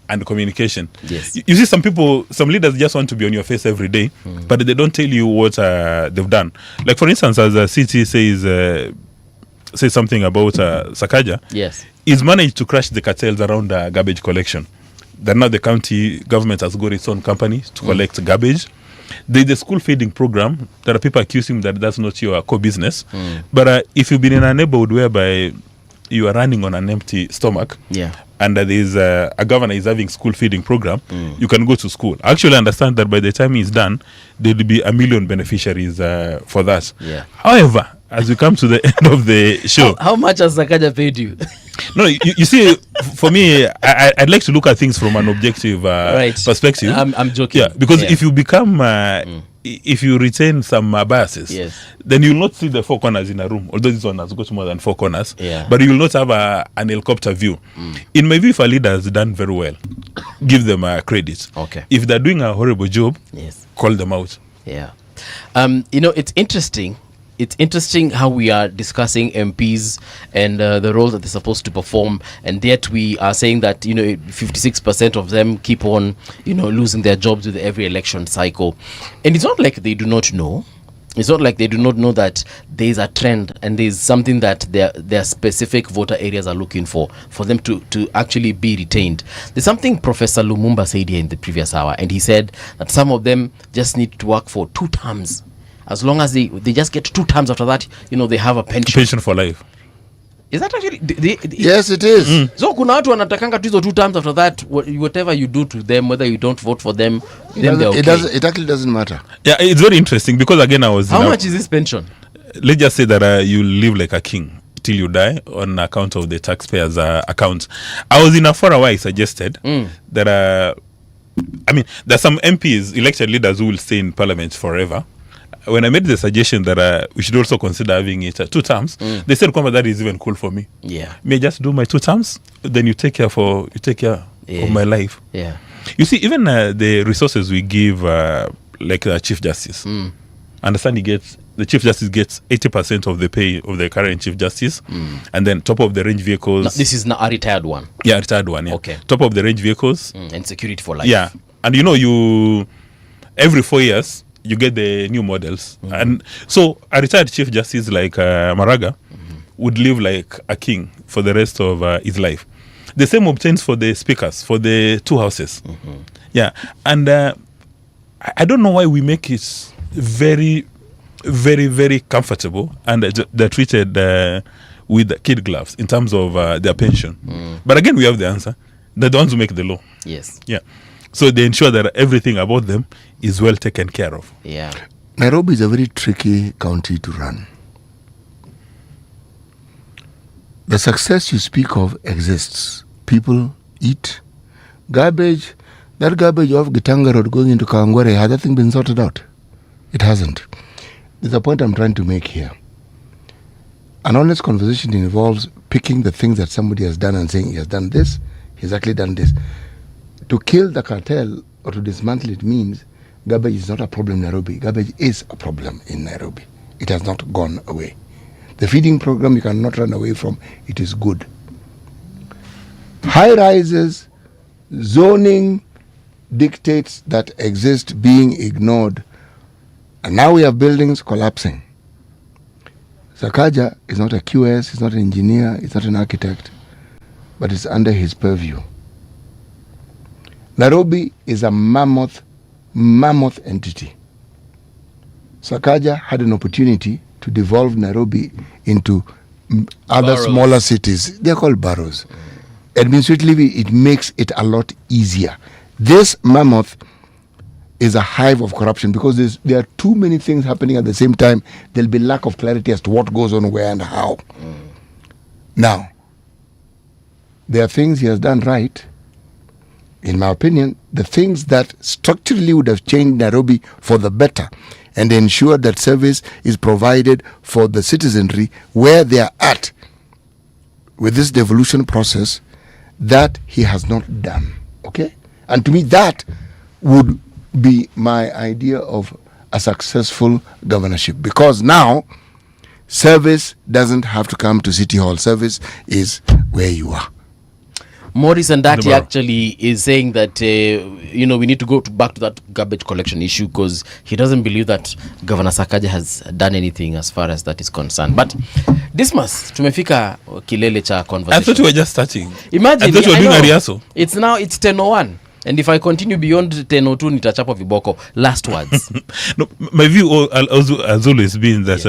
and communication. You see, some leaders just want to be on your face every day, but they don't tell you what they've done. Like for instance, as a city says something about Sakaja, he's managed to crush the cartels around garbage collection. That now the county government has got its own company to collect garbage. There's the school feeding program. There are people accusing that that's not your core business. But if you've been in a neighborhood whereby you are running on an empty stomach, and there's a governor is having school feeding program, you can go to school. I actually understand that by the time it's done, there will be 1 million beneficiaries for that. However, as we come to the end of the show, how much has Sakaja paid you? No, you see, for me, I'd like to look at things from an objective perspective. I'm joking. Because if you become, if you retain some biases, then you'll not see the four corners in a room. Although this one has got more than four corners, but you will not have an helicopter view. In my view, if a leader has done very well, give them credit. If they're doing a horrible job, call them out. You know, it's interesting. It's interesting how we are discussing MPs and the role that they're supposed to perform, and yet we are saying that 56% of them keep on losing their jobs with every election cycle. And it's not like they do not know. It's not like they do not know that there's a trend and there's something that their specific voter areas are looking for them to actually be retained. There's something Professor Lumumba said here in the previous hour, and he said that some of them just need to work for 2 terms. As long as they just get 2 terms after that, they have a pension. Pension for life. Is that actually yes, it is. So kuna watu wanatakanga tu hizo 2 terms, after that whatever you do to them, whether you don't vote for them, then they're okay. It actually doesn't matter. Yeah, it's very interesting because again I was. How much is this pension? Let's just say that you live like a king till you die on account of the taxpayers' account. I was in a forum where I suggested that I mean, there's some MPs, elected leaders, who will stay in parliament forever. When I made the suggestion that we should also consider having it 2 terms, they said, that is even cool for me. Yeah. May I just do my 2 terms? Then you take care of my life. Yeah. You see, even the resources we give, like the Chief Justice, understand the Chief Justice gets 80% of the pay of the current Chief Justice, and then top of the range vehicles. No, this is not a retired one. Yeah, retired one. Yeah. Okay. Top of the range vehicles and security for life. Yeah, and you every 4 years you get the new models, and so a retired Chief Justice like Maraga would live like a king for the rest of his life. The same obtains for the speakers for the 2 houses. Yeah, and I don't know why we make it very, very, very comfortable, and they're treated with kid gloves in terms of their pension. But again, we have the answer. They're the ones who make the law. Yes. Yeah. So they ensure that everything about them is well taken care of. Yeah. Nairobi is a very tricky county to run. The success you speak of exists. People eat. Garbage, that garbage off Gitanga Road going into Kawangware, has that thing been sorted out? It hasn't. There's a point I'm trying to make here. An honest conversation involves picking the things that somebody has done and saying he has done this, he's actually done this. To kill the cartel or to dismantle it means garbage is not a problem in Nairobi. Garbage is a problem in Nairobi. It has not gone away. The feeding program you cannot run away from. It is good. High rises, zoning dictates that exist being ignored. And now we have buildings collapsing. Sakaja is not a QS, he's not an engineer, he's not an architect, but it's under his purview. Nairobi is a mammoth entity. Sakaja had an opportunity to devolve Nairobi into other boroughs. Smaller cities. They're called boroughs. Administratively, it makes it a lot easier. This mammoth is a hive of corruption because there are too many things happening at the same time. There'll be lack of clarity as to what goes on where and how. Now, there are things he has done right. In my opinion, the things that structurally would have changed Nairobi for the better and ensure that service is provided for the citizenry where they are at with this devolution process, that he has not done. Okay? And to me, that would be my idea of a successful governorship, because now service doesn't have to come to City Hall. Service is where you are. Morris and Dati actually is saying that we need to go back to that garbage collection issue because he doesn't believe that Governor Sakaja has done anything as far as that is concerned. But Dismas, tumefika kilele cha conversation. I thought we were just starting. Imagine, I thought we were doing a rehearsal. It's 10:01. And if I continue beyond 10:02, nitachapa viboko. Last words. No, my view has always been that,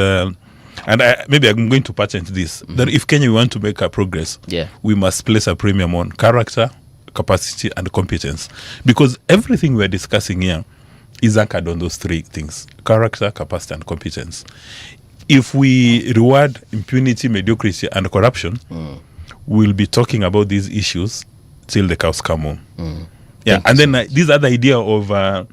and maybe I'm going to patent this, that if Kenya want to make a progress, we must place a premium on character, capacity, and competence. Because everything we're discussing here is anchored on those 3 things: character, capacity, and competence. If we reward impunity, mediocrity, and corruption, we'll be talking about these issues till the cows come home. Yeah, and then this other idea of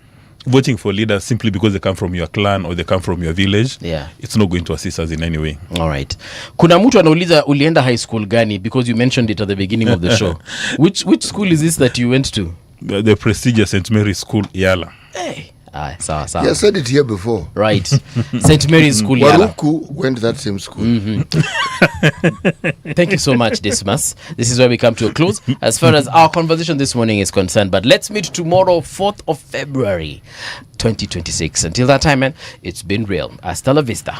voting for leaders simply because they come from your clan or they come from your village, it's not going to assist us in any way. All right. Kuna mtu anauliza ulienda high school gani, because you mentioned it at the beginning of the show. Which school is this that you went to? The prestigious St. Mary's School, Yala. Hey. You said it here before. Right. St. Mary's School, Yala. Waruku went to that same school. Thank you so much, Dismas. This is where we come to a close as far as our conversation this morning is concerned. But let's meet tomorrow, 4th of February, 2026. Until that time, man, it's been real. Hasta la vista.